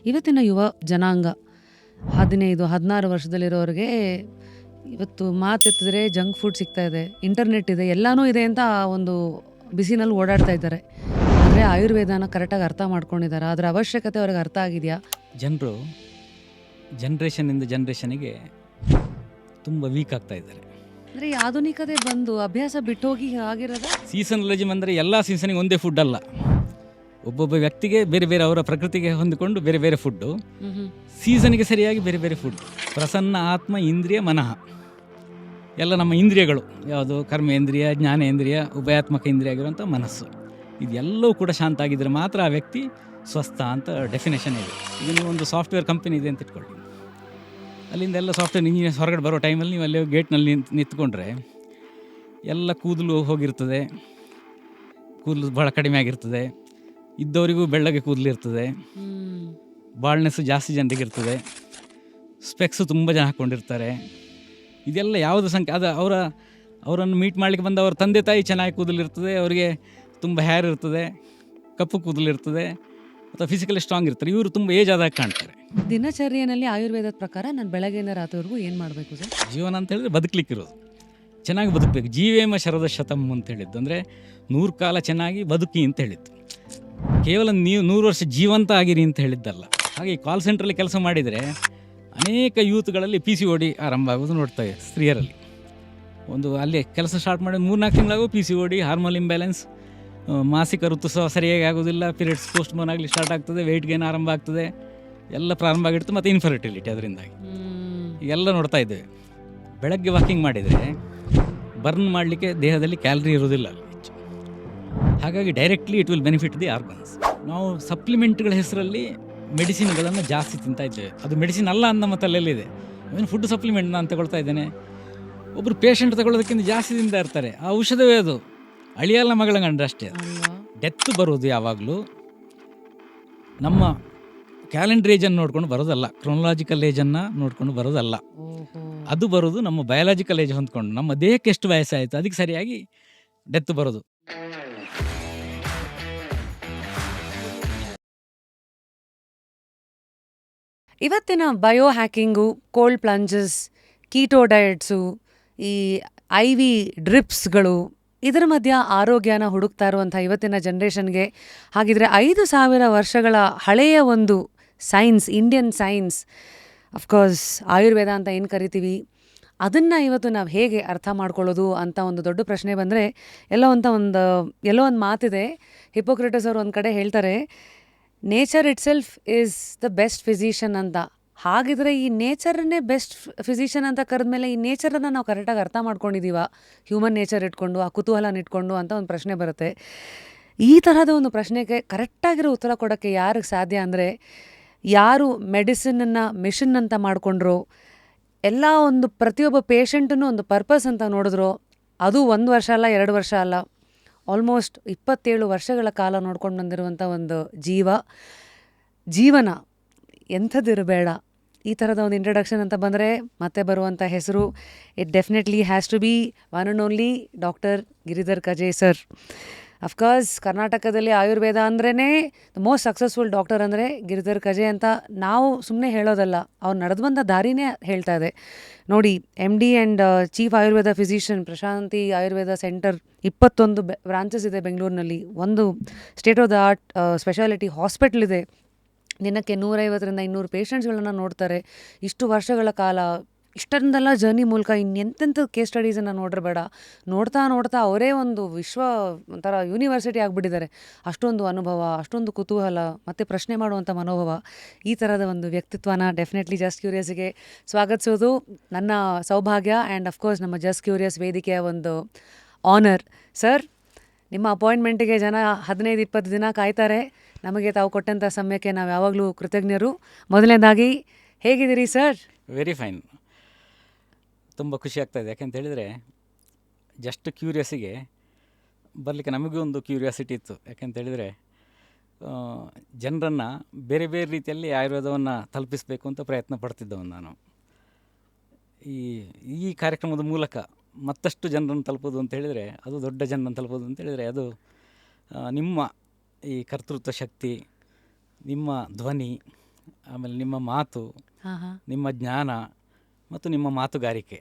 ಇವತ್ತಿನ ಯುವ ಜನಾಂಗ 15-16 ವರ್ಷದಲ್ಲಿರೋರಿಗೆ ಇವತ್ತು ಮಾತೆತ್ತಿದ್ರೆ ಜಂಕ್ ಫುಡ್ ಸಿಗ್ತಾ ಇದೆ, ಇಂಟರ್ನೆಟ್ ಇದೆ, ಎಲ್ಲನೂ ಇದೆ ಅಂತ ಆ ಒಂದು ಬಿಸಿನಲ್ಲಿ ಓಡಾಡ್ತಾ ಇದ್ದಾರೆ. ಆದರೆ ಆಯುರ್ವೇದನ ಕರೆಕ್ಟಾಗಿ ಅರ್ಥ ಮಾಡ್ಕೊಂಡಿದ್ದಾರೆ, ಅದರ ಅವಶ್ಯಕತೆ ಅವ್ರಿಗೆ ಅರ್ಥ ಆಗಿದೆಯಾ? ಜನರು ಜನ್ರೇಷನಿಂದ ಜನ್ರೇಷನಿಗೆ ತುಂಬ ವೀಕ್ ಆಗ್ತಾ ಇದ್ದಾರೆ. ಅಂದರೆ ಈ ಆಧುನಿಕತೆ ಬಂದು ಅಭ್ಯಾಸ ಬಿಟ್ಟೋಗಿ ಆಗಿರೋದ. ಸೀಸನಲಿಸಮ್ ಅಂದರೆ ಎಲ್ಲ ಸೀಸನಿಗೆ ಒಂದೇ ಫುಡ್ ಅಲ್ಲ. ಒಬ್ಬೊಬ್ಬ ವ್ಯಕ್ತಿಗೆ ಬೇರೆ ಬೇರೆ ಅವರ ಪ್ರಕೃತಿಗೆ ಹೊಂದಿಕೊಂಡು ಬೇರೆ ಬೇರೆ ಫುಡ್ಡು, ಸೀಸನ್ಗೆ ಸರಿಯಾಗಿ ಬೇರೆ ಬೇರೆ ಫುಡ್. ಪ್ರಸನ್ನ ಆತ್ಮ, ಇಂದ್ರಿಯ, ಮನಃ ಎಲ್ಲ ನಮ್ಮ ಇಂದ್ರಿಯಗಳು ಯಾವುದು, ಕರ್ಮೇಂದ್ರಿಯ, ಜ್ಞಾನೇಂದ್ರಿಯ, ಉಭಯಾತ್ಮಕ ಇಂದ್ರಿಯ ಆಗಿರುವಂಥ ಮನಸ್ಸು, ಇದೆಲ್ಲವೂ ಕೂಡ ಶಾಂತ ಆಗಿದ್ದರೆ ಮಾತ್ರ ಆ ವ್ಯಕ್ತಿ ಸ್ವಸ್ಥ ಅಂತ ಡೆಫಿನೇಷನ್ ಇದೆ. ಈಗ ನೀವು ಒಂದು ಸಾಫ್ಟ್ವೇರ್ ಕಂಪನಿ ಇದೆ ಅಂತ ಇಟ್ಕೊಳ್ಳಿ, ಅಲ್ಲಿಂದ ಎಲ್ಲ ಸಾಫ್ಟ್ವೇರ್ ಇಂಜಿನಿಯರ್ಸ್ ಹೊರಗಡೆ ಬರೋ ಟೈಮಲ್ಲಿ ನೀವು ಅಲ್ಲಿ ಗೇಟ್ನಲ್ಲಿ ನಿಂತ್ಕೊಂಡ್ರೆ ಎಲ್ಲ ಕೂದಲು ಹೋಗಿರ್ತದೆ, ಕೂದಲು ಭಾಳ ಕಡಿಮೆ ಆಗಿರ್ತದೆ, ಇದ್ದವರಿಗೂ ಬೆಳ್ಳಗೆ ಕೂದಲಿರ್ತದೆ, ಬಾಳ್ನೆಸ್ಸು ಜಾಸ್ತಿ ಜನರಿಗೆ ಇರ್ತದೆ, ಸ್ಪೆಕ್ಸು ತುಂಬ ಜನ ಹಾಕ್ಕೊಂಡಿರ್ತಾರೆ. ಇದೆಲ್ಲ ಯಾವುದು ಸಂಖ್ಯೆ ಅದು ಅವರನ್ನು ಮೀಟ್ ಮಾಡಲಿಕ್ಕೆ ಬಂದ ಅವ್ರ ತಂದೆ ತಾಯಿ ಚೆನ್ನಾಗಿ ಕೂದಲಿರ್ತದೆ, ಅವರಿಗೆ ತುಂಬ ಹೇರ್ ಇರ್ತದೆ, ಕಪ್ಪು ಕೂದಲಿರ್ತದೆ, ಅಥವಾ ಫಿಸಿಕಲಿ ಸ್ಟ್ರಾಂಗ್ ಇರ್ತಾರೆ. ಇವರು ತುಂಬ ಏಜ್ ಆದಾಗ ಕಾಣ್ತಾರೆ. ದಿನಚರ್ಯೆಯಲ್ಲಿ ಆಯುರ್ವೇದದ ಪ್ರಕಾರ ನಾನು ಬೆಳಗ್ಗೆಯಿಂದ ರಾತ್ರಿವರೆಗೂ ಏನು ಮಾಡಬೇಕು ಸರ್? ಜೀವನ ಅಂತ ಹೇಳಿದ್ರೆ ಬದುಕಲಿಕ್ಕಿರೋದು, ಚೆನ್ನಾಗಿ ಬದುಕಬೇಕು. ಜೀವೇಮ ಶರದ ಶತಮ್ ಅಂತ ಹೇಳಿದ್ದು ಅಂದರೆ 100 ಕಾಲ ಚೆನ್ನಾಗಿ ಬದುಕಿ ಅಂತ ಹೇಳಿದ್ದು. ಕೇವಲ ನೀವು 100 ವರ್ಷ ಜೀವಂತ ಆಗಿರಿ ಅಂತ ಹೇಳಿದ್ದಲ್ಲ. ಹಾಗೆ ಕಾಲ್ ಸೆಂಟ್ರಲ್ಲಿ ಕೆಲಸ ಮಾಡಿದರೆ ಅನೇಕ ಯೂತ್ಗಳಲ್ಲಿ PCOD ಆರಂಭ ಆಗೋದು ನೋಡ್ತಾ ಇದೆ ಸ್ತ್ರೀಯರಲ್ಲಿ. ಒಂದು ಅಲ್ಲಿ ಕೆಲಸ ಸ್ಟಾರ್ಟ್ ಮಾಡಿ 3-4 ತಿಂಗಳಾಗೋ PCOD, ಹಾರ್ಮೋನ್ ಇಂಬ್ಯಾಲೆನ್ಸ್, ಮಾಸಿಕ ಋತುಸ್ರಾವ ಸರಿಯಾಗಿ ಆಗೋದಿಲ್ಲ, ಪೀರಿಯಡ್ಸ್ ಪೋಸ್ಟ್ ಬೋನ್ ಆಗಲಿ ಸ್ಟಾರ್ಟ್ ಆಗ್ತದೆ, ವೆಯ್ಟ್ ಗೇನ್ ಆರಂಭ ಆಗ್ತದೆ, ಎಲ್ಲ ಪ್ರಾರಂಭ ಆಗಿರ್ತದೆ, ಮತ್ತು ಇನ್ಫರ್ಟಿಲಿಟಿ ಅದರಿಂದಾಗಿ ಎಲ್ಲ ನೋಡ್ತಾ ಇದ್ದೇವೆ. ಬೆಳಗ್ಗೆ ವಾಕಿಂಗ್ ಮಾಡಿದರೆ ಬರ್ನ್ ಮಾಡಲಿಕ್ಕೆ ದೇಹದಲ್ಲಿ ಕ್ಯಾಲರಿ ಇರೋದಿಲ್ಲ ಅಲ್ಲಿ ಹೆಚ್ಚು. ಹಾಗಾಗಿ directly it will benefit the organs. ನಾವು ಸಪ್ಲಿಮೆಂಟ್ಗಳ ಹೆಸರಲ್ಲಿ ಮೆಡಿಸಿನ್ಗಳನ್ನು ಜಾಸ್ತಿ ತಿಂತಾ ಇದ್ದೇವೆ. ಅದು ಮೆಡಿಸಿನ್ ಅಲ್ಲ ಅಂತ ನಮ್ಮ ತಲೆಯಲ್ಲಿದೆ. ಏನು ಫುಡ್ ಸಪ್ಲಿಮೆಂಟ್ ನಾನು ತಗೊಳ್ತಾ ಇದ್ದೇನೆ. ಒಬ್ಬರು ಪೇಷಂಟ್ ತಗೊಳ್ಳೋದಕ್ಕಿಂತ ಜಾಸ್ತಿ ತಿಂತಾ ಇರ್ತಾರೆ. ಆ ಔಷಧವೇ ಅದು ಅಳಿಯಲ್ಲ ಮಗಳ ಗಂಡ ಅಷ್ಟೇ. ಡೆತ್ ಬರೋದು ಯಾವಾಗಲೂ ನಮ್ಮ ಕ್ಯಾಲೆಂಡರ್ ಏಜನ್ನು ನೋಡ್ಕೊಂಡು ಬರೋದಲ್ಲ, ಕ್ರೊನಲಾಜಿಕಲ್ ಏಜನ್ನು ನೋಡ್ಕೊಂಡು ಬರೋದಲ್ಲ. ಅದು ಬರೋದು ನಮ್ಮ ಬಯಾಲಜಿಕಲ್ ಏಜ್ ಹೊಂದ್ಕೊಂಡು, ನಮ್ಮ ದೇಹಕ್ಕೆ ಎಷ್ಟು ವಯಸ್ಸಾಯಿತು ಅದಕ್ಕೆ ಸರಿಯಾಗಿ ಡೆತ್ ಬರೋದು. ಇವತ್ತಿನ ಬಯೋ ಹ್ಯಾಕಿಂಗು, ಕೋಲ್ಡ್ ಪ್ಲಂಜಸ್, ಕೀಟೋ ಡಯಟ್ಸು, ಈ IV ಡ್ರಿಪ್ಸ್ಗಳು, ಇದರ ಮಧ್ಯ ಆರೋಗ್ಯನ ಹುಡುಕ್ತಾ ಇರುವಂಥ ಇವತ್ತಿನ ಜನ್ರೇಷನ್ಗೆ ಹಾಗಿದ್ರೆ 5,000 ವರ್ಷಗಳ ಹಳೆಯ ಒಂದು science, Indian science, of course Ayurveda ಅಂತ ಏನು ಕರಿತೀವಿ, ಅದನ್ನು ಇವತ್ತು ನಾವು ಹೇಗೆ ಅರ್ಥ ಮಾಡ್ಕೊಳ್ಳೋದು ಅಂತ ಒಂದು ದೊಡ್ಡ ಪ್ರಶ್ನೆ ಬಂದರೆ, ಎಲ್ಲೋ ಒಂದು ಮಾತಿದೆ. ಹಿಪೋಕ್ರೆಟಸ್ ಅವರು ಒಂದು ಕಡೆ ಹೇಳ್ತಾರೆ, nature it self is the best physician ಅಂತ. ಹಾಗಿದ್ರೆ ಈ ನೇಚರನ್ನೇ ಬೆಸ್ಟ್ ಫಿಸಿಷಿಯನ್ ಅಂತ ಕರೆದ್ಮೇಲೆ ಈ ನೇಚರನ್ನು ನಾವು ಕರೆಕ್ಟಾಗಿ ಅರ್ಥ ಮಾಡ್ಕೊಂಡಿದ್ದೀವ, ಹ್ಯೂಮನ್ ನೇಚರ್ ಇಟ್ಕೊಂಡು, ಆ ಕುತೂಹಲನ ಇಟ್ಕೊಂಡು ಅಂತ ಒಂದು ಪ್ರಶ್ನೆ ಬರುತ್ತೆ. ಈ ಥರದ ಒಂದು ಪ್ರಶ್ನೆಗೆ ಕರೆಕ್ಟಾಗಿರೋ ಉತ್ತರ ಕೊಡೋಕ್ಕೆ ಯಾರಿಗೆ ಸಾಧ್ಯ ಅಂದರೆ, ಯಾರು ಮೆಡಿಸಿನನ್ನು ಮಿಷನ್ ಅಂತ ಮಾಡಿಕೊಂಡ್ರೋ, ಎಲ್ಲ ಒಂದು ಪ್ರತಿಯೊಬ್ಬ ಪೇಷಂಟನ್ನು ಒಂದು ಪರ್ಪಸ್ ಅಂತ ನೋಡಿದ್ರು, ಅದು 1 ವರ್ಷ ಅಲ್ಲ, 2 ವರ್ಷ ಅಲ್ಲ, ಆಲ್ಮೋಸ್ಟ್ 27 ವರ್ಷಗಳ ಕಾಲ ನೋಡ್ಕೊಂಡು ಬಂದಿರುವಂಥ ಒಂದು ಜೀವನ ಎಂಥದ್ದಿರಬೇಡ. ಈ ಥರದ ಒಂದು ಇಂಟ್ರಡಕ್ಷನ್ ಅಂತ ಬಂದರೆ ಮತ್ತೆ ಬರುವಂಥ ಹೆಸರು, it definitely has to be one and only doctor Giridhar Kaje sir. Of course ಕರ್ನಾಟಕದಲ್ಲಿ ಆಯುರ್ವೇದ ಅಂದ್ರೇ ದ ಮೋಸ್ಟ್ ಸಕ್ಸಸ್ಫುಲ್ ಡಾಕ್ಟರ್ ಅಂದರೆ ಗಿರಿಧರ್ ಕಜೆ ಅಂತ ನಾವು ಸುಮ್ಮನೆ ಹೇಳೋದಲ್ಲ, ಅವ್ರು ನಡೆದು ಬಂದ ದಾರಿನೇ ಹೇಳ್ತಾ ಇದೆ. ನೋಡಿ, MD and chief Ayurveda physician, Prashanti Ayurveda centre, 21 branches ಇದೆ ಬೆಂಗಳೂರಿನಲ್ಲಿ, ಒಂದು state of the art speciality hospital ಇದೆ, ದಿನಕ್ಕೆ 150-200 ಪೇಷಂಟ್ಸ್ಗಳನ್ನು ನೋಡ್ತಾರೆ. ಇಷ್ಟು ವರ್ಷಗಳ ಕಾಲ ಇಷ್ಟೊಂದೆಲ್ಲ ಜರ್ನಿ ಮೂಲಕ ಇನ್ನೆಂತೆಂಥ ಕೇಸ್ ಸ್ಟಡೀಸನ್ನು ನೋಡಿರಬೇಡ, ನೋಡ್ತಾ ಅವರೇ ಒಂದು ಒಂಥರ ಯೂನಿವರ್ಸಿಟಿ ಆಗಿಬಿಟ್ಟಿದ್ದಾರೆ. ಅಷ್ಟೊಂದು ಅನುಭವ, ಅಷ್ಟೊಂದು ಕುತೂಹಲ ಮತ್ತು ಪ್ರಶ್ನೆ ಮಾಡುವಂಥ ಮನೋಭಾವ, ಈ ಥರದ ಒಂದು ವ್ಯಕ್ತಿತ್ವನ ಡೆಫಿನೆಟ್ಲಿ ಜಸ್ಟ್ ಕ್ಯೂರಿಯಸ್ಗೆ ಸ್ವಾಗತಿಸೋದು ನನ್ನ ಸೌಭಾಗ್ಯ ಆ್ಯಂಡ್ ಅಫ್ಕೋರ್ಸ್ ನಮ್ಮ ಜಸ್ಟ್ ಕ್ಯೂರಿಯಸ್ ವೇದಿಕೆಯ ಒಂದು ಆನರ್. ಸರ್, ನಿಮ್ಮ ಅಪಾಯಿಂಟ್ಮೆಂಟಿಗೆ ಜನ 15-20 ದಿನ ಕಾಯ್ತಾರೆ. ನಮಗೆ ತಾವು ಕೊಟ್ಟಂಥ ಸಮಯಕ್ಕೆ ನಾವು ಯಾವಾಗಲೂ ಕೃತಜ್ಞರು. ಮೊದಲನೇದಾಗಿ ಹೇಗಿದ್ದೀರಿ ಸರ್? ವೆರಿ ಫೈನ್, ತುಂಬ ಖುಷಿ ಆಗ್ತಾಯಿದೆ. ಯಾಕೆಂತ ಹೇಳಿದರೆ ಜಸ್ಟ್ ಕ್ಯೂರಿಯಸ್ಸಿಗೆ ಬರಲಿಕ್ಕೆ ನಮಗೂ ಒಂದು ಕ್ಯೂರಿಯಾಸಿಟಿ ಇತ್ತು. ಯಾಕೆಂತ ಹೇಳಿದರೆ ಜನರನ್ನು ಬೇರೆ ಬೇರೆ ರೀತಿಯಲ್ಲಿ ಆಯುರ್ವೇದವನ್ನು ತಲುಪಿಸಬೇಕು ಅಂತ ಪ್ರಯತ್ನ ಪಡ್ತಿದ್ದವನು ನಾನು. ಈ ಕಾರ್ಯಕ್ರಮದ ಮೂಲಕ ಮತ್ತಷ್ಟು ಜನರನ್ನು ತಲುಪೋದು ಅಂತ ಹೇಳಿದರೆ, ಅದು ದೊಡ್ಡ ಜನರನ್ನು ತಲುಪೋದು ಅಂತ ಹೇಳಿದರೆ, ಅದು ನಿಮ್ಮ ಈ ಕರ್ತೃತ್ವ ಶಕ್ತಿ, ನಿಮ್ಮ ಧ್ವನಿ, ಆಮೇಲೆ ನಿಮ್ಮ ಮಾತು, ಹಾಂ ಹಾಂ ನಿಮ್ಮ ಜ್ಞಾನ ಮತ್ತು ನಿಮ್ಮ ಮಾತುಗಾರಿಕೆ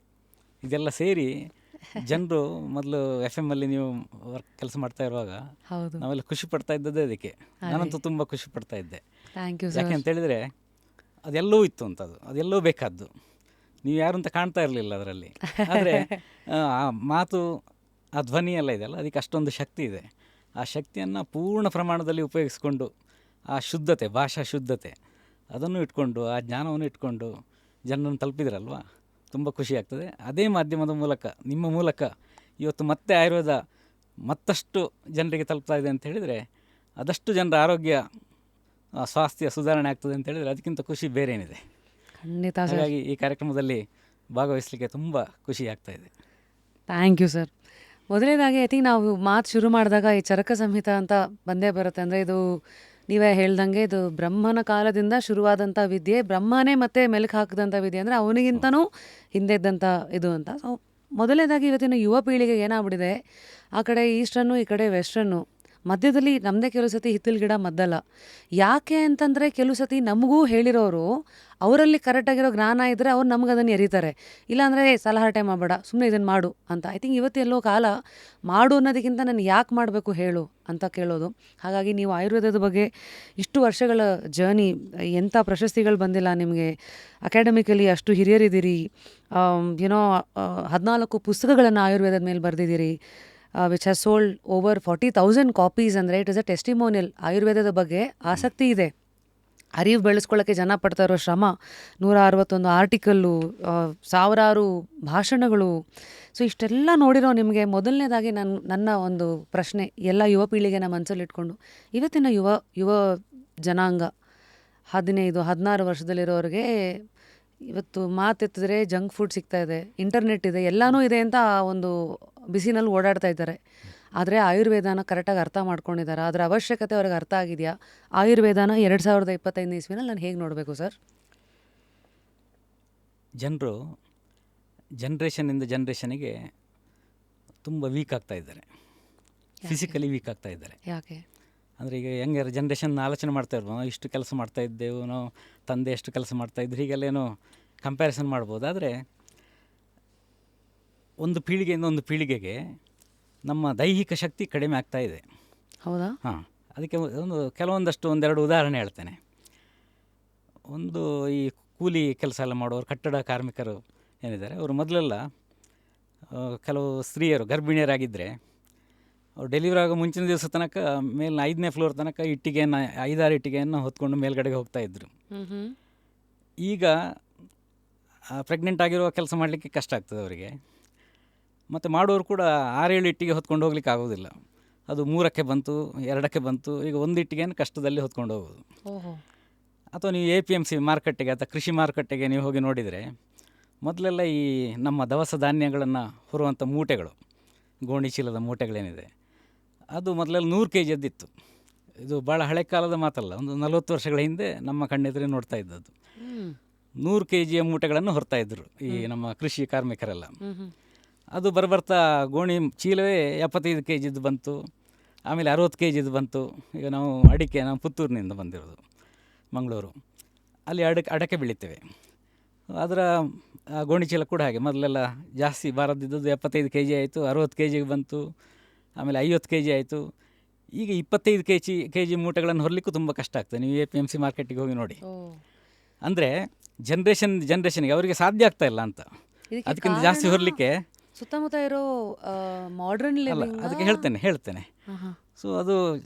ಇದೆಲ್ಲ ಸೇರಿ ಜನರು ಮೊದಲು ಎಫ್ ಎಮ್ಮಲ್ಲಿ ನೀವು ಕೆಲಸ ಮಾಡ್ತಾ ಇರುವಾಗ ಹೌದು. ನಾವೆಲ್ಲ ಖುಷಿ ಪಡ್ತಾ ಇದ್ದದ್ದೇ ಅದಕ್ಕೆ. ನಾನಂತೂ ತುಂಬ ಖುಷಿ ಪಡ್ತಾ ಇದ್ದೆ. ಥ್ಯಾಂಕ್ ಯು ಯಾಕೆ ಸರ್. ಅಂತೇಳಿದರೆ ಅದೆಲ್ಲವೂ ಇತ್ತು ಅಂತ, ಅದೆಲ್ಲವೂ ಬೇಕಾದ್ದು. ನೀವು ಯಾರು ಅಂತ ಕಾಣ್ತಾ ಇರಲಿಲ್ಲ ಅದರಲ್ಲಿ. ಆದರೆ ಆ ಮಾತು, ಆ ಧ್ವನಿ ಎಲ್ಲ ಇದೆಯಲ್ಲ, ಅದಕ್ಕೆ ಅಷ್ಟೊಂದು ಶಕ್ತಿ ಇದೆ. ಆ ಶಕ್ತಿಯನ್ನು ಪೂರ್ಣ ಪ್ರಮಾಣದಲ್ಲಿ ಉಪಯೋಗಿಸ್ಕೊಂಡು, ಆ ಶುದ್ಧತೆ, ಭಾಷಾ ಶುದ್ಧತೆ ಅದನ್ನು ಇಟ್ಕೊಂಡು, ಆ ಜ್ಞಾನವನ್ನು ಇಟ್ಕೊಂಡು ಜನರನ್ನು ತಲುಪಿದ್ರಲ್ವ, ತುಂಬ ಖುಷಿ ಆಗ್ತದೆ. ಅದೇ ಮಾಧ್ಯಮದ ಮೂಲಕ, ನಿಮ್ಮ ಮೂಲಕ ಇವತ್ತು ಮತ್ತೆ ಆಯುರ್ವೇದ ಮತ್ತಷ್ಟು ಜನರಿಗೆ ತಲುಪ್ತಾ ಇದೆ ಅಂತ ಹೇಳಿದರೆ, ಅದಷ್ಟು ಜನರ ಆರೋಗ್ಯ, ಸ್ವಾಸ್ಥ್ಯ ಸುಧಾರಣೆ ಆಗ್ತದೆ ಅಂತ ಹೇಳಿದರೆ ಅದಕ್ಕಿಂತ ಖುಷಿ ಬೇರೇನಿದೆ. ಖಂಡಿತ ಸರ್. ಹಾಗಾಗಿ ಈ ಕಾರ್ಯಕ್ರಮದಲ್ಲಿ ಭಾಗವಹಿಸಲಿಕ್ಕೆ ತುಂಬ ಖುಷಿ ಆಗ್ತಾ ಇದೆ. Thank you sir. ಮೊದಲನೇದಾಗಿ ಐ ಥಿಂಕ್ ನಾವು ಮಾತು ಶುರು ಮಾಡಿದಾಗ ಈ ಚರಕ ಸಂಹಿತ ಅಂತ ಬಂದೇ ಬರುತ್ತೆ. ಅಂದರೆ ಇದು ನೀವೇ ಹೇಳ್ದಂಗೆ ಇದು ಬ್ರಹ್ಮನ ಕಾಲದಿಂದ ಶುರುವಾದಂಥ ವಿದ್ಯೆ, ಬ್ರಹ್ಮನೇ ಮತ್ತೆ ಮೆಲುಕು ಹಾಕಿದಂಥ ವಿದ್ಯೆ, ಅಂದರೆ ಅವನಿಗಿಂತನೂ ಹಿಂದೆ ಇದ್ದಂಥ ಇದು ಅಂತ. ಸೊ ಮೊದಲನೇದಾಗಿ ಇವತ್ತಿನ ಯುವ ಪೀಳಿಗೆಗೆ ಏನಾಗ್ಬಿಟ್ಟಿದೆ, ಆ ಕಡೆ ಈಸ್ಟರ್ನು ಈ ಕಡೆ ವೆಸ್ಟರ್ನು, ಮಧ್ಯದಲ್ಲಿ ನಮ್ಮದೇ ಕೆಲವು ಸತಿ ಹಿತ್ತಲ ಗಿಡ ಮದ್ದಲ್ಲ. ಯಾಕೆ ಅಂತಂದರೆ ಕೆಲವು ಸತಿ ನಮಗೂ ಹೇಳಿರೋರು ಅವರಲ್ಲಿ ಕರೆಕ್ಟಾಗಿರೋ ಜ್ಞಾನ ಇದ್ದರೆ ಅವ್ರು ನಮ್ಗೆ ಅದನ್ನು ಎರೀತಾರೆ. ಇಲ್ಲಾಂದರೆ ಸಲಹಾಟೆ ಮಾಡಬೇಡ, ಸುಮ್ಮನೆ ಇದನ್ನು ಮಾಡು ಅಂತ. ಐ ಥಿಂಕ್ ಇವತ್ತು ಎಲ್ಲೋ ಕಾಲ ಮಾಡು ಅನ್ನೋದಕ್ಕಿಂತ ನಾನು ಯಾಕೆ ಮಾಡಬೇಕು ಹೇಳು ಅಂತ ಕೇಳೋದು. ಹಾಗಾಗಿ ನೀವು ಆಯುರ್ವೇದದ ಬಗ್ಗೆ ಇಷ್ಟು ವರ್ಷಗಳ ಜರ್ನಿ, ಎಂಥ ಪ್ರಶಸ್ತಿಗಳು ಬಂದಿಲ್ಲ ನಿಮಗೆ, ಅಕಾಡೆಮಿಕಲಿ ಅಷ್ಟು ಹಿರಿಯರಿದ್ದೀರಿ, ಏನೋ 14 ಪುಸ್ತಕಗಳನ್ನು ಆಯುರ್ವೇದದ ಮೇಲೆ ಬರೆದಿದ್ದೀರಿ, which has sold over 40,000 copies. ಅಂದರೆ ಇಟ್ ಇಸ್ ಅ ಟೆಸ್ಟಿಮೋನಿಯಲ್. ಆಯುರ್ವೇದದ ಬಗ್ಗೆ ಆಸಕ್ತಿ ಇದೆ, ಅರಿವು ಬೆಳೆಸ್ಕೊಳ್ಳೋಕ್ಕೆ ಜನ ಪಡ್ತಾ ಇರೋ ಶ್ರಮ, 161 ಆರ್ಟಿಕಲ್ಲು, ಸಾವಿರಾರು ಭಾಷಣಗಳು. ಸೊ ಇಷ್ಟೆಲ್ಲ ನೋಡಿರೋ ನಿಮಗೆ ಮೊದಲನೇದಾಗಿ ನನ್ನ ಒಂದು ಪ್ರಶ್ನೆ, ಎಲ್ಲ ಯುವ ಪೀಳಿಗೆನ ಮನಸ್ಸಲ್ಲಿ ಇಟ್ಕೊಂಡು, ಇವತ್ತಿನ ಯುವ ಜನಾಂಗ 15-16 ವರ್ಷದಲ್ಲಿರೋರಿಗೆ ಇವತ್ತು ಮಾತೆತ್ತಿದ್ರೆ ಜಂಕ್ ಫುಡ್ ಸಿಗ್ತಾ ಇದೆ, ಇಂಟರ್ನೆಟ್ ಇದೆ, ಎಲ್ಲನೂ ಇದೆ ಅಂತ ಒಂದು ಬಿಸಿನಲ್ಲಿ ಓಡಾಡ್ತಾ ಇದ್ದಾರೆ. ಆದರೆ ಆಯುರ್ವೇದನ ಕರೆಕ್ಟಾಗಿ ಅರ್ಥ ಮಾಡ್ಕೊಂಡಿದ್ದಾರೆ, ಅದರ ಅವಶ್ಯಕತೆ ಅವ್ರಿಗೆ ಅರ್ಥ ಆಗಿದೆಯಾ? ಆಯುರ್ವೇದನ 2025 ಇಸ್ವಿನಲ್ಲಿ ನಾನು ಹೇಗೆ ನೋಡಬೇಕು ಸರ್? ಜನರು ಜನ್ರೇಷನಿಂದ ಜನ್ರೇಷನಿಗೆ ತುಂಬ ವೀಕ್ ಆಗ್ತಾ ಇದ್ದಾರೆ, ಫಿಸಿಕಲಿ ವೀಕ್ ಆಗ್ತಾ ಇದ್ದಾರೆ. ಯಾಕೆ ಅಂದರೆ ಈಗ ಯಂಗರ್ ಜನ್ರೇಷನ್ ಆಲೋಚನೆ ಮಾಡ್ತಾ ಇರ್ಬೋದು, ನಾವು ಇಷ್ಟು ಕೆಲಸ ಮಾಡ್ತಾ ಇದ್ದೆವು, ನಾವು ತಂದೆ ಎಷ್ಟು ಕೆಲಸ ಮಾಡ್ತಾಯಿದ್ರು, ಹೀಗೆಲ್ಲೇನೋ ಕಂಪ್ಯಾರಿಸನ್ ಮಾಡ್ಬೋದು. ಆದರೆ ಒಂದು ಪೀಳಿಗೆಯಿಂದ ಒಂದು ಪೀಳಿಗೆಗೆ ನಮ್ಮ ದೈಹಿಕ ಶಕ್ತಿ ಕಡಿಮೆ ಆಗ್ತಾ ಇದೆ. ಹೌದಾ? ಹಾಂ, ಅದಕ್ಕೆ ಒಂದೆರಡು ಉದಾಹರಣೆ ಹೇಳ್ತೇನೆ. ಒಂದು ಈ ಕೂಲಿ ಕೆಲಸ ಎಲ್ಲ ಮಾಡೋರು, ಕಟ್ಟಡ ಕಾರ್ಮಿಕರು ಏನಿದ್ದಾರೆ, ಅವರು ಮೊದಲೆಲ್ಲ ಕೆಲವು ಸ್ತ್ರೀಯರು ಗರ್ಭಿಣಿಯರಾಗಿದ್ದರೆ ಅವ್ರು ಡೆಲಿವರಿ ಆಗೋ ಮುಂಚಿನ ದಿವಸ ತನಕ ಮೇಲಿನ 5ನೇ ಫ್ಲೋರ್ ತನಕ ಇಟ್ಟಿಗೆಯನ್ನು 5-6 ಇಟ್ಟಿಗೆಯನ್ನು ಹೊತ್ಕೊಂಡು ಮೇಲ್ಗಡೆಗೆ ಹೋಗ್ತಾಯಿದ್ರು. ಈಗ ಪ್ರೆಗ್ನೆಂಟ್ ಆಗಿರುವ ಕೆಲಸ ಮಾಡಲಿಕ್ಕೆ ಕಷ್ಟ ಆಗ್ತದೆ ಅವರಿಗೆ. ಮತ್ತು ಮಾಡೋರು ಕೂಡ 6-7 ಇಟ್ಟಿಗೆ ಹೊತ್ಕೊಂಡು ಹೋಗ್ಲಿಕ್ಕೆ ಆಗೋದಿಲ್ಲ. ಅದು 3ಕ್ಕೆ ಬಂತು, 2ಕ್ಕೆ ಬಂತು, ಈಗ 1 ಇಟ್ಟಿಗೆಯನ್ನು ಕಷ್ಟದಲ್ಲಿ ಹೊತ್ಕೊಂಡು ಹೋಗೋದು. ಅಥವಾ ನೀವು APMC ಮಾರುಕಟ್ಟೆಗೆ ಅಥವಾ ಕೃಷಿ ಮಾರುಕಟ್ಟೆಗೆ ನೀವು ಹೋಗಿ ನೋಡಿದರೆ, ಮೊದಲೆಲ್ಲ ಈ ನಮ್ಮ ದವಸ ಧಾನ್ಯಗಳನ್ನು ಹೊರುವಂಥ ಮೂಟೆಗಳು, ಗೋಣಿ ಚೀಲದ ಮೂಟೆಗಳೇನಿದೆ, ಅದು ಮೊದಲೆಲ್ಲ 100 kg ಇತ್ತು. ಇದು ಭಾಳ ಹಳೆ ಕಾಲದ ಮಾತಲ್ಲ, ಒಂದು 40 ವರ್ಷಗಳ ಹಿಂದೆ ನಮ್ಮ ಕಣ್ಣೆದುರೇ ನೋಡ್ತಾ ಇದ್ದದ್ದು. 100 kg ಮೂಟೆಗಳನ್ನು ಹೊರ್ತಾಯಿದ್ರು ಈ ನಮ್ಮ ಕೃಷಿ ಕಾರ್ಮಿಕರೆಲ್ಲ. ಅದು ಬರ್ತಾ ಗೋಣಿ ಚೀಲವೇ 75 kg ಬಂತು, ಆಮೇಲೆ 60 kg ಬಂತು. ಈಗ ನಾವು ಪುತ್ತೂರಿನಿಂದ ಬಂದಿರೋದು, ಮಂಗಳೂರು, ಅಲ್ಲಿ ಅಡಕೆ ಬೆಳಿತೇವೆ. ಅದರ ಗೋಣಿ ಚೀಲ ಕೂಡ ಹಾಗೆ ಮೊದಲೆಲ್ಲ ಜಾಸ್ತಿ ಬಾರದಿದ್ದದ್ದು 75 kg ಆಯಿತು, 60 kg ಬಂತು, ಆಮೇಲೆ 50 kg ಆಯಿತು. ಈಗ 25 kg ಮೂಟೆಗಳನ್ನು ಹೊರಲಿಕ್ಕೂ ತುಂಬ ಕಷ್ಟ ಆಗ್ತದೆ. ನೀವು APMC ಮಾರ್ಕೆಟಿಗೆ ಹೋಗಿ ನೋಡಿ. ಅಂದರೆ ಜನ್ರೇಷನ್ಗೆ ಅವರಿಗೆ ಸಾಧ್ಯ ಆಗ್ತಾ ಇಲ್ಲ ಅಂತ, ಅದಕ್ಕಿಂತ ಜಾಸ್ತಿ ಹೊರಲಿಕ್ಕೆ ಸುತ್ತಮುತ್ತ ಇರೋ ಮಾಡರ್ನ್ ಅಲ್ಲ, ಅದಕ್ಕೆ ಹೇಳ್ತೇನೆ. ಸೊ ಅದು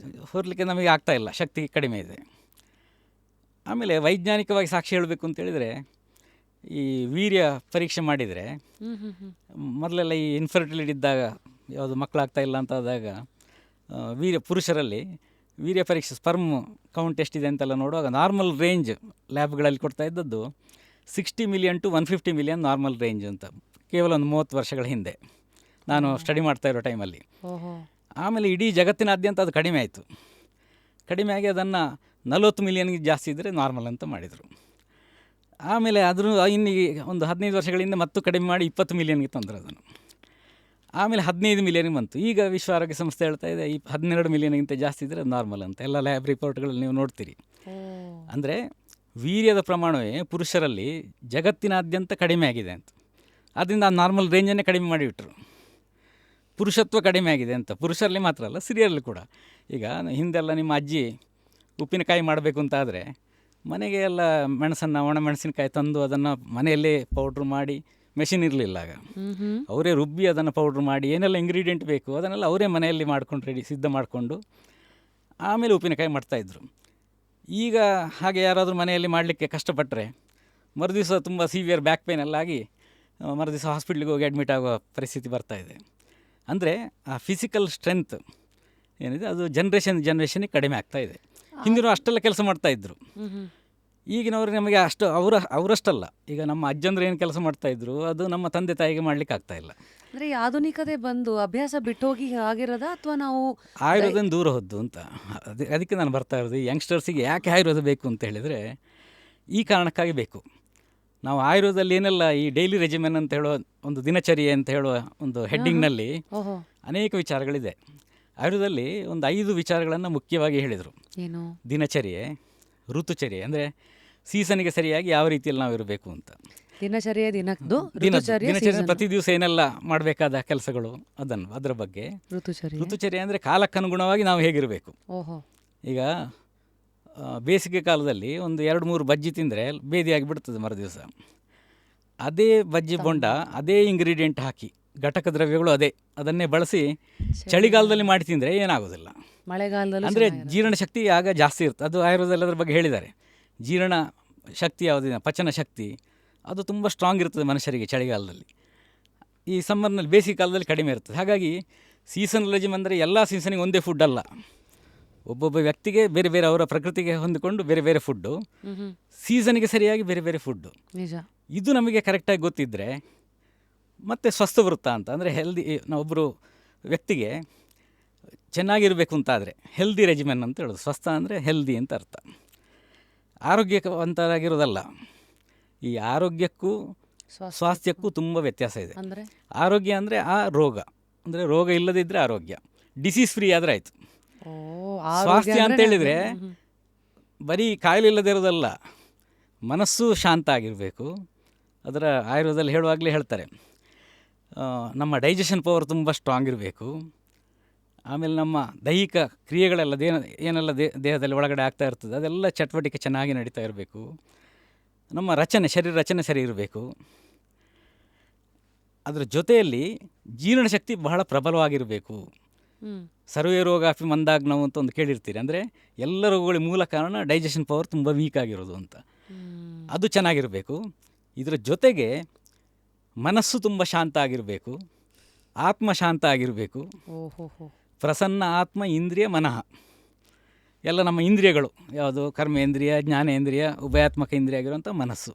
ಹೊರಲಿಕ್ಕೆ ನಮಗೆ ಆಗ್ತಾ ಇಲ್ಲ, ಶಕ್ತಿ ಕಡಿಮೆ ಇದೆ. ಆಮೇಲೆ ವೈಜ್ಞಾನಿಕವಾಗಿ ಸಾಕ್ಷಿ ಹೇಳಬೇಕು ಅಂತೇಳಿದರೆ, ಈ ವೀರ್ಯ ಪರೀಕ್ಷೆ ಮಾಡಿದರೆ, ಮೊದಲೆಲ್ಲ ಈ ಇನ್ಫರ್ಟಿಲಿಟಿ ಇದ್ದಾಗ, ಯಾವುದು ಮಕ್ಕಳಾಗ್ತಾ ಇಲ್ಲ ಅಂತ ಆದಾಗ ಪುರುಷರಲ್ಲಿ ವೀರ್ಯ ಪರೀಕ್ಷೆ ಸ್ಪರ್ಮ್ ಕೌಂಟ್ ಎಷ್ಟಿದೆ ಅಂತೆಲ್ಲ ನೋಡುವಾಗ ನಾರ್ಮಲ್ ರೇಂಜ್ ಲ್ಯಾಬ್ಗಳಲ್ಲಿ ಕೊಡ್ತಾ ಇದ್ದದ್ದು 60 million to 150 million normal range ಅಂತ, ಕೇವಲ ಒಂದು 30 ವರ್ಷಗಳ ಹಿಂದೆ ನಾನು ಸ್ಟಡಿ ಮಾಡ್ತಾ ಇರೋ ಟೈಮಲ್ಲಿ. ಆಮೇಲೆ ಇಡೀ ಜಗತ್ತಿನಾದ್ಯಂತ ಅದು ಕಡಿಮೆ ಆಯಿತು. ಕಡಿಮೆ ಆಗಿ ಅದನ್ನು 40 ಮಿಲಿಯನ್ಗೆ ಜಾಸ್ತಿ ಇದ್ದರೆ ನಾರ್ಮಲ್ ಅಂತ ಮಾಡಿದರು. ಆಮೇಲೆ ಇನ್ನೀಗ ಒಂದು 15 ವರ್ಷಗಳಿಂದ ಮತ್ತು ಕಡಿಮೆ ಮಾಡಿ 20 ಮಿಲಿಯನ್ಗೆ ತಂದರು ಅದನ್ನು. ಆಮೇಲೆ 15 ಮಿಲಿಯನ್ಗೆ ಬಂತು. ಈಗ ವಿಶ್ವ ಆರೋಗ್ಯ ಸಂಸ್ಥೆ ಹೇಳ್ತಾ ಇದೆ 12 ಮಿಲಿಯನ್ಗಿಂತ ಜಾಸ್ತಿ ಇದ್ದರೆ ಅದು ನಾರ್ಮಲ್ ಅಂತ. ಎಲ್ಲ ಲ್ಯಾಬ್ ರಿಪೋರ್ಟ್ಗಳಲ್ಲಿ ನೀವು ನೋಡ್ತೀರಿ. ಅಂದರೆ ವೀರ್ಯದ ಪ್ರಮಾಣವೇ ಪುರುಷರಲ್ಲಿ ಜಗತ್ತಿನಾದ್ಯಂತ ಕಡಿಮೆ ಆಗಿದೆ ಅಂತ. ಆದ್ದರಿಂದ ಆ ನಾರ್ಮಲ್ ರೇಂಜನ್ನೇ ಕಡಿಮೆ ಮಾಡಿಬಿಟ್ರು. ಪುರುಷತ್ವ ಕಡಿಮೆ ಆಗಿದೆ ಅಂತ, ಪುರುಷರಲ್ಲಿ ಮಾತ್ರ ಅಲ್ಲ ಸ್ತ್ರೀಯರಲ್ಲಿ ಕೂಡ. ಈಗ ಹಿಂದೆಲ್ಲ ನಿಮ್ಮ ಅಜ್ಜಿ ಉಪ್ಪಿನಕಾಯಿ ಮಾಡಬೇಕು ಅಂತ ಆದರೆ ಮನೆಗೆ ಎಲ್ಲ ಮೆಣಸನ್ನು, ಒಣ ಮೆಣಸಿನಕಾಯಿ ತಂದು ಅದನ್ನು ಮನೆಯಲ್ಲೇ ಪೌಡ್ರ್ ಮಾಡಿ, ಮೆಷಿನ್ ಇರಲಿಲ್ಲ ಆಗ, ಅವರೇ ರುಬ್ಬಿ ಅದನ್ನು ಪೌಡ್ರ್ ಮಾಡಿ ಏನೆಲ್ಲ ಇಂಗ್ರೀಡಿಯೆಂಟ್ ಬೇಕು ಅದನ್ನೆಲ್ಲ ಅವರೇ ಮನೆಯಲ್ಲಿ ಮಾಡ್ಕೊಂಡು ರೆಡಿ ಸಿದ್ಧ ಮಾಡಿಕೊಂಡು ಆಮೇಲೆ ಉಪ್ಪಿನಕಾಯಿ ಮಾಡ್ತಾಯಿದ್ರು. ಈಗ ಹಾಗೆ ಯಾರಾದರೂ ಮನೆಯಲ್ಲಿ ಮಾಡಲಿಕ್ಕೆ ಕಷ್ಟಪಟ್ಟರೆ ಮರುದಿವಸ ತುಂಬ ಸಿವಿಯರ್ ಬ್ಯಾಕ್ ಪೇನ್ ಎಲ್ಲ ಆಗಿ ಮರುದಿವಸ ಹಾಸ್ಪಿಟ್ಲಿಗೆ ಹೋಗಿ ಅಡ್ಮಿಟ್ ಆಗೋ ಪರಿಸ್ಥಿತಿ ಬರ್ತಾಯಿದೆ. ಅಂದರೆ ಆ ಫಿಸಿಕಲ್ ಸ್ಟ್ರೆಂತ್ ಏನಿದೆ ಅದು ಜನ್ರೇಷನ್ಗೆ ಕಡಿಮೆ ಆಗ್ತಾಯಿದೆ. ಹಿಂದಿನ ಅಷ್ಟೆಲ್ಲ ಕೆಲಸ ಮಾಡ್ತಾಯಿದ್ರು. ಈಗಿನವರು ನಮಗೆ ಅವರಷ್ಟಲ್ಲ. ಈಗ ನಮ್ಮ ಅಜ್ಜಂದ್ರೆ ಏನು ಕೆಲಸ ಮಾಡ್ತಾಯಿದ್ರು ಅದು ನಮ್ಮ ತಂದೆ ತಾಯಿಗೆ ಮಾಡಲಿಕ್ಕೆ ಆಗ್ತಾಯಿಲ್ಲ. ಅಂದರೆ ಈ ಆಧುನಿಕತೆ ಬಂದು ಅಭ್ಯಾಸ ಬಿಟ್ಟೋಗಿ ಆಗಿರೋದ ಅಥವಾ ನಾವು ಆಯುರ್ವೇದನ ದೂರ ಹೋದ್ದು ಅಂತ. ಅದಕ್ಕೆ ನಾನು ಬರ್ತಾ ಇರೋದು, ಯಂಗ್ಸ್ಟರ್ಸಿಗೆ ಯಾಕೆ ಆಯುರ್ವೇದ ಬೇಕು ಅಂತ ಹೇಳಿದರೆ ಈ ಕಾರಣಕ್ಕಾಗಿ ಬೇಕು. ನಾವು ಆಯುರ್ವೇದದಲ್ಲಿ ಏನೆಲ್ಲ ಈ ಡೈಲಿ ರೆಜಿಮೆನ್ ಅಂತ ಹೇಳೋ ಒಂದು ದಿನಚರ್ಯೆ ಅಂತ ಹೇಳುವ ಒಂದು ಹೆಡ್ಡಿಂಗ್ನಲ್ಲಿ ಅನೇಕ ವಿಚಾರಗಳಿದೆ. ಆಯುರ್ವೇದದಲ್ಲಿ ಒಂದು 5 ವಿಚಾರಗಳನ್ನು ಮುಖ್ಯವಾಗಿ ಹೇಳಿದರು. ಏನು? ದಿನಚರ್ಯೆ, ಋತುಚರ್ಯೆ, ಅಂದರೆ ಸೀಸನ್ಗೆ ಸರಿಯಾಗಿ ಯಾವ ರೀತಿಯಲ್ಲಿ ನಾವು ಇರಬೇಕು ಅಂತ. ದಿನಚರ್ಯೆ ಪ್ರತಿ ದಿವಸ ಏನೆಲ್ಲ ಮಾಡಬೇಕಾದ ಕೆಲಸಗಳು ಅದರ ಬಗ್ಗೆ. ಋತುಚರ್ಯೆ ಅಂದರೆ ಕಾಲಕ್ಕನುಗುಣವಾಗಿ ನಾವು ಹೇಗಿರಬೇಕು. ಈಗ ಬೇಸಿಗೆ ಕಾಲದಲ್ಲಿ ಒಂದು 2-3 ಬಜ್ಜಿ ತಿಂದರೆ ಬೇದಿಯಾಗಿ ಬಿಡ್ತದೆ ಮರುದಿವಸ. ಅದೇ ಬಜ್ಜಿ ಬೊಂಡ ಅದೇ ಇಂಗ್ರೀಡಿಯೆಂಟ್ ಹಾಕಿ ಘಟಕ ದ್ರವ್ಯಗಳು ಅದನ್ನೇ ಬಳಸಿ ಚಳಿಗಾಲದಲ್ಲಿ ಮಾಡಿ ತಿಂದರೆ ಏನಾಗೋದಿಲ್ಲ. ಮಳೆಗಾಲದಲ್ಲಿ ಅಂದರೆ ಜೀರ್ಣಶಕ್ತಿ ಆಗ ಜಾಸ್ತಿ ಇರುತ್ತೆ. ಅದು ಆಯುರ್ವೇದದಲ್ಲಿ ಅದ್ರ ಬಗ್ಗೆ ಹೇಳಿದ್ದಾರೆ. ಜೀರ್ಣ ಶಕ್ತಿ ಯಾವುದಿದೆ, ಪಚನ ಶಕ್ತಿ ಅದು ತುಂಬ ಸ್ಟ್ರಾಂಗ್ ಇರ್ತದೆ ಮನುಷ್ಯರಿಗೆ ಚಳಿಗಾಲದಲ್ಲಿ. ಈ ಸಮ್ಮರ್ನಲ್ಲಿ ಬೇಸಿಗೆ ಕಾಲದಲ್ಲಿ ಕಡಿಮೆ ಇರ್ತದೆ. ಹಾಗಾಗಿ ಸೀಸನಲ್ ರೆಜಿಮ್ ಅಂದರೆ ಎಲ್ಲ ಸೀಸನಿಗೆ ಒಂದೇ ಫುಡ್ ಅಲ್ಲ. ಒಬ್ಬೊಬ್ಬ ವ್ಯಕ್ತಿಗೆ ಬೇರೆ ಬೇರೆ ಅವರ ಪ್ರಕೃತಿಗೆ ಹೊಂದಿಕೊಂಡು ಬೇರೆ ಬೇರೆ ಫುಡ್ಡು, ಸೀಸನ್ಗೆ ಸರಿಯಾಗಿ ಬೇರೆ ಬೇರೆ ಫುಡ್ಡು. ಇದು ನಮಗೆ ಕರೆಕ್ಟಾಗಿ ಗೊತ್ತಿದ್ದರೆ ಮತ್ತು ಸ್ವಸ್ಥ ವೃತ್ತ ಅಂತ ಅಂದರೆ ಹೆಲ್ದಿ, ನಾವೊಬ್ಬರು ವ್ಯಕ್ತಿಗೆ ಚೆನ್ನಾಗಿರಬೇಕು ಅಂತಾದರೆ ಹೆಲ್ದಿ ರೆಜಿಮೆನ್ ಅಂತ ಹೇಳೋದು. ಸ್ವಸ್ಥ ಅಂದರೆ ಹೆಲ್ದಿ ಅಂತ ಅರ್ಥ. ಆರೋಗ್ಯವಂತರಾಗಿರೋದಲ್ಲ. ಈ ಆರೋಗ್ಯಕ್ಕೂ ಸ್ವಾಸ್ಥ್ಯಕ್ಕೂ ತುಂಬ ವ್ಯತ್ಯಾಸ ಇದೆ. ಆರೋಗ್ಯ ಅಂದರೆ ಆ ರೋಗ, ಅಂದರೆ ರೋಗ ಇಲ್ಲದಿದ್ದರೆ ಆರೋಗ್ಯ, ಡಿಸೀಸ್ ಫ್ರೀ ಆದರೆ ಆಯಿತು. ಸ್ವಾಸ್ಥ್ಯ ಅಂತ ಹೇಳಿದರೆ ಬರೀ ಕಾಯಿಲೆ ಇಲ್ಲದೇ ಇರೋದಲ್ಲ, ಮನಸ್ಸು ಶಾಂತ ಆಗಿರಬೇಕು. ಅದರ ಆಯುರ್ವೇದದಲ್ಲಿ ಹೇಳುವಾಗಲೇ ಹೇಳ್ತಾರೆ, ನಮ್ಮ ಡೈಜೆಷನ್ ಪವರ್ ತುಂಬ ಸ್ಟ್ರಾಂಗ್ ಇರಬೇಕು. ಆಮೇಲೆ ನಮ್ಮ ದೈಹಿಕ ಕ್ರಿಯೆಗಳೆಲ್ಲ ಏನೆಲ್ಲ ದೇಹದಲ್ಲಿ ಒಳಗಡೆ ಆಗ್ತಾ ಇರ್ತದೆ ಅದೆಲ್ಲ ಚಟುವಟಿಕೆ ಚೆನ್ನಾಗಿ ನಡೀತಾ ಇರಬೇಕು. ನಮ್ಮ ಶರೀರ ರಚನೆ ಸರಿ ಇರಬೇಕು. ಅದರ ಜೊತೆಯಲ್ಲಿ ಜೀರ್ಣಶಕ್ತಿ ಬಹಳ ಪ್ರಬಲವಾಗಿರಬೇಕು. ಸರ್ವೇ ರೋಗಾಪಿ ಮಂದಾಗ್ನವು ಅಂತ ಒಂದು ಕೇಳಿರ್ತೀರಿ. ಅಂದರೆ ಎಲ್ಲ ರೋಗಗಳ ಮೂಲ ಕಾರಣ ಡೈಜೆಷನ್ ಪವರ್ ತುಂಬ ವೀಕ್ ಆಗಿರೋದು ಅಂತ. ಅದು ಚೆನ್ನಾಗಿರಬೇಕು. ಇದರ ಜೊತೆಗೆ ಮನಸ್ಸು ತುಂಬ ಶಾಂತ ಆಗಿರಬೇಕು, ಆತ್ಮ ಶಾಂತ ಆಗಿರಬೇಕು. ಪ್ರಸನ್ನ ಆತ್ಮ ಇಂದ್ರಿಯ ಮನಃ ಎಲ್ಲ ನಮ್ಮ ಇಂದ್ರಿಯಗಳು ಯಾವುದು, ಕರ್ಮೇಂದ್ರಿಯ, ಜ್ಞಾನೇಂದ್ರಿಯ, ಉಭಯಾತ್ಮಕ ಇಂದ್ರಿಯ ಆಗಿರುವಂಥ ಮನಸ್ಸು,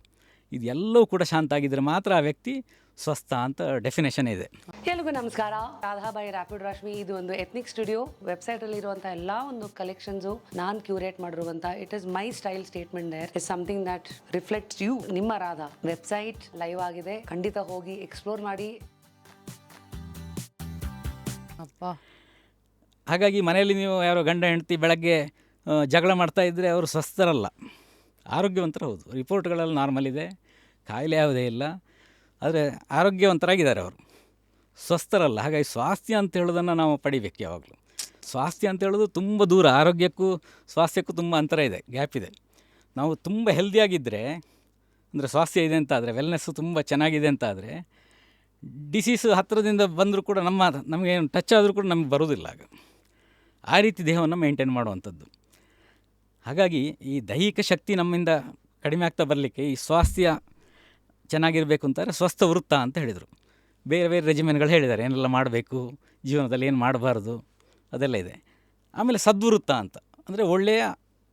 ಇದೆಲ್ಲವೂ ಕೂಡ ಶಾಂತ ಆಗಿದ್ದರೆ ಮಾತ್ರ ಆ ವ್ಯಕ್ತಿ ಸ್ವಸ್ಥ ಅಂತ ಡೆಫಿನೇಷನ್ ಇದೆ. ಎಲ್ರಿಗೂ ನಮಸ್ಕಾರ. ರಾಧಾಬಾಯಿ ರ್ಯಾಪಿಡ್ ರಶ್ಮಿ. ಇದು ಒಂದು ಎಥ್ನಿಕ್ ಸ್ಟುಡಿಯೋ. ವೆಬ್ಸೈಟಲ್ಲಿ ಇರುವಂಥ ಎಲ್ಲ ಒಂದು ಕಲೆಕ್ಷನ್ಸು ನಾನು ಕ್ಯೂರೇಟ್ ಮಾಡಿರುವಂಥ it is my style statement. There is something that reflects you. ನಿಮ್ಮ ರಾಧಾ ವೆಬ್ಸೈಟ್ ಲೈವ್ ಆಗಿದೆ, ಖಂಡಿತ ಹೋಗಿ ಎಕ್ಸ್ಪ್ಲೋರ್ ಮಾಡಿ. ಅಪ್ಪ, ಹಾಗಾಗಿ ಮನೆಯಲ್ಲಿ ನೀವು ಯಾರೋ ಗಂಡ ಹೆಂಡತಿ ಬೆಳಗ್ಗೆ ಜಗಳ ಮಾಡ್ತಾ ಇದ್ದರೆ ಅವರು ಸ್ವಸ್ಥರಲ್ಲ, ಆರೋಗ್ಯವಂತರ. ಹೌದು, ರಿಪೋರ್ಟ್ಗಳೆಲ್ಲ ನಾರ್ಮಲ್ ಇದೆ, ಕಾಯಿಲೆ ಯಾವುದೇ ಇಲ್ಲ, ಆದರೆ ಆರೋಗ್ಯವಂತರಾಗಿದ್ದಾರೆ ಅವರು, ಸ್ವಸ್ಥರಲ್ಲ. ಹಾಗಾಗಿ ಸ್ವಾಸ್ಥ್ಯ ಅಂತ ಹೇಳೋದನ್ನು ನಾವು ಪಡಿಬೇಕು ಯಾವಾಗಲೂ. ಸ್ವಾಸ್ಥ್ಯ ಅಂತ ಹೇಳೋದು ತುಂಬ ದೂರ, ಆರೋಗ್ಯಕ್ಕೂ ಸ್ವಾಸ್ಥ್ಯಕ್ಕೂ ತುಂಬ ಅಂತರ ಇದೆ, ಗ್ಯಾಪ್ ಇದೆ. ನಾವು ತುಂಬ ಹೆಲ್ದಿಯಾಗಿದ್ದರೆ, ಅಂದರೆ ಸ್ವಾಸ್ಥ್ಯ ಇದೆ ಅಂತ ಆದರೆ, ವೆಲ್ನೆಸ್ಸು ತುಂಬ ಚೆನ್ನಾಗಿದೆ ಅಂತ ಆದರೆ, ಡಿಸೀಸು ಹತ್ತಿರದಿಂದ ಬಂದರೂ ಕೂಡ ನಮಗೇನು ಟಚ್ ಆದರೂ ಕೂಡ ನಮಗೆ ಬರೋದಿಲ್ಲ. ಆಗ ಆ ರೀತಿ ದೇಹವನ್ನು ಮೇಂಟೈನ್ ಮಾಡುವಂಥದ್ದು. ಹಾಗಾಗಿ ಈ ದೈಹಿಕ ಶಕ್ತಿ ನಮ್ಮಿಂದ ಕಡಿಮೆ ಆಗ್ತಾ ಬರಲಿಕ್ಕೆ ಈ ಸ್ವಾಸ್ಥ್ಯ ಚೆನ್ನಾಗಿರಬೇಕು ಅಂತಾರೆ ಸ್ವಸ್ಥ ವೃತ್ತ ಅಂತ ಹೇಳಿದರು. ಬೇರೆ ಬೇರೆ ರೆಜಿಮೆನ್ಗಳು ಹೇಳಿದ್ದಾರೆ, ಏನೆಲ್ಲ ಮಾಡಬೇಕು ಜೀವನದಲ್ಲಿ, ಏನು ಮಾಡಬಾರ್ದು, ಅದೆಲ್ಲ ಇದೆ. ಆಮೇಲೆ ಸದ್ವೃತ್ತ ಅಂತ ಅಂದರೆ ಒಳ್ಳೆಯ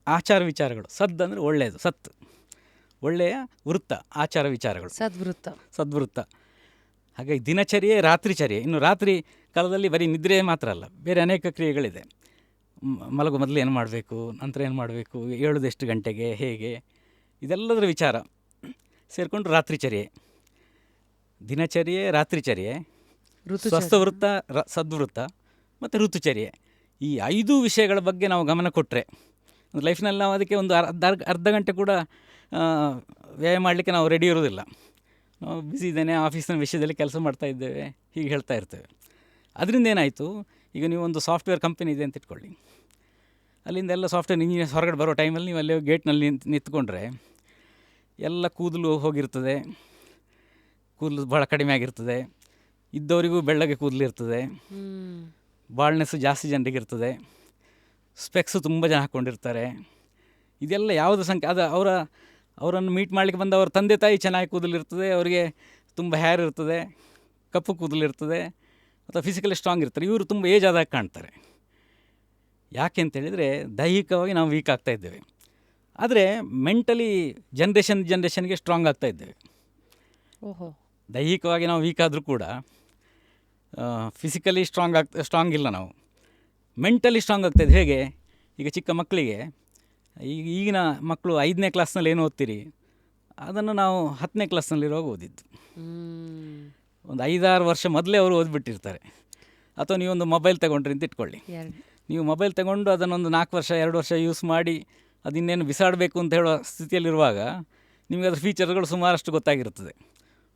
ಆಚಾರ ವಿಚಾರಗಳು. ಸದ್ ಅಂದರೆ ಒಳ್ಳೆಯದು, ಸತ್ ಒಳ್ಳೆಯ ವೃತ್ತ, ಆಚಾರ ವಿಚಾರಗಳು, ಸದ್ವೃತ್ತ. ಹಾಗಾಗಿ ದಿನಚರ್ಯೆ, ರಾತ್ರಿಚರ್ಯೆ. ಇನ್ನು ರಾತ್ರಿ ಕಾಲದಲ್ಲಿ ಬರೀ ನಿದ್ರೆ ಮಾತ್ರ ಅಲ್ಲ, ಬೇರೆ ಅನೇಕ ಕ್ರಿಯೆಗಳಿದೆ. ಮಲಗು ಮೊದಲು ಏನು ಮಾಡಬೇಕು, ನಂತರ ಏನು ಮಾಡಬೇಕು, ಏಳೋದು ಎಷ್ಟು ಗಂಟೆಗೆ, ಹೇಗೆ, ಇದೆಲ್ಲದರ ವಿಚಾರ ಸೇರಿಕೊಂಡು ರಾತ್ರಿಚರ್ಯೆ. ದಿನಚರ್ಯೆ, ರಾತ್ರಿಚರ್ಯೆ, ಸ್ವಸ್ಥವೃತ್ತ, ಸದ್ವೃತ್ತ ಮತ್ತು ಋತುಚರ್ಯೆ. ಈ 5 ವಿಷಯಗಳ ಬಗ್ಗೆ ನಾವು ಗಮನ ಕೊಟ್ಟರೆ ಲೈಫ್ನಲ್ಲಿ ನಾವು ಅದಕ್ಕೆ ಒಂದು ಅರ್ಧ ಗಂಟೆ ಕೂಡ ವ್ಯಯ ಮಾಡಲಿಕ್ಕೆ ನಾವು ರೆಡಿ ಇರೋದಿಲ್ಲ. ನಾವು ಬ್ಯುಸಿ ಇದ್ದೇನೆ, ಆಫೀಸಿನ ವಿಷಯದಲ್ಲಿ ಕೆಲಸ ಮಾಡ್ತಾ ಇದ್ದೇವೆ, ಹೀಗೆ ಹೇಳ್ತಾ ಇರ್ತೇವೆ. ಅದರಿಂದ ಏನಾಯಿತು, ಈಗ ನೀವು ಒಂದು ಸಾಫ್ಟ್ವೇರ್ ಕಂಪನಿ ಇದೆ ಅಂತ ಇಟ್ಕೊಳ್ಳಿ. ಅಲ್ಲಿಂದ ಎಲ್ಲ ಸಾಫ್ಟ್ವೇರ್ ಇಂಜಿನಿಯರ್ಸ್ ಹೊರಗಡೆ ಬರೋ ಟೈಮಲ್ಲಿ ನೀವು ಅಲ್ಲಿ ಗೇಟ್ನಲ್ಲಿ ನಿಂತ್ಕೊಂಡ್ರೆ ಎಲ್ಲ ಕೂದಲು ಹೋಗಿರ್ತದೆ, ಕೂದಲು ಭಾಳ ಕಡಿಮೆ ಆಗಿರ್ತದೆ, ಇದ್ದವರಿಗೂ ಬೆಳ್ಳಗೆ ಕೂದಲು ಇರ್ತದೆ, ಬಾಳ್ನೆಸ್ಸು ಜಾಸ್ತಿ ಜನರಿಗೆ ಇರ್ತದೆ, ಸ್ಪೆಕ್ಸು ತುಂಬ ಜನ ಹಾಕ್ಕೊಂಡಿರ್ತಾರೆ. ಇದೆಲ್ಲ ಯಾವುದು ಅದು ಅವರನ್ನು ಮೀಟ್ ಮಾಡಲಿಕ್ಕೆ ಬಂದ ಅವ್ರ ತಂದೆ ತಾಯಿ ಚೆನ್ನಾಗಿ ಕೂದಲಿರ್ತದೆ, ಅವರಿಗೆ ತುಂಬ ಹೇರ್ ಇರ್ತದೆ, ಕಪ್ಪು ಕೂದಲಿರ್ತದೆ, ಅಥವಾ ಫಿಸಿಕಲಿ ಸ್ಟ್ರಾಂಗ್ ಇರ್ತಾರೆ. ಇವರು ತುಂಬ ಏಜ್ ಆದಾಗ ಕಾಣ್ತಾರೆ. ಯಾಕೆ ಅಂತೇಳಿದರೆ ದೈಹಿಕವಾಗಿ ನಾವು ವೀಕ್ ಆಗ್ತಾ ಇದ್ದೇವೆ, ಆದರೆ ಮೆಂಟಲಿ ಜನ್ರೇಷನ್ಗೆ ಸ್ಟ್ರಾಂಗ್ ಆಗ್ತಾ ಇದ್ದೇವೆ. ಓಹೋ, ದೈಹಿಕವಾಗಿ ನಾವು ವೀಕ್ ಆದರೂ ಕೂಡ ಫಿಸಿಕಲಿ ಸ್ಟ್ರಾಂಗ್ ಇಲ್ಲ, ನಾವು ಮೆಂಟಲಿ ಸ್ಟ್ರಾಂಗ್ ಆಗ್ತಾಯಿದೆ. ಹೇಗೆ, ಈಗ ಚಿಕ್ಕ ಮಕ್ಕಳಿಗೆ, ಈಗಿನ ಮಕ್ಕಳು 5ನೇ ಕ್ಲಾಸ್ನಲ್ಲಿ ಏನು ಓದ್ತೀರಿ ಅದನ್ನು ನಾವು 10ನೇ ಕ್ಲಾಸ್ನಲ್ಲಿರುವಾಗ ಓದಿದ್ದು. ಒಂದು 5-6 ವರ್ಷ ಮೊದಲೇ ಅವರು ಓದ್ಬಿಟ್ಟಿರ್ತಾರೆ. ಅಥವಾ ನೀವೊಂದು ಮೊಬೈಲ್ ತಗೊಂಡ್ರಿ ಅಂತ ಇಟ್ಕೊಳ್ಳಿ. ನೀವು ಮೊಬೈಲ್ ತಗೊಂಡು ಅದನ್ನೊಂದು 4 ವರ್ಷ 2 ವರ್ಷ ಯೂಸ್ ಮಾಡಿ ಅದಿನ್ನೇನು ಬಿಸಾಡಬೇಕು ಅಂತ ಹೇಳೋ ಸ್ಥಿತಿಯಲ್ಲಿರುವಾಗ ನಿಮಗೆ ಅದ್ರ ಫೀಚರ್ಗಳು ಸುಮಾರಷ್ಟು ಗೊತ್ತಾಗಿರ್ತದೆ.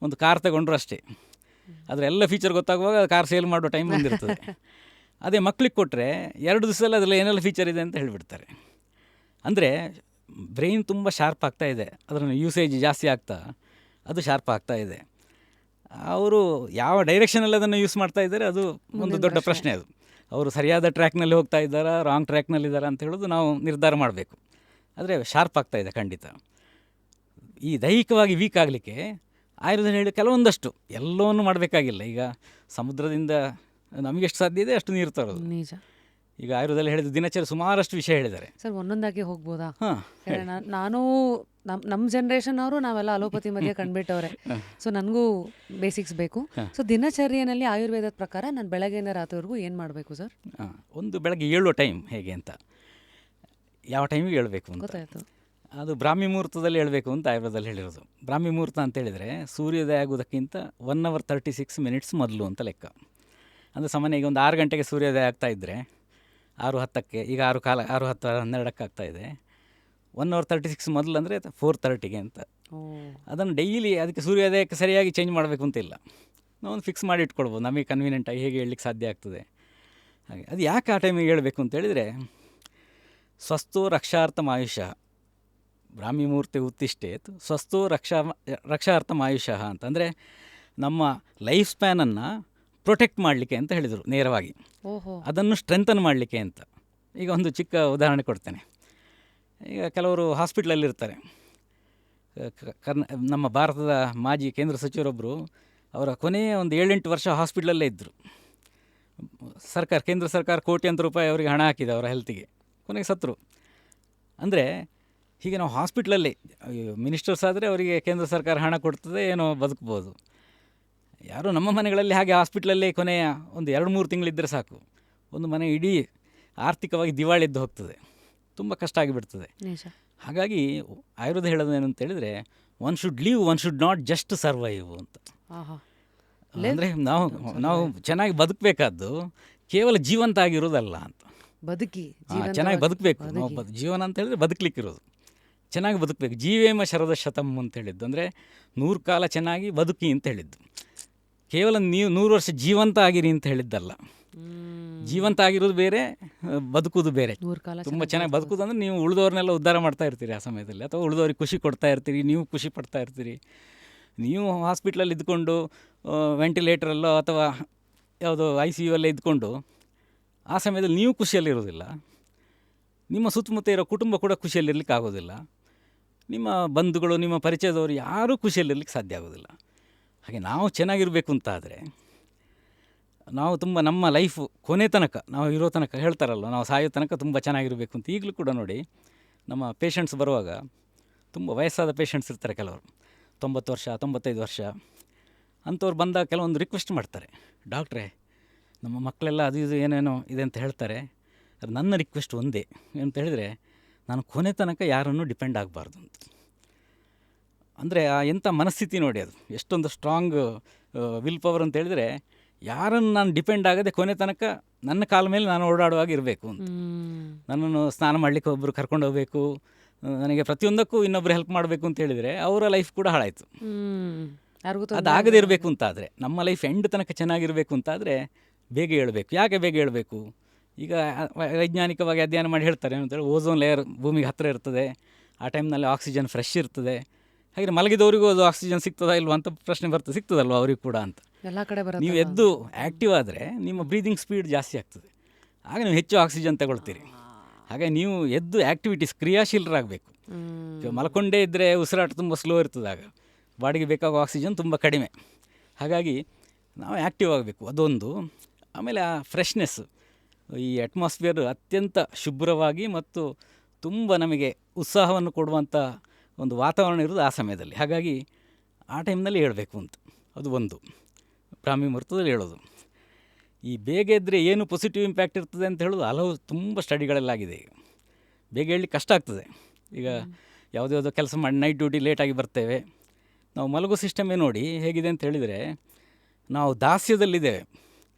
ಒಂದು ಕಾರ್ ತಗೊಂಡ್ರು ಅಷ್ಟೇ, ಅದರ ಎಲ್ಲ ಫೀಚರ್ ಗೊತ್ತಾಗುವಾಗ ಕಾರ್ ಸೇಲ್ ಮಾಡೋ ಟೈಮ್ ಬಂದಿರ್ತದೆ. ಅದೇ ಮಕ್ಳಿಗೆ ಕೊಟ್ಟರೆ 2 ದಿವಸದಲ್ಲಿ ಅದರಲ್ಲಿ ಏನೆಲ್ಲ ಫೀಚರ್ ಇದೆ ಅಂತ ಹೇಳಿಬಿಡ್ತಾರೆ. ಅಂದರೆ ಬ್ರೈನ್ ತುಂಬ ಶಾರ್ಪ್ ಆಗ್ತಾ ಇದೆ, ಅದನ್ನು ಯೂಸೇಜ್ ಜಾಸ್ತಿ ಆಗ್ತಾ ಅದು ಶಾರ್ಪ್ ಆಗ್ತಾ ಇದೆ. ಅವರು ಯಾವ ಡೈರೆಕ್ಷನಲ್ಲಿ ಅದನ್ನು ಯೂಸ್ ಮಾಡ್ತಾ ಇದ್ದಾರೆ ಅದು ಒಂದು ದೊಡ್ಡ ಪ್ರಶ್ನೆ. ಅದು ಅವರು ಸರಿಯಾದ ಟ್ರ್ಯಾಕ್ನಲ್ಲಿ ಹೋಗ್ತಾ ಇದ್ದಾರಾ, ರಾಂಗ್ ಟ್ರ್ಯಾಕ್ನಲ್ಲಿದ್ದಾರಾ ಅಂತ ಹೇಳೋದು ನಾವು ನಿರ್ಧಾರ ಮಾಡಬೇಕು. ಆದರೆ ಶಾರ್ಪ್ ಆಗ್ತಾ ಇದೆ ಖಂಡಿತ. ಈ ದೈಹಿಕವಾಗಿ ವೀಕ್ ಆಗಲಿಕ್ಕೆ ಆಯುರ್ವೇದ ಹೇಳಿ ಕೆಲವೊಂದಷ್ಟು ಎಲ್ಲವನ್ನು ಮಾಡಬೇಕಾಗಿಲ್ಲ. ಈಗ ಸಮುದ್ರದಿಂದ ನಮಗೆಷ್ಟು ಸಾಧ್ಯ ಇದೆ ಅಷ್ಟು ನೀರು ತರೋದು ನಿಜ. ಈಗ ಆಯುರ್ವೇದದಲ್ಲಿ ಹೇಳಿದ ದಿನಚರಿ ಸುಮಾರಷ್ಟು ವಿಷಯ ಹೇಳಿದ್ದಾರೆ. ಸರ್, ಒಂದೊಂದಾಗಿ ಹೋಗ್ಬೋದಾ? ಹಾಂ, ನಾನು ನಮ್ಮ ಜನ್ರೇಷನ್ ಅವರು ನಾವೆಲ್ಲ ಅಲೋಪತಿ ಮಧ್ಯೆ ಕಂಡುಬಿಟ್ಟವ್ರೆ. ಸೊ ನನಗೂ ಬೇಸಿಕ್ಸ್ ಬೇಕು. ಸೊ ದಿನಚರ್ಯೆಯಲ್ಲಿ ಆಯುರ್ವೇದದ ಪ್ರಕಾರ ನಾನು ಬೆಳಗ್ಗೆಯಿಂದ ರಾತ್ರಿವರೆಗೂ ಏನು ಮಾಡಬೇಕು ಸರ್? ಒಂದು ಬೆಳಗ್ಗೆ ಏಳುವ ಟೈಮ್ ಹೇಗೆ ಅಂತ, ಯಾವ ಟೈಮಿಗೆ ಹೇಳಬೇಕು ಅಂತ ಗೊತ್ತಾಯ್ತು. ಅದು ಬ್ರಾಹ್ಮಿ ಮುಹೂರ್ತದಲ್ಲಿ ಹೇಳಬೇಕು ಅಂತ ಆಯುರ್ವೇದದಲ್ಲಿ ಹೇಳಿರೋದು. ಬ್ರಾಹ್ಮಿ ಮುಹೂರ್ತ ಅಂತೇಳಿದರೆ ಸೂರ್ಯೋದಯ ಆಗೋದಕ್ಕಿಂತ 1 hour 36 minutes ಮೊದಲು ಅಂತ ಲೆಕ್ಕ. ಅಂದರೆ ಸಾಮಾನ್ಯ ಈಗ ಒಂದು 6 ಗಂಟೆಗೆ ಸೂರ್ಯೋದಯ ಆಗ್ತಾಯಿದ್ರೆ 6:10ಕ್ಕೆ, ಈಗ 6:10 6:12 ಆಗ್ತಾಯಿದೆ. 1 hour 36 ಮೊದಲು ಅಂದರೆ 4:30ಗೆ ಅಂತ. ಅದನ್ನು ಡೈಲಿ ಅದಕ್ಕೆ ಸೂರ್ಯೋದಯಕ್ಕೆ ಸರಿಯಾಗಿ ಚೇಂಜ್ ಮಾಡಬೇಕು ಅಂತಿಲ್ಲ, ನಾವೊಂದು ಫಿಕ್ಸ್ ಮಾಡಿ ಇಟ್ಕೊಳ್ಬೋದು, ನಮಗೆ ಕನ್ವೀನಿಯೆಂಟಾಗಿ ಹೇಗೆ ಹೇಳಲಿಕ್ಕೆ ಸಾಧ್ಯ ಆಗ್ತದೆ ಹಾಗೆ. ಅದು ಯಾಕೆ ಆ ಟೈಮಿಗೆ ಹೇಳಬೇಕು ಅಂತೇಳಿದರೆ, ಸ್ವಸ್ಥೋ ರಕ್ಷಾರ್ಥಂ ಆಯುಷಃ ಬ್ರಾಹ್ಮಿ ಮುಹೂರ್ತೆ ಉತ್ತಿಷ್ಟೇತ್ ಸ್ವಸ್ಥೋ ರಕ್ಷಾರ್ಥಂ ಆಯುಷಃ ಅಂತಂದರೆ ನಮ್ಮ ಲೈಫ್ ಸ್ಪ್ಯಾನನ್ನು ಪ್ರೊಟೆಕ್ಟ್ ಮಾಡಲಿಕ್ಕೆ ಅಂತ ಹೇಳಿದರು ನೇರವಾಗಿ. ಅದನ್ನು ಸ್ಟ್ರೆಂಥನ್ ಮಾಡಲಿಕ್ಕೆ ಅಂತ. ಈಗ ಒಂದು ಚಿಕ್ಕ ಉದಾಹರಣೆ ಕೊಡ್ತೇನೆ. ಈಗ ಕೆಲವರು ಹಾಸ್ಪಿಟ್ಲಲ್ಲಿ ಇರ್ತಾರೆ. ನಮ್ಮ ಭಾರತದ ಮಾಜಿ ಕೇಂದ್ರ ಸಚಿವರೊಬ್ಬರು ಅವರ ಕೊನೆಯ ಒಂದು 7-8 ವರ್ಷ ಹಾಸ್ಪಿಟ್ಲಲ್ಲೇ ಇದ್ದರು. ಕೇಂದ್ರ ಸರ್ಕಾರ ಕೋಟ್ಯಾಂತರ ರೂಪಾಯಿ ಅವರಿಗೆ ಹಣ ಹಾಕಿದೆ ಅವರ ಹೆಲ್ತಿಗೆ, ಕೊನೆಗೆ ಸತ್ತರು. ಅಂದರೆ ಹೀಗೆ ನಾವು ಹಾಸ್ಪಿಟ್ಲಲ್ಲಿ ಮಿನಿಸ್ಟರ್ಸ್ ಆದರೆ ಅವರಿಗೆ ಕೇಂದ್ರ ಸರ್ಕಾರ ಹಣ ಕೊಡ್ತದೆ, ಏನೋ ಬದುಕ್ಬೋದು. ಯಾರೋ ನಮ್ಮ ಮನೆಗಳಲ್ಲಿ ಹಾಗೆ ಹಾಸ್ಪಿಟ್ಲಲ್ಲಿ ಕೊನೆಯ ಒಂದು 2-3 ತಿಂಗಳಿದ್ದರೆ ಸಾಕು, ಒಂದು ಮನೆ ಇಡೀ ಆರ್ಥಿಕವಾಗಿ ದಿವಾಳಿ ಎದ್ದು ಹೋಗ್ತದೆ, ತುಂಬ ಕಷ್ಟ ಆಗಿಬಿಡ್ತದೆ. ಹಾಗಾಗಿ ಆಯುರ್ವೇದ ಹೇಳೋದು ಏನಂತೇಳಿದರೆ, one should live, one should not just survive ಅಂತ. ಅಂದರೆ ನಾವು ಚೆನ್ನಾಗಿ ಬದುಕಬೇಕಾದ್ದು ಕೇವಲ ಜೀವಂತ ಆಗಿರೋದಲ್ಲ ಅಂತ. ಚೆನ್ನಾಗಿ ಬದುಕಬೇಕು. ನಾವು ಜೀವನ ಅಂತ ಹೇಳಿದ್ರೆ ಬದುಕಲಿಕ್ಕಿರೋದು, ಚೆನ್ನಾಗಿ ಬದುಕಬೇಕು. ಜೀವೇಮ ಶರದ ಶತಂ ಅಂತ ಹೇಳಿದ್ದು, ಅಂದರೆ 100 ಕಾಲ ಚೆನ್ನಾಗಿ ಬದುಕಿ ಅಂತ ಹೇಳಿದ್ದು. ಕೇವಲ ನೀವು 100 ವರ್ಷ ಜೀವಂತ ಆಗಿರಿ ಅಂತ ಹೇಳಿದ್ದಲ್ಲ. ಜೀವಂತ ಆಗಿರೋದು ಬೇರೆ, ಬದುಕುವುದು ಬೇರೆ. ತುಂಬ ಚೆನ್ನಾಗಿ ಬದುಕುದು ಅಂದರೆ ನೀವು ಉಳಿದವ್ರನ್ನೆಲ್ಲ ಉದ್ಧಾರ ಮಾಡ್ತಾ ಇರ್ತೀರಿ ಆ ಸಮಯದಲ್ಲಿ, ಅಥವಾ ಉಳಿದವ್ರಿಗೆ ಖುಷಿ ಕೊಡ್ತಾ ಇರ್ತೀರಿ, ನೀವು ಖುಷಿ ಪಡ್ತಾ ಇರ್ತೀರಿ. ನೀವು ಹಾಸ್ಪಿಟ್ಲಲ್ಲಿ ಇದ್ದುಕೊಂಡು ವೆಂಟಿಲೇಟರಲ್ಲೋ ಅಥವಾ ಯಾವುದೋ ICU ಅಲ್ಲೇ ಇದ್ದುಕೊಂಡು ಆ ಸಮಯದಲ್ಲಿ ನೀವು ಖುಷಿಯಲ್ಲಿರೋದಿಲ್ಲ, ನಿಮ್ಮ ಸುತ್ತಮುತ್ತ ಇರೋ ಕುಟುಂಬ ಕೂಡ ಖುಷಿಯಲ್ಲಿರ್ಲಿಕ್ಕೆ ಆಗೋದಿಲ್ಲ, ನಿಮ್ಮ ಬಂಧುಗಳು ನಿಮ್ಮ ಪರಿಚಯದವರು ಯಾರೂ ಖುಷಿಯಲ್ಲಿರ್ಲಿಕ್ಕೆ ಸಾಧ್ಯ ಆಗೋದಿಲ್ಲ. ಹಾಗೆ ನಾವು ಚೆನ್ನಾಗಿರಬೇಕು ಅಂತಾದರೆ ನಾವು ತುಂಬ ನಮ್ಮ ಲೈಫು ಕೊನೆ ತನಕ, ನಾವು ಇರೋ ತನಕ ಹೇಳ್ತಾರಲ್ಲ, ನಾವು ಸಾಯೋ ತನಕ ತುಂಬ ಚೆನ್ನಾಗಿರಬೇಕು ಅಂತ. ಈಗಲೂ ಕೂಡ ನೋಡಿ, ನಮ್ಮ ಪೇಷಂಟ್ಸ್ ಬರುವಾಗ ತುಂಬ ವಯಸ್ಸಾದ ಪೇಷಂಟ್ಸ್ ಇರ್ತಾರೆ, ಕೆಲವರು 90 ವರ್ಷ 95 ವರ್ಷ ಅಂಥವ್ರು ಬಂದಾಗ ಕೆಲವೊಂದು ರಿಕ್ವೆಸ್ಟ್ ಮಾಡ್ತಾರೆ, ಡಾಕ್ಟ್ರೇ ನಮ್ಮ ಮಕ್ಕಳೆಲ್ಲ ಅದು ಇದು ಏನೇನೋ ಇದೆ ಅಂತ ಹೇಳ್ತಾರೆ, ನನ್ನ ರಿಕ್ವೆಸ್ಟ್ ಒಂದೇ ಅಂತ ಹೇಳಿದರೆ, ನಾನು ಕೊನೆ ತನಕ ಯಾರನ್ನೂ ಡಿಪೆಂಡ್ ಆಗಬಾರ್ದು ಅಂತ. ಅಂದರೆ ಎಂಥ ಮನಸ್ಥಿತಿ ನೋಡಿ, ಅದು ಎಷ್ಟೊಂದು ಸ್ಟ್ರಾಂಗ್ ವಿಲ್ ಪವರ್ ಅಂತ ಹೇಳಿದರೆ, ಯಾರನ್ನು ನಾನು ಡಿಪೆಂಡ್ ಆಗದೆ ಕೊನೆ ತನಕ ನನ್ನ ಕಾಲ ಮೇಲೆ ನಾನು ಓಡಾಡುವಾಗ ಇರಬೇಕು ಅಂತ. ನನ್ನನ್ನು ಸ್ನಾನ ಮಾಡಲಿಕ್ಕೆ ಒಬ್ಬರು ಕರ್ಕೊಂಡು ಹೋಗಬೇಕು, ನನಗೆ ಪ್ರತಿಯೊಂದಕ್ಕೂ ಇನ್ನೊಬ್ರು ಹೆಲ್ಪ್ ಮಾಡಬೇಕು ಅಂತ ಹೇಳಿದರೆ ಅವರ ಲೈಫ್ ಕೂಡ ಹಾಳಾಯಿತು. ಯಾರಿಗೂ ಅದಾಗದೇ ಇರಬೇಕು ಅಂತಾದರೆ, ನಮ್ಮ ಲೈಫ್ ಎಂಡ್ ತನಕ ಚೆನ್ನಾಗಿರಬೇಕು ಅಂತಾದರೆ ಬೇಗ ಹೇಳಬೇಕು. ಯಾಕೆ ಬೇಗ ಹೇಳಬೇಕು? ಈಗ ವೈಜ್ಞಾನಿಕವಾಗಿ ಅಧ್ಯಯನ ಮಾಡಿ ಹೇಳ್ತಾರೆ ಏನಂತೇಳಿ, ಓಝೋನ್ ಲೇಯರ್ ಭೂಮಿಗೆ ಹತ್ತಿರ ಇರ್ತದೆ, ಆ ಟೈಮ್ನಲ್ಲಿ ಆಕ್ಸಿಜನ್ ಫ್ರೆಶ್ ಇರ್ತದೆ. ಹಾಗೆ ಮಲಗಿದವರಿಗೂ ಅದು ಆಕ್ಸಿಜನ್ ಸಿಗ್ತದಾ ಇಲ್ವಾ ಅಂತ ಪ್ರಶ್ನೆ ಬರ್ತದೆ, ಸಿಗ್ತದಲ್ವ ಅವ್ರಿಗೆ ಕೂಡ ಅಂತ. ಎಲ್ಲ ಕಡೆ ಬರುತ್ತೆ. ನೀವು ಎದ್ದು ಆ್ಯಕ್ಟಿವ್ ಆದರೆ ನಿಮ್ಮ ಬ್ರೀದಿಂಗ್ ಸ್ಪೀಡ್ ಜಾಸ್ತಿ ಆಗ್ತದೆ, ಆಗ ನೀವು ಹೆಚ್ಚು ಆಕ್ಸಿಜನ್ ತಗೊಳ್ತೀರಿ. ಹಾಗೆ ನೀವು ಎದ್ದು ಆ್ಯಕ್ಟಿವಿಟೀಸ್ ಕ್ರಿಯಾಶೀಲರಾಗಬೇಕು. ಮಲ್ಕೊಂಡೇ ಇದ್ದರೆ ಉಸಿರಾಟ ತುಂಬ ಸ್ಲೋ ಇರ್ತದೆ, ಆಗ ಬಾಡಿಗೆ ಬೇಕಾಗೋ ಆಕ್ಸಿಜನ್ ತುಂಬ ಕಡಿಮೆ. ಹಾಗಾಗಿ ನಾವು ಆ್ಯಕ್ಟಿವ್ ಆಗಬೇಕು, ಅದೊಂದು. ಆಮೇಲೆ ಆ ಫ್ರೆಶ್ನೆಸ್, ಈ ಅಟ್ಮಾಸ್ಫಿಯರ್ ಅತ್ಯಂತ ಶುಭ್ರವಾಗಿ ಮತ್ತು ತುಂಬ ನಮಗೆ ಉತ್ಸಾಹವನ್ನು ಕೊಡುವಂಥ ಒಂದು ವಾತಾವರಣ ಇರೋದು ಆ ಸಮಯದಲ್ಲಿ. ಹಾಗಾಗಿ ಆ ಟೈಮ್ನಲ್ಲಿ ಹೇಳಬೇಕು ಅಂತ, ಅದು ಒಂದು ಬ್ರಾಹ್ಮಿ ಮುಹೂರ್ತದಲ್ಲಿ ಹೇಳೋದು. ಈ ಬೇಗ ಇದ್ದರೆ ಏನು ಪಾಸಿಟಿವ್ ಇಂಪ್ಯಾಕ್ಟ್ ಇರ್ತದೆ ಅಂತ ಹೇಳೋದು ಹಲವು ತುಂಬ ಸ್ಟಡಿಗಳಲ್ಲಾಗಿದೆ. ಈಗ ಬೇಗ ಹೇಳಲಿಕ್ಕೆ ಕಷ್ಟ ಆಗ್ತದೆ. ಈಗ ಯಾವುದ್ಯಾವುದೋ ಕೆಲಸ ಮಾಡಿ ನೈಟ್ ಡ್ಯೂಟಿ ಲೇಟಾಗಿ ಬರ್ತೇವೆ. ನಾವು ಮಲಗೋ ಸಿಸ್ಟಮೇ ನೋಡಿ ಹೇಗಿದೆ ಅಂತ ಹೇಳಿದರೆ, ನಾವು ದಾಸ್ಯದಲ್ಲಿದ್ದೇವೆ.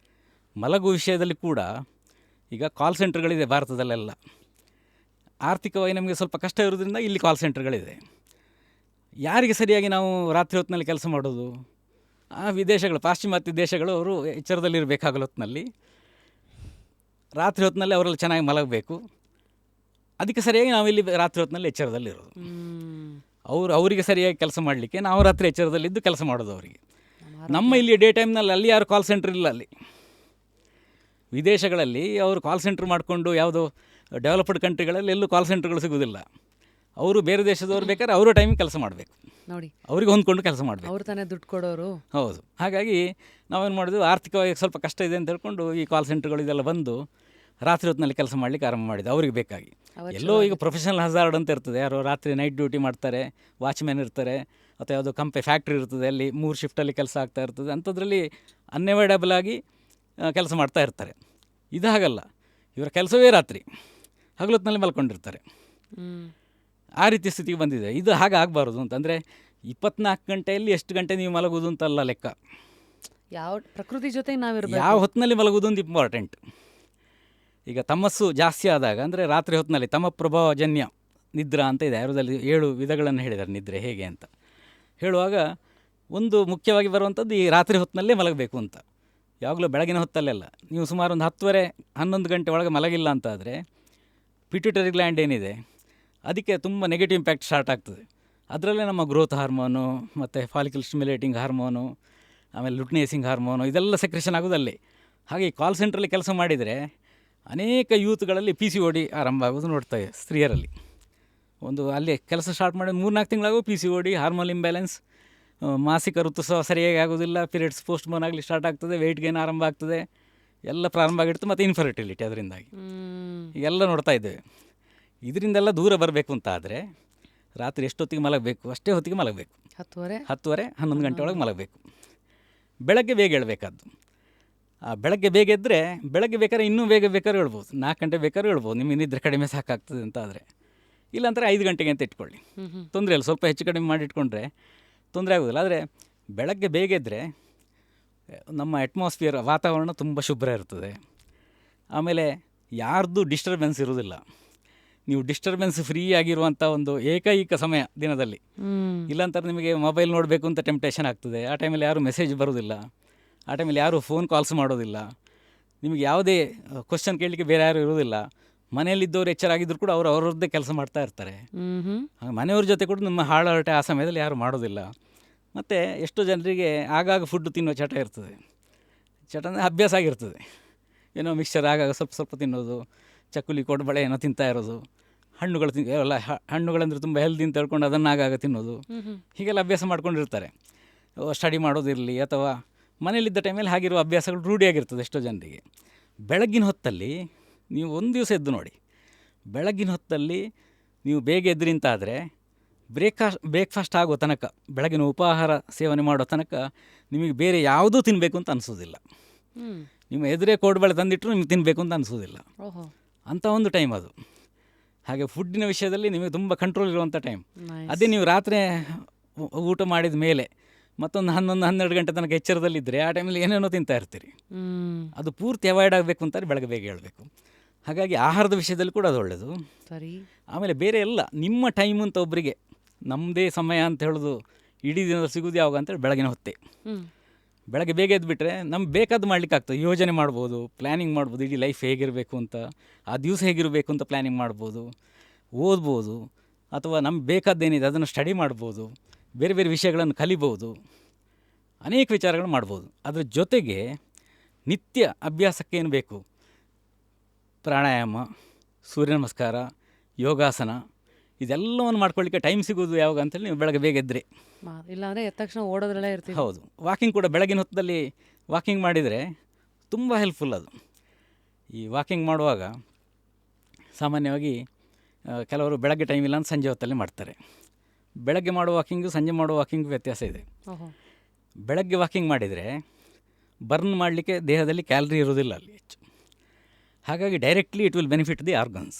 ಮಲಗುವ ವಿಷಯದಲ್ಲಿ ಕೂಡ ಈಗ ಕಾಲ್ ಸೆಂಟರ್ಗಳಿದೆ ಭಾರತದಲ್ಲೆಲ್ಲ. ಆರ್ಥಿಕವಾಗಿ ನಮಗೆ ಸ್ವಲ್ಪ ಕಷ್ಟ ಇರೋದ್ರಿಂದ ಇಲ್ಲಿ ಕಾಲ್ ಸೆಂಟರ್ಗಳಿದೆ. ಯಾರಿಗೆ ಸರಿಯಾಗಿ ನಾವು ರಾತ್ರಿ ಹೊತ್ತಿನಲ್ಲಿ ಕೆಲಸ ಮಾಡೋದು? ಆ ವಿದೇಶಗಳು, ಪಾಶ್ಚಿಮಾತ್ಯ ದೇಶಗಳು, ಅವರು ಎಚ್ಚರದಲ್ಲಿರಬೇಕಾಗಲ್ಲ ಹೊತ್ತಿನಲ್ಲಿ, ರಾತ್ರಿ ಹೊತ್ತಿನಲ್ಲಿ ಅವರೆಲ್ಲ ಚೆನ್ನಾಗಿ ಮಲಗಬೇಕು. ಅದಕ್ಕೆ ಸರಿಯಾಗಿ ನಾವಿಲ್ಲಿ ರಾತ್ರಿ ಹೊತ್ತಿನಲ್ಲಿ ಎಚ್ಚರದಲ್ಲಿರೋದು. ಅವರಿಗೆ ಸರಿಯಾಗಿ ಕೆಲಸ ಮಾಡಲಿಕ್ಕೆ ನಾವು ರಾತ್ರಿ ಎಚ್ಚರದಲ್ಲಿದ್ದು ಕೆಲಸ ಮಾಡೋದು ಅವರಿಗೆ. ನಮ್ಮ ಇಲ್ಲಿ ಡೇ ಟೈಮ್ನಲ್ಲಿ ಅಲ್ಲಿ ಯಾರು ಕಾಲ್ ಸೆಂಟ್ರ್ ಇಲ್ಲ. ಅಲ್ಲಿ ವಿದೇಶಗಳಲ್ಲಿ ಅವರು ಕಾಲ್ ಸೆಂಟ್ರ್ ಮಾಡಿಕೊಂಡು, ಯಾವುದೋ ಡೆವಲಪ್ಡ್ ಕಂಟ್ರಿಗಳಲ್ಲಿ ಎಲ್ಲೂ ಕಾಲ್ ಸೆಂಟ್ರ್ಗಳು ಸಿಗೋದಿಲ್ಲ. ಅವರು ಬೇರೆ ದೇಶದವ್ರು ಬೇಕಾದ್ರೆ ಅವರ ಟೈಮಿಗೆ ಕೆಲಸ ಮಾಡಬೇಕು ನೋಡಿ, ಅವ್ರಿಗೆ ಹೊಂದ್ಕೊಂಡು ಕೆಲಸ ಮಾಡಬೇಕು. ಅವ್ರು ತಾನೇ ದುಡ್ಡು ಕೊಡೋರು. ಹೌದು. ಹಾಗಾಗಿ ನಾವೇನು ಮಾಡೋದು, ಆರ್ಥಿಕವಾಗಿ ಸ್ವಲ್ಪ ಕಷ್ಟ ಇದೆ ಅಂತ ಹೇಳ್ಕೊಂಡು ಈ ಕಾಲ್ ಸೆಂಟ್ರ್ಗಳು ಇದೆಲ್ಲ ಬಂದು ರಾತ್ರಿ ಹೊತ್ತಿನಲ್ಲಿ ಕೆಲಸ ಮಾಡಲಿಕ್ಕೆ ಆರಂಭ ಮಾಡಿದೆ ಅವ್ರಿಗೆ ಬೇಕಾಗಿ. ಎಲ್ಲೋ ಈಗ ಪ್ರೊಫೆಷನಲ್ ಹಜಾರ್ಡ್ ಅಂತ ಇರ್ತದೆ, ಯಾರೋ ರಾತ್ರಿ ನೈಟ್ ಡ್ಯೂಟಿ ಮಾಡ್ತಾರೆ, ವಾಚ್ಮ್ಯಾನ್ ಇರ್ತಾರೆ, ಅಥವಾ ಯಾವುದೋ ಫ್ಯಾಕ್ಟ್ರಿ ಇರ್ತದೆ, ಅಲ್ಲಿ 3 ಶಿಫ್ಟಲ್ಲಿ ಕೆಲಸ ಆಗ್ತಾ ಇರ್ತದೆ. ಅಂಥದ್ರಲ್ಲಿ ಅನ್ಅವಾಯ್ಡಬಲ್ ಆಗಿ ಕೆಲಸ ಮಾಡ್ತಾ ಇರ್ತಾರೆ. ಇದು ಹಾಗಲ್ಲ, ಇವರ ಕೆಲಸವೇ ರಾತ್ರಿ, ಹಗಲೊತ್ತಿನಲ್ಲಿ ಮಲ್ಕೊಂಡಿರ್ತಾರೆ. ಆ ರೀತಿ ಸ್ಥಿತಿಗೆ ಬಂದಿದೆ. ಇದು ಹಾಗೆ ಆಗಬಾರ್ದು ಅಂತಂದರೆ 24 ಗಂಟೆಯಲ್ಲಿ ಎಷ್ಟು ಗಂಟೆ ನೀವು ಮಲಗೋದು ಅಂತಲ್ಲ ಲೆಕ್ಕ, ಯಾವ ಪ್ರಕೃತಿ ಜೊತೆ ನಾವಿರಬೇಕು, ಯಾವ ಹೊತ್ತಿನಲ್ಲಿ ಮಲಗೋದು ಒಂದು ಇಂಪಾರ್ಟೆಂಟ್. ಈಗ ತಮಸ್ಸು ಜಾಸ್ತಿ ಆದಾಗ, ಅಂದರೆ ರಾತ್ರಿ ಹೊತ್ತಿನಲ್ಲಿ ತಮ ಪ್ರಭಾವಜನ್ಯ ನಿದ್ರಾ ಅಂತ ಇದೆ, ಆಯುರ್ವೇದದಲ್ಲಿ 7 ವಿಧಗಳನ್ನು ಹೇಳಿದ್ದಾರೆ ನಿದ್ರೆ ಹೇಗೆ ಅಂತ ಹೇಳುವಾಗ. ಒಂದು ಮುಖ್ಯವಾಗಿ ಬರುವಂಥದ್ದು ಈ ರಾತ್ರಿ ಹೊತ್ತಿನಲ್ಲೇ ಮಲಗಬೇಕು ಅಂತ. ಯಾವಾಗಲೂ ಬೆಳಗಿನ ಹೊತ್ತಲ್ಲೆಲ್ಲ ನೀವು ಸುಮಾರು ಒಂದು 10-11 ಗಂಟೆ ಒಳಗೆ ಮಲಗಿಲ್ಲ ಅಂತಾದರೆ ಪಿಟ್ಯೂಟರಿ ಗ್ಲ್ಯಾಂಡ್ ಏನಿದೆ ಅದಕ್ಕೆ ತುಂಬ ನೆಗೆಟಿವ್ ಇಂಪ್ಯಾಕ್ಟ್ ಸ್ಟಾರ್ಟ್ ಆಗ್ತದೆ. ಅದರಲ್ಲೇ ನಮ್ಮ ಗ್ರೋತ್ ಹಾರ್ಮೋನು ಮತ್ತು ಫಾಲಿಕಲ್ ಸ್ಟಿಮ್ಯುಲೇಟಿಂಗ್ ಹಾರ್ಮೋನು, ಆಮೇಲೆ ಲುಟ್ನೇಸಿಂಗ್ ಹಾರ್ಮೋನು, ಇದೆಲ್ಲ ಸೆಕ್ರೆಷನ್ ಆಗೋದಲ್ಲಿ. ಹಾಗೆ ಕಾಲ್ ಸೆಂಟ್ರಲ್ಲಿ ಕೆಲಸ ಮಾಡಿದರೆ ಅನೇಕ ಯೂತ್ಗಳಲ್ಲಿ PCOD ಆರಂಭ ಆಗೋದು ನೋಡ್ತೇವೆ ಸ್ತ್ರೀಯರಲ್ಲಿ. ಒಂದು ಅಲ್ಲಿ ಕೆಲಸ ಸ್ಟಾರ್ಟ್ ಮಾಡಿ 3-4 ತಿಂಗಳಾಗೂ PCOD, ಹಾರ್ಮೋನ್ ಇಂಬ್ಯಾಲೆನ್ಸ್, ಮಾಸಿಕ ಋತುಸ್ರಾವ ಸರಿಯಾಗಿ ಆಗೋದಿಲ್ಲ, ಪೀರಿಯಡ್ಸ್ ಪೋಸ್ಟ್ಪೋನ್ ಆಗಲಿ ಸ್ಟಾರ್ಟ್ ಆಗ್ತದೆ, ವೆಯ್ಟ್ ಗೇನ್ ಆರಂಭ ಆಗ್ತದೆ, ಎಲ್ಲ ಪ್ರಾರಂಭ ಆಗಿರ್ತದೆ. ಮತ್ತು ಇನ್ಫರ್ಟಿಲಿಟಿ ಅದರಿಂದಾಗಿ ಎಲ್ಲ ನೋಡ್ತಾ ಇದ್ದೇವೆ. ಇದರಿಂದೆಲ್ಲ ದೂರ ಬರಬೇಕು ಅಂತ ಆದರೆ ರಾತ್ರಿ ಎಷ್ಟೊತ್ತಿಗೆ ಮಲಗಬೇಕು ಅಷ್ಟೇ ಹೊತ್ತಿಗೆ ಮಲಗಬೇಕು. 10:30-11 ಗಂಟೆ ಒಳಗೆ ಮಲಗಬೇಕು. ಬೆಳಗ್ಗೆ ಬೇಗ ಹೇಳಬೇಕಾದ್ದು. ಆ ಬೆಳಗ್ಗೆ ಬೇಗ ಎದ್ದರೆ ಬೆಳಗ್ಗೆ ಬೇಕಾದ್ರೆ ಇನ್ನೂ ಬೇಗ ಬೇಕಾದ್ರೂ ಹೇಳ್ಬೋದು, 4 ಗಂಟೆ ಬೇಕಾದ್ರೂ ಹೇಳ್ಬೋದು, ನಿಮಗೆ ನಿದ್ರೆ ಕಡಿಮೆ ಸಾಕಾಗ್ತದೆ ಅಂತ ಆದರೆ. ಇಲ್ಲಾಂದರೆ 5 ಗಂಟೆಗೆ ಅಂತ ಇಟ್ಕೊಳ್ಳಿ, ತೊಂದರೆ ಇಲ್ಲ. ಸ್ವಲ್ಪ ಹೆಚ್ಚು ಕಡಿಮೆ ಮಾಡಿಟ್ಕೊಂಡ್ರೆ ತೊಂದರೆ ಆಗೋದಿಲ್ಲ. ಆದರೆ ಬೆಳಗ್ಗೆ ಬೇಗ ಎದ್ದರೆ ನಮ್ಮ ಅಟ್ಮಾಸ್ಫಿಯರ್, ವಾತಾವರಣ ತುಂಬ ಶುಭ್ರ ಇರ್ತದೆ. ಆಮೇಲೆ ಯಾರ್ದು ಡಿಸ್ಟರ್ಬೆನ್ಸ್ ಇರೋದಿಲ್ಲ. ನೀವು ಡಿಸ್ಟರ್ಬೆನ್ಸ್ ಫ್ರೀ ಆಗಿರುವಂಥ ಒಂದು ಏಕೈಕ ಸಮಯ ದಿನದಲ್ಲಿ. ಇಲ್ಲಾಂತಾರೆ ನಿಮಗೆ ಮೊಬೈಲ್ ನೋಡಬೇಕು ಅಂತ ಟೆಂಪ್ಟೇಷನ್ ಆಗ್ತದೆ. ಆ ಟೈಮಲ್ಲಿ ಯಾರೂ ಮೆಸೇಜ್ ಬರೋದಿಲ್ಲ, ಆ ಟೈಮಲ್ಲಿ ಯಾರೂ ಫೋನ್ ಕಾಲ್ಸ್ ಮಾಡೋದಿಲ್ಲ, ನಿಮಗೆ ಯಾವುದೇ ಕ್ವಶನ್ ಕೇಳಲಿಕ್ಕೆ ಬೇರೆ ಯಾರೂ ಇರೋದಿಲ್ಲ. ಮನೆಯಲ್ಲಿದ್ದವ್ರು ಎಚ್ಚರಾಗಿದ್ದರೂ ಕೂಡ ಅವರು ಅವರದ್ದೇ ಕೆಲಸ ಮಾಡ್ತಾ ಇರ್ತಾರೆ. ಮನೆಯವ್ರ ಜೊತೆ ಕೂಡ ನಿಮ್ಮ ಹಾಳಾಟ ಆ ಸಮಯದಲ್ಲಿ ಯಾರೂ ಮಾಡೋದಿಲ್ಲ. ಮತ್ತು ಎಷ್ಟೋ ಜನರಿಗೆ ಆಗಾಗ ಫುಡ್ ತಿನ್ನೋ ಚಟ ಇರ್ತದೆ. ಚಟ ಅಂದರೆ ಅಭ್ಯಾಸ ಆಗಿರ್ತದೆ. ಏನೋ ಮಿಕ್ಸ್ಚರ್ ಆಗಾಗ ಸ್ವಲ್ಪ ಸ್ವಲ್ಪ ತಿನ್ನೋದು, ಚಕ್ಕುಲಿ ಕೋಡುಬಳೆ ಏನೋ ತಿಂತಾ ಇರೋದು, ಹಣ್ಣುಗಳು ಎಲ್ಲ ಹಣ್ಣುಗಳಂದ್ರೆ ತುಂಬ ಹೆಲ್ದಿ ಅಂತ ಹೇಳ್ಕೊಂಡು ಅದನ್ನು ಆಗಾಗ ತಿನ್ನೋದು, ಹೀಗೆಲ್ಲ ಅಭ್ಯಾಸ ಮಾಡ್ಕೊಂಡಿರ್ತಾರೆ. ಸ್ಟಡಿ ಮಾಡೋದಿರಲಿ ಅಥವಾ ಮನೇಲಿದ್ದ ಟೈಮಲ್ಲಿ ಹಾಗಿರುವ ಅಭ್ಯಾಸಗಳು ರೂಢಿಯಾಗಿರ್ತದೆ ಎಷ್ಟೋ ಜನರಿಗೆ. ಬೆಳಗ್ಗಿನ ಹೊತ್ತಲ್ಲಿ ನೀವು ಒಂದು ದಿವಸ ಎದ್ದು ನೋಡಿ, ಬೆಳಗ್ಗಿನ ಹೊತ್ತಲ್ಲಿ ನೀವು ಬೇಗ ಎದ್ರಿ ಅಂತಾದರೆ ಬ್ರೇಕ್ಫಾಸ್ಟ್ ಆಗೋ ತನಕ, ಬೆಳಗಿನ ಉಪಹಾರ ಸೇವನೆ ಮಾಡೋ ತನಕ ನಿಮಗೆ ಬೇರೆ ಯಾವುದೂ ತಿನ್ನಬೇಕು ಅಂತ ಅನಿಸೋದಿಲ್ಲ. ನಿಮ್ಮ ಎದುರೇ ಕೋಡುಬಳೆ ತಂದಿಟ್ಟರು ನಿಮ್ಗೆ ತಿನ್ನಬೇಕು ಅಂತ ಅನಿಸೋದಿಲ್ಲ. ಅಂಥ ಒಂದು ಟೈಮ್ ಅದು. ಹಾಗೆ ಫುಡ್ಡಿನ ವಿಷಯದಲ್ಲಿ ನಿಮಗೆ ತುಂಬ ಕಂಟ್ರೋಲ್ ಇರುವಂಥ ಟೈಮ್. ಅದೇ ನೀವು ರಾತ್ರಿ ಊಟ ಮಾಡಿದ ಮೇಲೆ ಮತ್ತೊಂದು 11-12 ಗಂಟೆ ತನಕ ಎಚ್ಚರದಲ್ಲಿದ್ದರೆ ಆ ಟೈಮಲ್ಲಿ ಏನೇನೋ ತಿಂತಾ ಇರ್ತೀರಿ. ಅದು ಪೂರ್ತಿ ಅವಾಯ್ಡ್ ಆಗಬೇಕು ಅಂತಾರೆ ಬೆಳಗ್ಗೆ ಬೇಗ ಹೇಳಬೇಕು. ಹಾಗಾಗಿ ಆಹಾರದ ವಿಷಯದಲ್ಲಿ ಕೂಡ ಅದು ಒಳ್ಳೆಯದು. ಸರಿ. ಆಮೇಲೆ ಬೇರೆ ಎಲ್ಲ ನಿಮ್ಮ ಟೈಮ್ ಅಂತ ಒಬ್ಬರಿಗೆ ನಮ್ಮದೇ ಸಮಯ ಅಂತ ಹೇಳೋದು ಇಡೀ ದಿನದಲ್ಲಿ ಸಿಗೋದು ಯಾವಾಗ ಅಂತೇಳಿ ಬೆಳಗಿನ ಹೊತ್ತೆ. ಬೆಳಗ್ಗೆ ಬೇಗ ಎದ್ದುಬಿಟ್ರೆ ನಮ್ಗೆ ಬೇಕಾದ್ದು ಮಾಡ್ಲಿಕ್ಕೆ ಆಗ್ತದೆ. ಯೋಜನೆ ಮಾಡ್ಬೋದು, ಪ್ಲ್ಯಾನಿಂಗ್ ಮಾಡ್ಬೋದು, ಇಡೀ ಲೈಫ್ ಹೇಗಿರಬೇಕು ಅಂತ, ಆ ದಿವಸ ಹೇಗಿರಬೇಕು ಅಂತ ಪ್ಲ್ಯಾನಿಂಗ್ ಮಾಡ್ಬೋದು, ಓದ್ಬೋದು, ಅಥವಾ ನಮ್ಗೆ ಬೇಕಾದ್ದೇನಿದೆ ಅದನ್ನು ಸ್ಟಡಿ ಮಾಡ್ಬೋದು, ಬೇರೆ ಬೇರೆ ವಿಷಯಗಳನ್ನು ಕಲಿಬೋದು, ಅನೇಕ ವಿಚಾರಗಳು ಮಾಡ್ಬೋದು. ಅದ್ರ ಜೊತೆಗೆ ನಿತ್ಯ ಅಭ್ಯಾಸಕ್ಕೇನು ಬೇಕು, ಪ್ರಾಣಾಯಾಮ, ಸೂರ್ಯ ನಮಸ್ಕಾರ, ಯೋಗಾಸನ, ಇದೆಲ್ಲವನ್ನು ಮಾಡ್ಕೊಳ್ಳಿಕ್ಕೆ ಟೈಮ್ ಸಿಗೋದು ಯಾವಾಗ ಅಂತೇಳಿ ನೀವು ಬೆಳಗ್ಗೆ ಬೇಗ ಎದ್ದರೆ. ಇಲ್ಲಾಂದರೆ ಎದ್ದ ತಕ್ಷಣ ಓಡೋದ್ರಲ್ಲೇ ಇರ್ತೀವಿ. ಹೌದು. ವಾಕಿಂಗ್ ಕೂಡ ಬೆಳಗಿನ ಹೊತ್ತಲ್ಲಿ ವಾಕಿಂಗ್ ಮಾಡಿದರೆ ತುಂಬ ಹೆಲ್ಪ್ಫುಲ್ ಅದು. ಈ ವಾಕಿಂಗ್ ಮಾಡುವಾಗ ಸಾಮಾನ್ಯವಾಗಿ ಕೆಲವರು ಬೆಳಗ್ಗೆ ಟೈಮ್ ಇಲ್ಲ ಅಂತ ಸಂಜೆ ಹೊತ್ತಲ್ಲಿ ಮಾಡ್ತಾರೆ. ಬೆಳಗ್ಗೆ ಮಾಡುವ ವಾಕಿಂಗು ಸಂಜೆ ಮಾಡುವ ವಾಕಿಂಗು ವ್ಯತ್ಯಾಸ ಇದೆ. ಬೆಳಗ್ಗೆ ವಾಕಿಂಗ್ ಮಾಡಿದರೆ ಬರ್ನ್ ಮಾಡಲಿಕ್ಕೆ ದೇಹದಲ್ಲಿ ಕ್ಯಾಲರಿ ಇರೋದಿಲ್ಲ ಅಲ್ಲಿ ಹೆಚ್ಚು. ಹಾಗಾಗಿ directly it will benefit the organs.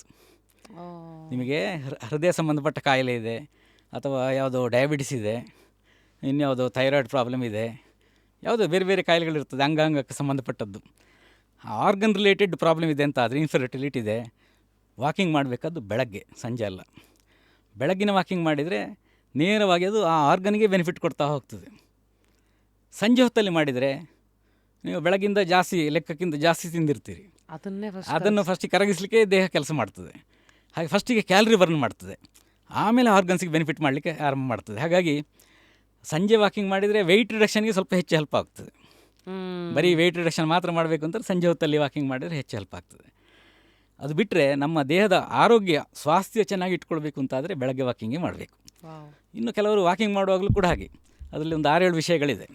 ನಿಮಗೆ ಹೃದಯ ಸಂಬಂಧಪಟ್ಟ ಕಾಯಿಲೆ ಇದೆ, ಅಥವಾ ಯಾವುದೋ ಡಯಾಬಿಟಿಸ್ ಇದೆ, ಇನ್ಯಾವುದೋ ಥೈರಾಯ್ಡ್ ಪ್ರಾಬ್ಲಮ್ ಇದೆ, ಯಾವುದೋ ಬೇರೆ ಬೇರೆ ಕಾಯಿಲೆಗಳಿರ್ತದೆ ಅಂಗಾಂಗಕ್ಕೆ ಸಂಬಂಧಪಟ್ಟದ್ದು, ಆರ್ಗನ್ ರಿಲೇಟೆಡ್ ಪ್ರಾಬ್ಲಮ್ ಇದೆ ಅಂತ ಆದರೆ, ಇನ್ಫರ್ಟಿಲಿಟಿ ಇದೆ, ವಾಕಿಂಗ್ ಮಾಡಬೇಕಾದ್ದು ಬೆಳಗ್ಗೆ, ಸಂಜೆ ಅಲ್ಲ. ಬೆಳಗ್ಗಿನ ವಾಕಿಂಗ್ ಮಾಡಿದರೆ ನೇರವಾಗಿ ಅದು ಆ ಆರ್ಗನ್ಗೆ ಬೆನಿಫಿಟ್ ಕೊಡ್ತಾ ಹೋಗ್ತದೆ. ಸಂಜೆ ಹೊತ್ತಲ್ಲಿ ಮಾಡಿದರೆ ನೀವು ಬೆಳಗಿಂದ ಜಾಸ್ತಿ ಲೆಕ್ಕಕ್ಕಿಂತ ಜಾಸ್ತಿ ತಿಂದಿರ್ತೀರಿ, ಅದನ್ನು ಫಸ್ಟಿಗೆ ಕರಗಿಸಲಿಕ್ಕೆ ದೇಹ ಕೆಲಸ ಮಾಡ್ತದೆ. ಹಾಗೆ ಫಸ್ಟಿಗೆ ಕ್ಯಾಲರಿ ಬರ್ನ್ ಮಾಡ್ತದೆ, ಆಮೇಲೆ ಆರ್ಗನ್ಸಿಗೆ ಬೆನಿಫಿಟ್ ಮಾಡಲಿಕ್ಕೆ ಆರಂಭ ಮಾಡ್ತದೆ. ಹಾಗಾಗಿ ಸಂಜೆ ವಾಕಿಂಗ್ ಮಾಡಿದರೆ ವೆಯ್ಟ್ ರಿಡಕ್ಷನ್ಗೆ ಸ್ವಲ್ಪ ಹೆಚ್ಚು ಹೆಲ್ಪ್ ಆಗ್ತದೆ. ಬರೀ ವೆಯ್ಟ್ ರಿಡಕ್ಷನ್ ಮಾತ್ರ ಮಾಡಬೇಕು ಅಂತಾರೆ ಸಂಜೆ ಹೊತ್ತಲ್ಲಿ ವಾಕಿಂಗ್ ಮಾಡಿದರೆ ಹೆಚ್ಚು ಹೆಲ್ಪ್ ಆಗ್ತದೆ. ಅದು ಬಿಟ್ಟರೆ ನಮ್ಮ ದೇಹದ ಆರೋಗ್ಯ ಸ್ವಾಸ್ಥ್ಯ ಚೆನ್ನಾಗಿ ಇಟ್ಕೊಳ್ಬೇಕು ಅಂತಾದರೆ ಬೆಳಗ್ಗೆ ವಾಕಿಂಗೇ ಮಾಡಬೇಕು. ಇನ್ನು ಕೆಲವರು ವಾಕಿಂಗ್ ಮಾಡುವಾಗಲೂ ಕೂಡ ಹಾಗೆ, ಅದರಲ್ಲಿ ಒಂದು 6-7 ವಿಷಯಗಳಿದೆ.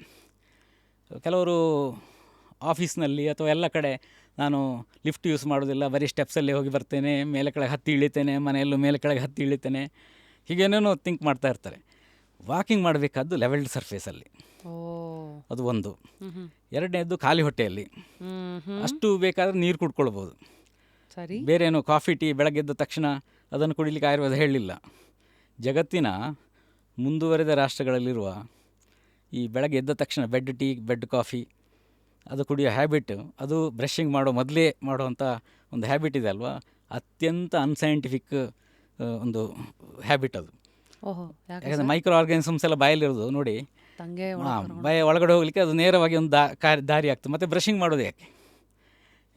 ಕೆಲವರು ಆಫೀಸ್ನಲ್ಲಿ ಅಥವಾ ಎಲ್ಲ ಕಡೆ ನಾನು ಲಿಫ್ಟ್ ಯೂಸ್ ಮಾಡೋದಿಲ್ಲ, ಬರೀ ಸ್ಟೆಪ್ಸಲ್ಲಿ ಹೋಗಿ ಬರ್ತೇನೆ, ಮೇಲೆ ಕೆಳಗೆ ಹತ್ತಿ ಇಳಿತೇನೆ, ಮನೆಯಲ್ಲೂ ಮೇಲೆ ಕೆಳಗೆ ಹತ್ತಿ ಇಳಿತೇನೆ, ಹೀಗೇನೇನೋ ಥಿಂಕ್ ಮಾಡ್ತಾ ಇರ್ತಾರೆ. ವಾಕಿಂಗ್ ಮಾಡಬೇಕಾದ್ದು ಲೆವೆಲ್ಡ್ ಸರ್ಫೇಸಲ್ಲಿ, ಅದು ಒಂದು. ಎರಡನೇದು ಖಾಲಿ ಹೊಟ್ಟೆಯಲ್ಲಿ, ಅಷ್ಟು ಬೇಕಾದರೆ ನೀರು ಕುಡ್ಕೊಳ್ಬೋದು. ಸರಿ, ಬೇರೆ ಏನು ಕಾಫಿ ಟೀ ಬೆಳಗ್ಗೆದ್ದ ತಕ್ಷಣ ಅದನ್ನು ಕುಡಿಲಿಕ್ಕೆ ಆಯುರ್ವೇದ ಹೇಳಲಿಲ್ಲ. ಜಗತ್ತಿನ ಮುಂದುವರೆದ ರಾಷ್ಟ್ರಗಳಲ್ಲಿರುವ ಈ ಬೆಳಗ್ಗೆ ಎದ್ದ ತಕ್ಷಣ ಬೆಡ್ ಟೀ, ಬೆಡ್ ಕಾಫಿ ಅದು ಕುಡಿಯೋ ಹ್ಯಾಬಿಟ್, ಅದು ಬ್ರಷಿಂಗ್ ಮಾಡೋ ಮೊದಲೇ ಮಾಡುವಂಥ ಒಂದು ಹ್ಯಾಬಿಟ್ ಇದೆ ಅಲ್ವಾ, ಅತ್ಯಂತ ಅನ್ಸೈಂಟಿಫಿಕ್ ಒಂದು ಹ್ಯಾಬಿಟ್ ಅದು. ಯಾಕಂದರೆ ಮೈಕ್ರೋ ಆರ್ಗಾನಿಸಮ್ಸ್ ಎಲ್ಲ ಬಾಯಲ್ಲಿರೋದು ನೋಡಿ, ಬಾಯ ಒಳಗಡೆ ಹೋಗಲಿಕ್ಕೆ ಅದು ನೇರವಾಗಿ ಒಂದು ದಾರಿ ಆಗ್ತದೆ. ಮತ್ತು ಬ್ರಷಿಂಗ್ ಮಾಡೋದು ಯಾಕೆ?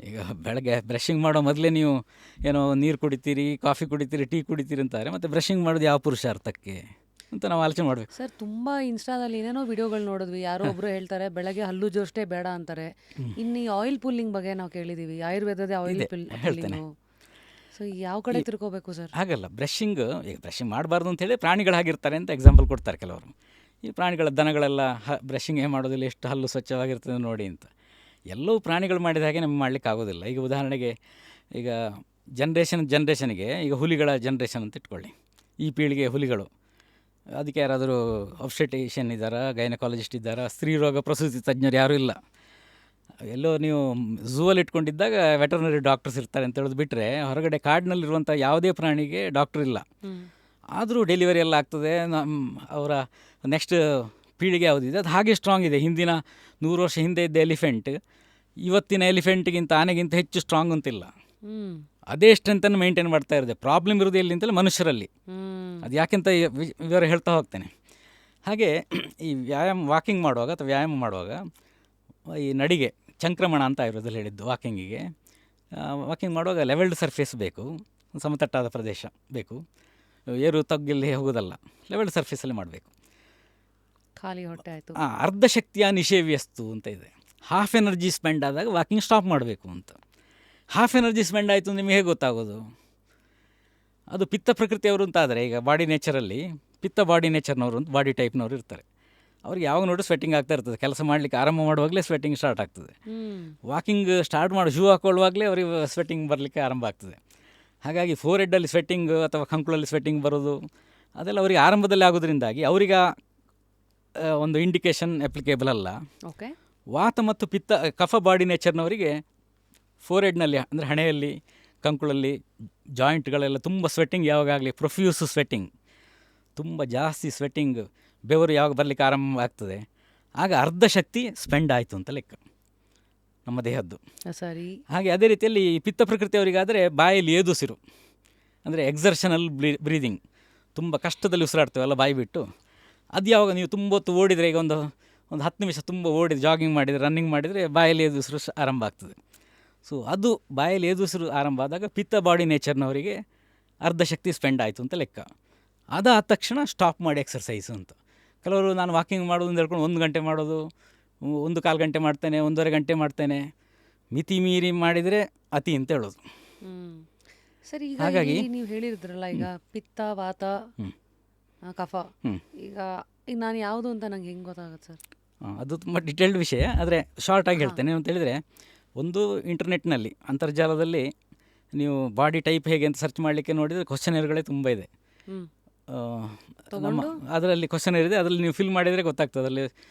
ಈಗ ಬೆಳಗ್ಗೆ ಬ್ರಷಿಂಗ್ ಮಾಡೋ ಮೊದಲೇ ನೀವು ಏನೋ ನೀರು ಕುಡಿತೀರಿ, ಕಾಫಿ ಕುಡಿತೀರಿ, ಟೀ ಕುಡಿತೀರಿ ಅಂತಾರೆ, ಮತ್ತು ಬ್ರಷಿಂಗ್ ಮಾಡೋದು ಯಾವ ಪುರುಷಾರ್ಥಕ್ಕೆ ಅಂತ ನಾವು ಆಲೋಚನೆ ಮಾಡಬೇಕು. ಸರ್, ತುಂಬ ಇನ್ಸ್ಟಾದಲ್ಲಿ ಏನೇನೋ ವಿಡಿಯೋಗಳು ನೋಡಿದ್ವಿ, ಯಾರೋ ಒಬ್ಬರು ಹೇಳ್ತಾರೆ ಬೆಳಗ್ಗೆ ಹಲ್ಲು ಜೋಷ್ಟೇ ಬೇಡ ಅಂತಾರೆ. ಇನ್ನು ಈ ಆಯಿಲ್ ಪುಲ್ಲಿಂಗ್ ಬಗ್ಗೆ ನಾವು ಕೇಳಿದ್ದೀವಿ, ಆಯುರ್ವೇದದ ಆಯಿಲ್ ಹೇಳ್ತೇನೆ. ಸೊ ಯಾವ ಕಡೆ ತಿರ್ಕೋಬೇಕು ಸರ್? ಹಾಗಲ್ಲ, ಬ್ರಷಿಂಗ್ ಈಗ ಬ್ರಷಿಂಗ್ ಮಾಡಬಾರ್ದು ಅಂತೇಳಿ ಪ್ರಾಣಿಗಳು ಹಾಗಿರ್ತಾರೆ ಅಂತ ಎಕ್ಸಾಂಪಲ್ ಕೊಡ್ತಾರೆ ಕೆಲವರು. ಈ ಪ್ರಾಣಿಗಳ ದನಗಳೆಲ್ಲ ಬ್ರಷಿಂಗ್ ಮಾಡೋದಿಲ್ಲ, ಎಷ್ಟು ಹಲ್ಲು ಸ್ವಚ್ಛವಾಗಿರ್ತದೆ ನೋಡಿ ಅಂತ. ಎಲ್ಲವೂ ಪ್ರಾಣಿಗಳು ಮಾಡಿದ ಹಾಗೆ ನಮಗೆ ಮಾಡಲಿಕ್ಕೆ ಆಗೋದಿಲ್ಲ. ಈಗ ಉದಾಹರಣೆಗೆ ಈಗ ಜನ್ರೇಷನ್ಗೆ ಈಗ ಹುಲಿಗಳ ಜನ್ರೇಷನ್ ಅಂತ ಇಟ್ಕೊಳ್ಳಿ, ಈ ಪೀಳಿಗೆ ಹುಲಿಗಳು, ಅದಕ್ಕೆ ಯಾರಾದರೂ ಆಬ್ಸ್ಟೆಟಿಷಿಯನ್ ಇದ್ದಾರಾ, ಗೈನಕಾಲಜಿಸ್ಟ್ ಇದ್ದಾರಾ, ಸ್ತ್ರೀ ರೋಗ ಪ್ರಸೂತಿ ತಜ್ಞರು ಯಾರೂ ಇಲ್ಲ. ಎಲ್ಲೋ ನೀವು ಝೂವಲ್ಲಿ ಇಟ್ಕೊಂಡಿದ್ದಾಗ ವೆಟರ್ನರಿ ಡಾಕ್ಟರ್ಸ್ ಇರ್ತಾರೆ ಅಂತ ಹೇಳೋದು ಬಿಟ್ಟರೆ, ಹೊರಗಡೆ ಕಾಡಿನಲ್ಲಿರುವಂಥ ಯಾವುದೇ ಪ್ರಾಣಿಗೆ ಡಾಕ್ಟ್ರ್ ಇಲ್ಲ. ಆದರೂ ಡೆಲಿವರಿ ಎಲ್ಲ ಆಗ್ತದೆ. ಅವರ ನೆಕ್ಸ್ಟ್ ಪೀಳಿಗೆ ಯಾವುದಿದೆ ಅದು ಹಾಗೆ ಸ್ಟ್ರಾಂಗ್ ಇದೆ. ಹಿಂದಿನ 100 ವರ್ಷ ಹಿಂದೆ ಇದ್ದ ಎಲಿಫೆಂಟ್ ಇವತ್ತಿನ ಎಲಿಫೆಂಟ್ಗಿಂತ ಆನೆಗಿಂತ ಹೆಚ್ಚು ಸ್ಟ್ರಾಂಗ್ ಅಂತಿಲ್ಲ. ಅದೇ ಸ್ಟ್ರೆಂತನ್ನು ಮೇಂಟೈನ್ ಮಾಡ್ತಾ ಇರೋದೆ. ಪ್ರಾಬ್ಲಮ್ ಇರೋದು ಎಲ್ಲಿ ಅಂತಲ್ಲ ಮನುಷ್ಯರಲ್ಲಿ. ಅದು ಯಾಕೆಂತ ವಿವರ ಹೇಳ್ತಾ ಹೋಗ್ತೇನೆ. ಹಾಗೆ ಈ ವಾಕಿಂಗ್ ಮಾಡುವಾಗ ಅಥವಾ ವ್ಯಾಯಾಮ ಮಾಡುವಾಗ ಈ ನಡಿಗೆ ಚಂಕ್ರಮಣ ಅಂತ ಆಯುರ್ವೇದದಲ್ಲಿ ಹೇಳಿದ್ದು ವಾಕಿಂಗಿಗೆ. ವಾಕಿಂಗ್ ಮಾಡುವಾಗ ಲೆವೆಲ್ಡ್ ಸರ್ಫೇಸ್ ಬೇಕು, ಸಮತಟ್ಟಾದ ಪ್ರದೇಶ ಬೇಕು, ಏರು ತಗ್ಗಿಲ್ಲಿ ಹೋಗೋದಲ್ಲ, ಲೆವೆಲ್ಡ್ ಸರ್ಫೇಸಲ್ಲಿ ಮಾಡಬೇಕು. ಖಾಲಿ ಹೊಟ್ಟೆ ಆಯಿತು. ಅರ್ಧ ಶಕ್ತಿಯ ನಿಷೇವ್ಯಸ್ತು ಅಂತ ಇದೆ. ಹಾಫ್ ಎನರ್ಜಿ ಸ್ಪೆಂಡ್ ಆದಾಗ ವಾಕಿಂಗ್ ಸ್ಟಾಪ್ ಮಾಡಬೇಕು ಅಂತ. ಹಾಫ್ ಎನರ್ಜಿ ಸ್ಪೆಂಡ್ ಆಯಿತು ನಿಮಗೆ ಹೇಗೆ ಗೊತ್ತಾಗೋದು? ಅದು ಪಿತ್ತ ಪ್ರಕೃತಿಯವರು ಅಂತ ಆದರೆ, ಈಗ ಬಾಡಿ ನೇಚರಲ್ಲಿ ಪಿತ್ತ ಬಾಡಿ ನೇಚರ್ನವರು ಅಂತ ಬಾಡಿ ಟೈಪ್ನವರು ಇರ್ತಾರೆ. ಅವ್ರಿಗೆ ಯಾವಾಗ ನೋಡಿ ಸ್ವೆಟ್ಟಿಂಗ್ ಆಗ್ತಾ ಇರ್ತದೆ. ಕೆಲಸ ಮಾಡಲಿಕ್ಕೆ ಆರಂಭ ಮಾಡುವಾಗಲೇ ಸ್ವೆಟ್ಟಿಂಗ್ ಸ್ಟಾರ್ಟ್ ಆಗ್ತದೆ. ವಾಕಿಂಗ್ ಸ್ಟಾರ್ಟ್ ಮಾಡಿ ಶೂ ಹಾಕೊಳ್ಳುವಾಗಲೇ ಅವ್ರಿಗೆ ಸ್ವೆಟ್ಟಿಂಗ್ ಬರಲಿಕ್ಕೆ ಆರಂಭ ಆಗ್ತದೆ. ಹಾಗಾಗಿ ಫೋರ್ ಹೆಡ್ಡಲ್ಲಿ ಸ್ವೆಟ್ಟಿಂಗ್ ಅಥವಾ ಕಂಕುಳಲ್ಲಿ ಸ್ವೆಟ್ಟಿಂಗ್ ಬರೋದು ಅದೆಲ್ಲ ಅವರಿಗೆ ಆರಂಭದಲ್ಲಿ ಆಗೋದ್ರಿಂದಾಗಿ ಅವರಿಗೆ ಒಂದು ಇಂಡಿಕೇಶನ್ ಅಪ್ಲಿಕೇಬಲ್ ಅಲ್ಲ. ಓಕೆ. ವಾತ ಮತ್ತು ಪಿತ್ತ ಕಫ ಬಾಡಿ ನೇಚರ್ನವರಿಗೆ ಫೋರ್ ಹೆಡ್ನಲ್ಲಿ ಅಂದರೆ ಹಣೆಯಲ್ಲಿ, ಕಂಕುಳಲ್ಲಿ, ಜಾಯಿಂಟ್ಗಳೆಲ್ಲ ತುಂಬ ಸ್ವೆಟ್ಟಿಂಗ್ ಯಾವಾಗಲಿ ಪ್ರೊಫ್ಯೂಸ್ ಸ್ವೆಟ್ಟಿಂಗ್, ತುಂಬ ಜಾಸ್ತಿ ಸ್ವೆಟ್ಟಿಂಗ್, ಬೆವರು ಯಾವಾಗ ಬರಲಿಕ್ಕೆ ಆರಂಭ ಆಗ್ತದೆ ಆಗ ಅರ್ಧ ಶಕ್ತಿ ಸ್ಪೆಂಡ್ ಆಯಿತು ಅಂತ ಲೆಕ್ಕ ನಮ್ಮ ದೇಹದ್ದು. ಸರಿ. ಹಾಗೆ ಅದೇ ರೀತಿಯಲ್ಲಿ ಪಿತ್ತ ಪ್ರಕೃತಿಯವರಿಗಾದರೆ ಬಾಯಲ್ಲಿ ಏದುಸಿರು, ಅಂದರೆ ಎಕ್ಸರ್ಷನಲ್ ಬ್ರೀದಿಂಗ್, ತುಂಬ ಕಷ್ಟದಲ್ಲಿ ಉಸಿರಾಡ್ತೇವಲ್ಲ ಬಾಯಿ ಬಿಟ್ಟು. ಅದು ಯಾವಾಗ ನೀವು ತುಂಬ ಹೊತ್ತು ಓಡಿದರೆ, ಈಗ ಒಂದು 10 ನಿಮಿಷ ತುಂಬ ಓಡಿದ್ರೆ, ಜಾಗಿಂಗ್ ಮಾಡಿದರೆ, ರನ್ನಿಂಗ್ ಮಾಡಿದರೆ ಬಾಯಲ್ಲಿ ಎದುರು ಆರಂಭ ಆಗ್ತದೆ. ಸೊ ಅದು ಬಾಯಲ್ಲಿ ಎದುರು ಆರಂಭ ಆದಾಗ ಪಿತ್ತ ಬಾಡಿ ನೇಚರ್ನವರಿಗೆ ಅರ್ಧ ಶಕ್ತಿ ಸ್ಪೆಂಡ್ ಆಯಿತು ಅಂತ ಲೆಕ್ಕ. ಅದಾದ ತಕ್ಷಣ ಸ್ಟಾಪ್ ಮಾಡಿ ಎಕ್ಸರ್ಸೈಸು ಅಂತ. ಕೆಲವರು ನಾನು ವಾಕಿಂಗ್ ಮಾಡೋದು ಅಂತ ಹೇಳ್ಕೊಂಡು 1 ಗಂಟೆ ಮಾಡೋದು, 1/4 ಗಂಟೆ ಮಾಡ್ತೇನೆ, 1.5 ಗಂಟೆ ಮಾಡ್ತೇನೆ, ಮಿತಿ ಮೀರಿ ಮಾಡಿದರೆ ಅತಿ ಅಂತ ಹೇಳೋದು. ಸರಿ, ಈಗ ಹಾಗಾಗಿ ನೀವು ಹೇಳಿದ್ರಲ್ಲ ಈಗ ಪಿತ್ತ, ವಾತ, ಕಫ, ಈಗ ನಾನು ಯಾವುದು ಅಂತ ನಂಗೆ ಹೆಂಗೆ ಗೊತ್ತಾಗುತ್ತೆ ಸರ್? ಅದು ತುಂಬ ಡಿಟೇಲ್ಡ್ ವಿಷಯ, ಆದರೆ ಶಾರ್ಟಾಗಿ ಹೇಳ್ತೇನೆ. ಅಂತ ಹೇಳಿದರೆ, ಒಂದು ಇಂಟರ್ನೆಟ್ನಲ್ಲಿ, ಅಂತರ್ಜಾಲದಲ್ಲಿ ನೀವು ಬಾಡಿ ಟೈಪ್ ಹೇಗೆ ಅಂತ ಸರ್ಚ್ ಮಾಡಲಿಕ್ಕೆ ನೋಡಿದರೆ ಕ್ವಶನರ್ಗಳೇ ತುಂಬ ಇದೆ. ನಮ್ಮ ಅದರಲ್ಲಿ ಕ್ವಶನರ್ ಇದೆ, ಅದರಲ್ಲಿ ನೀವು ಫಿಲ್ ಮಾಡಿದರೆ ಗೊತ್ತಾಗ್ತದೆ. ಅದರಲ್ಲಿ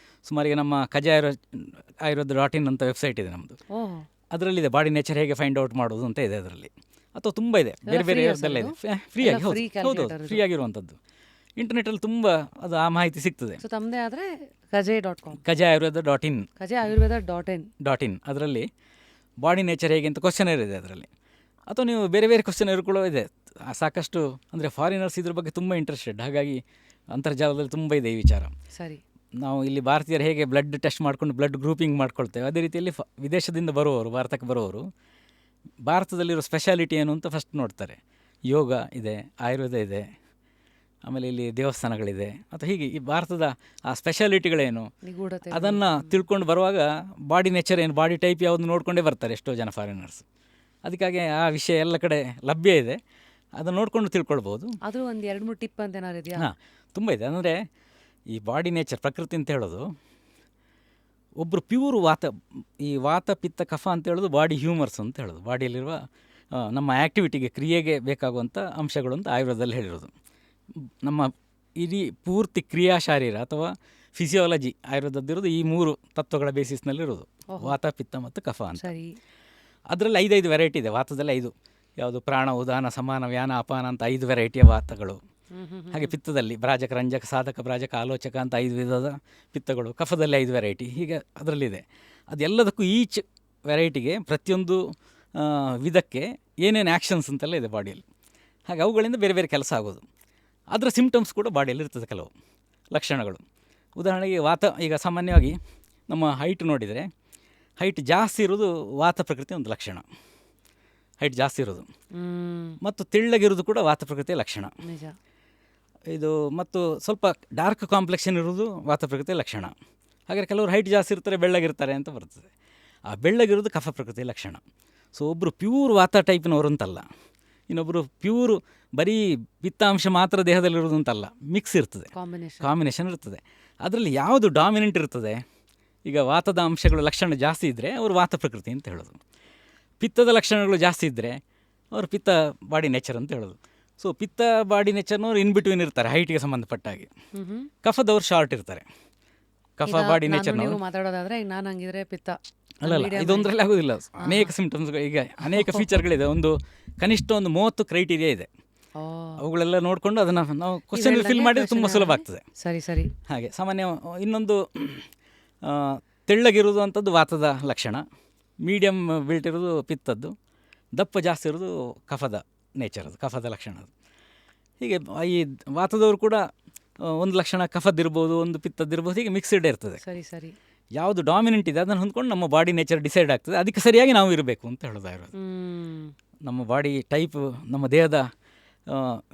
ಸುಮಾರಿಗೆ ನಮ್ಮ kajayurveda.in ಅಂತ ವೆಬ್ಸೈಟ್ ಇದೆ ನಮ್ಮದು. ಅದರಲ್ಲಿದೆ ಬಾಡಿ ನೇಚರ್ ಹೇಗೆ ಫೈಂಡ್ ಔಟ್ ಮಾಡೋದು ಅಂತ ಇದೆ ಅದರಲ್ಲಿ. ಅಥವಾ ತುಂಬ ಇದೆ, ಬೇರೆ ಬೇರೆ ಇದೆಲ್ಲ ಇದೆ, ಫ್ರೀಯಾಗಿ. ಹೌದು, ಫ್ರೀ ಆಗಿರುವಂಥದ್ದು. ಇಂಟರ್ನೆಟಲ್ಲಿ ತುಂಬ ಅದು ಆ ಮಾಹಿತಿ ಸಿಗ್ತದೆ. ತಮ್ಮದೇ ಆದರೆ kajay.com, kajayurveda.in, kajayurveda.in ಅದರಲ್ಲಿ ಬಾಡಿ ನೇಚರ್ ಹೇಗೆ ಅಂತ ಕ್ವಶನರ್ ಇದೆ ಅದರಲ್ಲಿ. ಅಥವಾ ನೀವು ಬೇರೆ ಬೇರೆ ಕ್ವಶನರ್ ಕೂಡ ಇದೆ ಸಾಕಷ್ಟು. ಅಂದರೆ ಫಾರಿನರ್ಸ್ ಇದ್ರ ಬಗ್ಗೆ ತುಂಬ ಇಂಟ್ರೆಸ್ಟೆಡ್, ಹಾಗಾಗಿ ಅಂತರ್ಜಾಲದಲ್ಲಿ ತುಂಬ ಇದೆ ಈ ವಿಚಾರ. ಸರಿ, ನಾವು ಇಲ್ಲಿ ಭಾರತೀಯರು ಹೇಗೆ ಬ್ಲಡ್ ಟೆಸ್ಟ್ ಮಾಡ್ಕೊಂಡು ಬ್ಲಡ್ ಗ್ರೂಪಿಂಗ್ ಮಾಡ್ಕೊಳ್ತೇವೆ, ಅದೇ ರೀತಿಯಲ್ಲಿ ವಿದೇಶದಿಂದ ಬರುವವರು, ಭಾರತಕ್ಕೆ ಬರುವವರು, ಭಾರತದಲ್ಲಿರೋ ಸ್ಪೆಷಾಲಿಟಿ ಏನು ಅಂತ ಫಸ್ಟ್ ನೋಡ್ತಾರೆ. ಯೋಗ ಇದೆ, ಆಯುರ್ವೇದ ಇದೆ, ಆಮೇಲೆ ಇಲ್ಲಿ ದೇವಸ್ಥಾನಗಳಿದೆ, ಅಥವಾ ಹೀಗೆ ಈ ಭಾರತದ ಆ ಸ್ಪೆಷಾಲಿಟಿಗಳೇನು ಅದನ್ನು ತಿಳ್ಕೊಂಡು ಬರುವಾಗ ಬಾಡಿ ನೇಚರ್ ಏನು, ಬಾಡಿ ಟೈಪ್ ಯಾವುದು ನೋಡಿಕೊಂಡೇ ಬರ್ತಾರೆ ಎಷ್ಟೋ ಜನ ಫಾರಿನರ್ಸ್. ಅದಕ್ಕಾಗಿ ಆ ವಿಷಯ ಎಲ್ಲ ಕಡೆ ಲಭ್ಯ ಇದೆ, ಅದನ್ನು ನೋಡಿಕೊಂಡು ತಿಳ್ಕೊಳ್ಬೋದು. ಅದು ಒಂದು 2-3 ಟಿಪ್ ಅಂತ ಏನಾರು ಇದೆಯಾ? ಹಾಂ, ತುಂಬ ಇದೆ. ಅಂದರೆ ಈ ಬಾಡಿ ನೇಚರ್, ಪ್ರಕೃತಿ ಅಂತ ಹೇಳೋದು, ಒಬ್ಬರು ಪ್ಯೂರ್ ಈ ವಾತ ಪಿತ್ತ ಕಫ ಅಂತ ಹೇಳೋದು ಬಾಡಿ ಹ್ಯೂಮರ್ಸ್ ಅಂತ ಹೇಳೋದು. ಬಾಡಿಯಲ್ಲಿರುವ ನಮ್ಮ ಆ್ಯಕ್ಟಿವಿಟಿಗೆ, ಕ್ರಿಯೆಗೆ ಬೇಕಾಗುವಂಥ ಅಂಶಗಳು ಅಂತ ಆಯುರ್ವೇದದಲ್ಲಿ ಹೇಳಿರೋದು. ನಮ್ಮ ಇಡೀ ಪೂರ್ತಿ ಕ್ರಿಯಾ ಶಾರೀರ ಅಥವಾ ಫಿಸಿಯಾಲಜಿ ಆಯುರ್ವೇದದ್ದಿರೋದು ಈ 3 ತತ್ವಗಳ ಬೇಸಿಸ್ನಲ್ಲಿರೋದು, ವಾತ ಪಿತ್ತ ಮತ್ತು ಕಫ ಅಂತ. ಅದರಲ್ಲಿ 5 ವೆರೈಟಿ ಇದೆ. ವಾತದಲ್ಲಿ 5, ಯಾವುದು ಪ್ರಾಣ, ಉದಾನ, ಸಮಾನ, ವ್ಯಾನ, ಅಪಾನ ಅಂತ 5 ವೆರೈಟಿಯ ವಾತಗಳು. ಹಾಗೆ ಪಿತ್ತದಲ್ಲಿ ಭ್ರಾಜಕ, ರಂಜಕ, ಸಾಧಕ, ಪ್ರಾಜಕ, ಆಲೋಚಕ ಅಂತ 5 ವಿಧದ ಪಿತ್ತಗಳು. ಕಫದಲ್ಲಿ 5 ವೆರೈಟಿ, ಹೀಗೆ ಅದರಲ್ಲಿದೆ. ಅದೆಲ್ಲದಕ್ಕೂ ಈಚ್ ವೆರೈಟಿಗೆ, ಪ್ರತಿಯೊಂದು ವಿಧಕ್ಕೆ ಏನೇನು ಆ್ಯಕ್ಷನ್ಸ್ ಅಂತೆಲ್ಲ ಇದೆ ಬಾಡಿಯಲ್ಲಿ. ಹಾಗೆ ಅವುಗಳಿಂದ ಬೇರೆ ಬೇರೆ ಕೆಲಸ ಆಗೋದು. ಅದರ ಸಿಂಪ್ಟಮ್ಸ್ ಕೂಡ ಬಾಡಿಯಲ್ಲಿ ಇರ್ತದೆ, ಕೆಲವು ಲಕ್ಷಣಗಳು. ಉದಾಹರಣೆಗೆ ವಾತ, ಈಗ ಸಾಮಾನ್ಯವಾಗಿ ನಮ್ಮ ಹೈಟ್ ನೋಡಿದರೆ, ಹೈಟ್ ಜಾಸ್ತಿ ಇರೋದು ವಾತ ಪ್ರಕೃತಿ ಒಂದು ಲಕ್ಷಣ. ಹೈಟ್ ಜಾಸ್ತಿ ಇರೋದು ಮತ್ತು ತೆಳ್ಳಗಿರೋದು ಕೂಡ ವಾತ ಪ್ರಕೃತಿಯ ಲಕ್ಷಣ. ಇದು ಮತ್ತು ಸ್ವಲ್ಪ ಡಾರ್ಕ್ ಕಾಂಪ್ಲೆಕ್ಷನ್ ಇರೋದು ವಾತ ಪ್ರಕೃತಿಯ ಲಕ್ಷಣ. ಹಾಗೆ ಕೆಲವರು ಹೈಟ್ ಜಾಸ್ತಿ ಇರ್ತಾರೆ, ಬೆಳ್ಳಗಿರ್ತಾರೆ ಅಂತ ಬರ್ತದೆ. ಆ ಬೆಳ್ಳಗಿರೋದು ಕಫ ಪ್ರಕೃತಿಯ ಲಕ್ಷಣ. ಸೊ ಒಬ್ಬರು ಪ್ಯೂರ್ ವಾತ ಟೈಪ್ನವರು ಅಂತಲ್ಲ, ಇನ್ನೊಬ್ಬರು ಪ್ಯೂರ್ ಬರೀ ಪಿತ್ತಾಂಶ ಮಾತ್ರ ದೇಹದಲ್ಲಿರೋದು ಅಂತಲ್ಲ, ಮಿಕ್ಸ್ ಇರ್ತದೆ, ಕಾಂಬಿನೇಷನ್ ಇರ್ತದೆ. ಅದರಲ್ಲಿ ಯಾವುದು ಡಾಮಿನೆಂಟ್ ಇರ್ತದೆ, ಈಗ ವಾತದ ಅಂಶಗಳು ಲಕ್ಷಣ ಜಾಸ್ತಿ ಇದ್ದರೆ ಅವರು ವಾತ ಪ್ರಕೃತಿ ಅಂತ ಹೇಳೋದು. ಪಿತ್ತದ ಲಕ್ಷಣಗಳು ಜಾಸ್ತಿ ಇದ್ದರೆ ಅವರು ಪಿತ್ತ ಬಾಡಿ ನೇಚರ್ ಅಂತ ಹೇಳೋದು. ಸೊ ಪಿತ್ತ ಬಾಡಿ ನೇಚರ್ನವ್ರು ಇನ್ ಬಿಟ್ವೀನ್ ಇರ್ತಾರೆ ಹೈಟ್ಗೆ ಸಂಬಂಧಪಟ್ಟ ಹಾಗೆ. ಕಫದವ್ರು ಶಾರ್ಟ್ ಇರ್ತಾರೆ. ಕಫ ಬಾಡಿ ನೇಚರ್ನವರು ಮಾತಾಡೋದಾದರೆ ನಾನು ಹಂಗಿದ್ರೆ ಪಿತ್ತ ಅಲ್ಲ, ಇದೊಂದರಲ್ಲಿ ಆಗೋದಿಲ್ಲ. ಅನೇಕ ಸಿಂಪ್ಟಮ್ಸ್, ಈಗ ಅನೇಕ ಫೀಚರ್ಗಳಿದೆ. ಒಂದು ಕನಿಷ್ಠ 30 ಕ್ರೈಟೀರಿಯಾ ಇದೆ. ಅವುಗಳೆಲ್ಲ ನೋಡಿಕೊಂಡು ಅದನ್ನು ನಾವು ಕ್ವಶನ್ ಫಿಲ್ ಮಾಡಿದರೆ ತುಂಬ ಸುಲಭ ಆಗ್ತದೆ. ಸರಿ. ಹಾಗೆ ಸಾಮಾನ್ಯ ಇನ್ನೊಂದು ತೆಳ್ಳಗಿರೋದು ಅಂಥದ್ದು ವಾತದ ಲಕ್ಷಣ, ಮೀಡಿಯಮ್ ಬಿಲ್ಟ್ ಇರೋದು ಪಿತ್ತದ್ದು, ದಪ್ಪ ಜಾಸ್ತಿ ಇರೋದು ಕಫದ ನೇಚರ್, ಅದು ಕಫದ ಲಕ್ಷಣ ಅದು. ಹೀಗೆ ಈ ವಾತದವರು ಕೂಡ ಒಂದು ಲಕ್ಷಣ ಕಫದ್ದಿರ್ಬೋದು, ಒಂದು ಪಿತ್ತದ್ದಿರ್ಬೋದು, ಹೀಗೆ ಮಿಕ್ಸ್ಡ್ ಇರ್ತದೆ. ಸರಿ. ಯಾವುದು ಡಾಮಿನೆಂಟ್ ಇದೆ ಅದನ್ನು ಹೊಂದ್ಕೊಂಡು ನಮ್ಮ ಬಾಡಿ ನೇಚರ್ ಡಿಸೈಡ್ ಆಗ್ತದೆ. ಅದಕ್ಕೆ ಸರಿಯಾಗಿ ನಾವು ಇರಬೇಕು ಅಂತ ಹೇಳೋದು ಇರೋದು. ನಮ್ಮ ಬಾಡಿ ಟೈಪ್, ನಮ್ಮ ದೇಹದ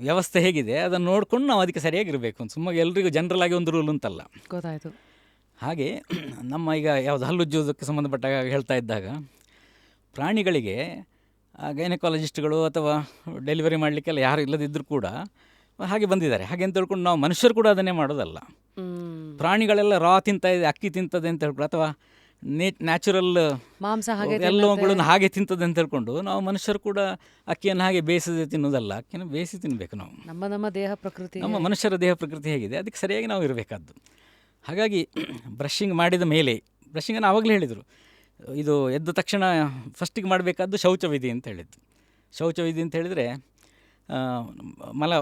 ವ್ಯವಸ್ಥೆ ಹೇಗಿದೆ ಅದನ್ನು ನೋಡ್ಕೊಂಡು ನಾವು ಅದಕ್ಕೆ ಸರಿಯಾಗಿರಬೇಕು ಅಂತ. ಸುಮ್ಮನೆ ಎಲ್ರಿಗೂ ಜನರಲ್ ಆಗಿ ಒಂದು ರೂಲ್ ಅಂತಲ್ಲ. ಗೊತ್ತಾಯಿತು. ಹಾಗೆ ನಮ್ಮ ಈಗ ಯಾವುದು ಹಲ್ಲುಜ್ಜೋದಕ್ಕೆ ಸಂಬಂಧಪಟ್ಟಾಗ ಹೇಳ್ತಾ ಇದ್ದಾಗ, ಪ್ರಾಣಿಗಳಿಗೆ ಗೈನಕಾಲಜಿಸ್ಟ್ಗಳು ಅಥವಾ ಡೆಲಿವರಿ ಮಾಡಲಿಕ್ಕೆಲ್ಲ ಯಾರು ಇಲ್ಲದಿದ್ದರೂ ಕೂಡ ಹಾಗೆ ಬಂದಿದ್ದಾರೆ. ಹಾಗೆ ಅಂತ ಹೇಳ್ಕೊಂಡು ನಾವು ಮನುಷ್ಯರು ಕೂಡ ಅದನ್ನೇ ಮಾಡೋದಲ್ಲ. ಪ್ರಾಣಿಗಳೆಲ್ಲ ರಾ ತಿಂತಾಯಿದೆ, ಅಕ್ಕಿ ತಿಂತದೆ ಅಂತ ಹೇಳ್ಕೊಂಡು, ಅಥವಾ ನ್ಯಾಚುರಲ್ ಮಾಂಸ ಎಲ್ಲವುಗಳನ್ನು ಹಾಗೆ ತಿಂತದೆ ಅಂತ ಹೇಳ್ಕೊಂಡು ನಾವು ಮನುಷ್ಯರು ಕೂಡ ಅಕ್ಕಿಯನ್ನು ಹಾಗೆ ಬೇಯಿಸದೆ ತಿನ್ನೋದಲ್ಲ, ಅಕ್ಕಿಯನ್ನು ಬೇಯಿಸಿ ತಿನ್ನಬೇಕು ನಾವು. ನಮ್ಮ ದೇಹ ಪ್ರಕೃತಿ, ನಮ್ಮ ಮನುಷ್ಯರ ದೇಹ ಪ್ರಕೃತಿ ಹೇಗಿದೆ ಅದಕ್ಕೆ ಸರಿಯಾಗಿ ನಾವು ಇರಬೇಕಾದ್ದು. ಹಾಗಾಗಿ ಬ್ರಷಿಂಗ್ ಮಾಡಿದ ಮೇಲೆ, ಬ್ರಷಿಂಗನ್ನು ಆವಾಗಲೇ ಹೇಳಿದರು, ಇದು ಎದ್ದ ತಕ್ಷಣ ಫಸ್ಟಿಗೆ ಮಾಡಬೇಕಾದ್ದು ಶೌಚವಿಧಿ ಅಂತ ಹೇಳಿದ್ದು. ಶೌಚವಿಧಿ ಅಂತ ಹೇಳಿದರೆ ಮಲ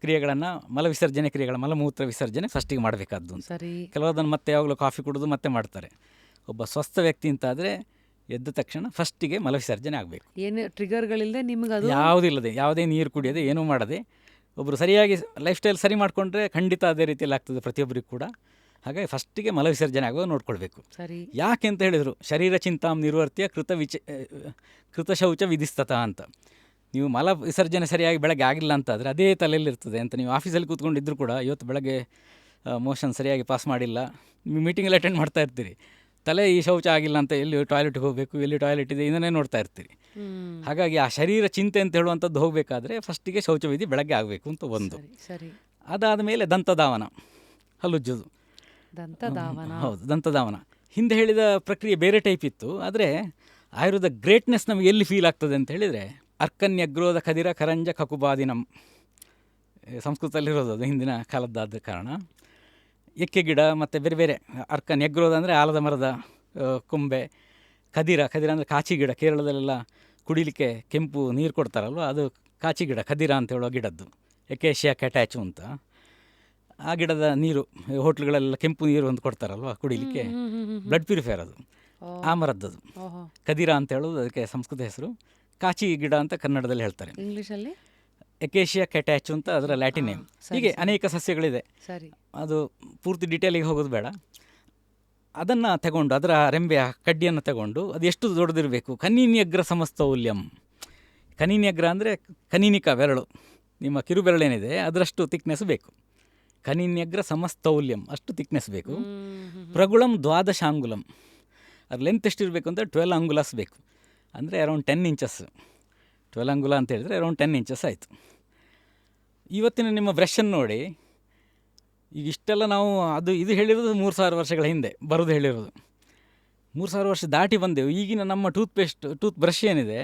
ಕ್ರಿಯೆಗಳನ್ನು, ಮಲ ವಿಸರ್ಜನೆ ಕ್ರಿಯೆಗಳ, ಮಲಮೂತ್ರ ವಿಸರ್ಜನೆ ಫಸ್ಟಿಗೆ ಮಾಡಬೇಕಾದ್ದು. ಸರಿ. ಕೆಲವದನ್ನು ಮತ್ತೆ ಯಾವಾಗಲೂ ಕಾಫಿ ಕುಡಿದು ಮತ್ತೆ ಮಾಡ್ತಾರೆ. ಒಬ್ಬ ಸ್ವಸ್ಥ ವ್ಯಕ್ತಿ ಅಂತಾದರೆ ಎದ್ದ ತಕ್ಷಣ ಫಸ್ಟಿಗೆ ಮಲವಿಸರ್ಜನೆ ಆಗಬೇಕು. ಏನು ಟ್ರಿಗರ್ಗಳಿಲ್ಲದೆ ನಿಮ್ಗೆ ಅದು ಯಾವುದಿಲ್ಲದೆ, ಯಾವುದೇ ನೀರು ಕುಡಿಯೋದೆ, ಏನೂ ಮಾಡದೆ ಒಬ್ಬರು ಸರಿಯಾಗಿ ಲೈಫ್ ಸ್ಟೈಲ್ ಸರಿ ಮಾಡಿಕೊಂಡ್ರೆ ಖಂಡಿತ ಅದೇ ರೀತಿಯಲ್ಲಿ ಆಗ್ತದೆ ಪ್ರತಿಯೊಬ್ಬರಿಗೂ ಕೂಡ. ಹಾಗಾಗಿ ಫಸ್ಟಿಗೆ ಮಲವಿಸರ್ಜನೆ ಆಗುವಾಗ ನೋಡ್ಕೊಳ್ಬೇಕು. ಸರಿ. ಯಾಕೆ ಅಂತ ಹೇಳಿದರು, ಶರೀರ ಚಿಂತಾಂ ನಿರ್ವರ್ತ್ಯ ಕೃತ ಶೌಚ ವಿಧಿಸ್ತತ ಅಂತ. ನೀವು ಮಲ ವಿಸರ್ಜನೆ ಸರಿಯಾಗಿ ಬೆಳಗ್ಗೆ ಆಗಿಲ್ಲ ಅಂತಾದರೆ ಅದೇ ತಲೆಯಲ್ಲಿರ್ತದೆ ಅಂತ. ನೀವು ಆಫೀಸಲ್ಲಿ ಕೂತ್ಕೊಂಡಿದ್ದರೂ ಕೂಡ ಇವತ್ತು ಬೆಳಗ್ಗೆ ಮೋಷನ್ ಸರಿಯಾಗಿ ಪಾಸ್ ಮಾಡಿಲ್ಲ, ಮೀಟಿಂಗಲ್ಲಿ ಅಟೆಂಡ್ ಮಾಡ್ತಾ ಇರ್ತೀರಿ, ತಲೆ ಈ ಶೌಚ ಆಗಿಲ್ಲ ಅಂತ ಎಲ್ಲಿ ಟಾಯ್ಲೆಟ್ಗೆ ಹೋಗಬೇಕು, ಎಲ್ಲಿ ಟಾಯ್ಲೆಟ್ ಇದೆ ಇದನ್ನೇ ನೋಡ್ತಾ ಇರ್ತೀರಿ. ಹಾಗಾಗಿ ಆ ಶರೀರ ಚಿಂತೆ ಅಂತ ಹೇಳುವಂಥದ್ದು ಹೋಗಬೇಕಾದ್ರೆ ಫಸ್ಟಿಗೆ ಶೌಚವಿಧಿ ಬೆಳಗ್ಗೆ ಆಗಬೇಕು ಅಂತ ಒಂದು. ಸರಿ. ಅದಾದ ಮೇಲೆ ದಂತಧಾವನ, ಹಲ್ಲುಜ್ಜೋದು. ದಂತಧಾವನ. ಹೌದು, ದಂತಧಾವನ. ಹಿಂದೆ ಹೇಳಿದ ಪ್ರಕ್ರಿಯೆ ಬೇರೆ ಟೈಪ್ ಇತ್ತು. ಆದರೆ ಆಯುರ್ವೇದ ಗ್ರೇಟ್ನೆಸ್ ನಮಗೆ ಎಲ್ಲಿ ಫೀಲ್ ಆಗ್ತದೆ ಅಂತ ಹೇಳಿದರೆ, ಅರ್ಕನ್ಯಗ್ರೋಧ ಖದಿರ ಕರಂಜ ಕಕುಬಾದಿನಂ, ಸಂಸ್ಕೃತದಲ್ಲಿರೋದು ಅದು ಹಿಂದಿನ ಕಾಲದ್ದಾದ ಕಾರಣ. ಎಕ್ಕೆ ಗಿಡ ಮತ್ತು ಬೇರೆ ಬೇರೆ ಅರ್ಕನ್, ಎಗ್ರೋಧ ಅಂದರೆ ಆಲದ ಮರದ ಕೊಂಬೆ, ಖದಿರ ಅಂದರೆ ಕಾಚಿ ಗಿಡ. ಕೇರಳದಲ್ಲೆಲ್ಲ ಕುಡಿಲಿಕ್ಕೆ ಕೆಂಪು ನೀರು ಕೊಡ್ತಾರಲ್ವ, ಅದು ಕಾಚಿ ಗಿಡ, ಖದಿರ ಅಂತ ಹೇಳೋ ಗಿಡದ್ದು, ಎಕೇಶಿಯಾ ಕ್ಯಾಟ್ಯಾಚು ಅಂತ. ಆ ಗಿಡದ ನೀರು ಹೋಟ್ಲುಗಳೆಲ್ಲ ಕೆಂಪು ನೀರು ಒಂದು ಕೊಡ್ತಾರಲ್ವ ಕುಡಿಲಿಕ್ಕೆ, ಬ್ಲಡ್ ಪ್ಯೂರಿಫೈಯರ್ ಅದು, ಆ ಮರದ್ದದು ಖದಿರ ಅಂತ ಹೇಳೋದು ಅದಕ್ಕೆ ಸಂಸ್ಕೃತ ಹೆಸರು. ಕಾಚಿ ಗಿಡ ಅಂತ ಕನ್ನಡದಲ್ಲಿ ಹೇಳ್ತಾರೆ. ಇಂಗ್ಲೀಷಲ್ಲಿ ಎಕೇಶಿಯಾ ಕ್ಯಾಟ್ಯಾಚು ಅಂತ ಅದರ ಲ್ಯಾಟಿನ್ ನೇಮ್. ಹೀಗೆ ಅನೇಕ ಸಸ್ಯಗಳಿದೆ. ಸರಿ. ಅದು ಪೂರ್ತಿ ಡೀಟೇಲಿಗೆ ಹೋಗೋದು ಬೇಡ. ಅದನ್ನು ತಗೊಂಡು ಅದರ ರೆಂಬೆಯ ಕಡ್ಡಿಯನ್ನು ತಗೊಂಡು ಅದು ಎಷ್ಟು ದೊಡ್ಡದಿರಬೇಕು, ಕನೀನ್ಯಗ್ರ ಸಮಸ್ತೌಲ್ಯಂ. ಕನೀನ್ಯಗ್ರ ಅಂದರೆ ಕನೀನಿಕ ಬೆರಳು, ನಿಮ್ಮ ಕಿರು ಬೆರಳೇನಿದೆ ಅದರಷ್ಟು ತಿಕ್ನೆಸ್ ಬೇಕು. ಕನೀನ್ಯಗ್ರ ಸಮಸ್ತೌಲ್ಯಂ, ಅಷ್ಟು ತಿಕ್ನೆಸ್ ಬೇಕು. ಪ್ರಗುಳಂ ದ್ವಾದಶಾಂಗುಲಂ, ಅದು ಲೆಂತ್ ಎಷ್ಟಿರಬೇಕು ಅಂದರೆ 12 ಅಂಗುಲಸ್ ಬೇಕು, ಅಂದರೆ ಅರೌಂಡ್ 10 ಇಂಚಸ್. 12 ಅಂಗುಲ ಅಂತ ಹೇಳಿದರೆ ಅರೌಂಡ್ 10 ಇಂಚಸ್ ಆಯಿತು. ಇವತ್ತಿನ ನಿಮ್ಮ ಬ್ರಷನ್ನು ನೋಡಿ, ಈಗ ಇಷ್ಟೆಲ್ಲ ನಾವು ಇದು ಹೇಳಿರೋದು 3000 ವರ್ಷಗಳ ಹಿಂದೆ ಬರೋದು ಹೇಳಿರೋದು. 3000 ವರ್ಷ ದಾಟಿ ಬಂದೆವು. ಈಗಿನ ನಮ್ಮ ಟೂತ್ ಬ್ರಷ್ ಏನಿದೆ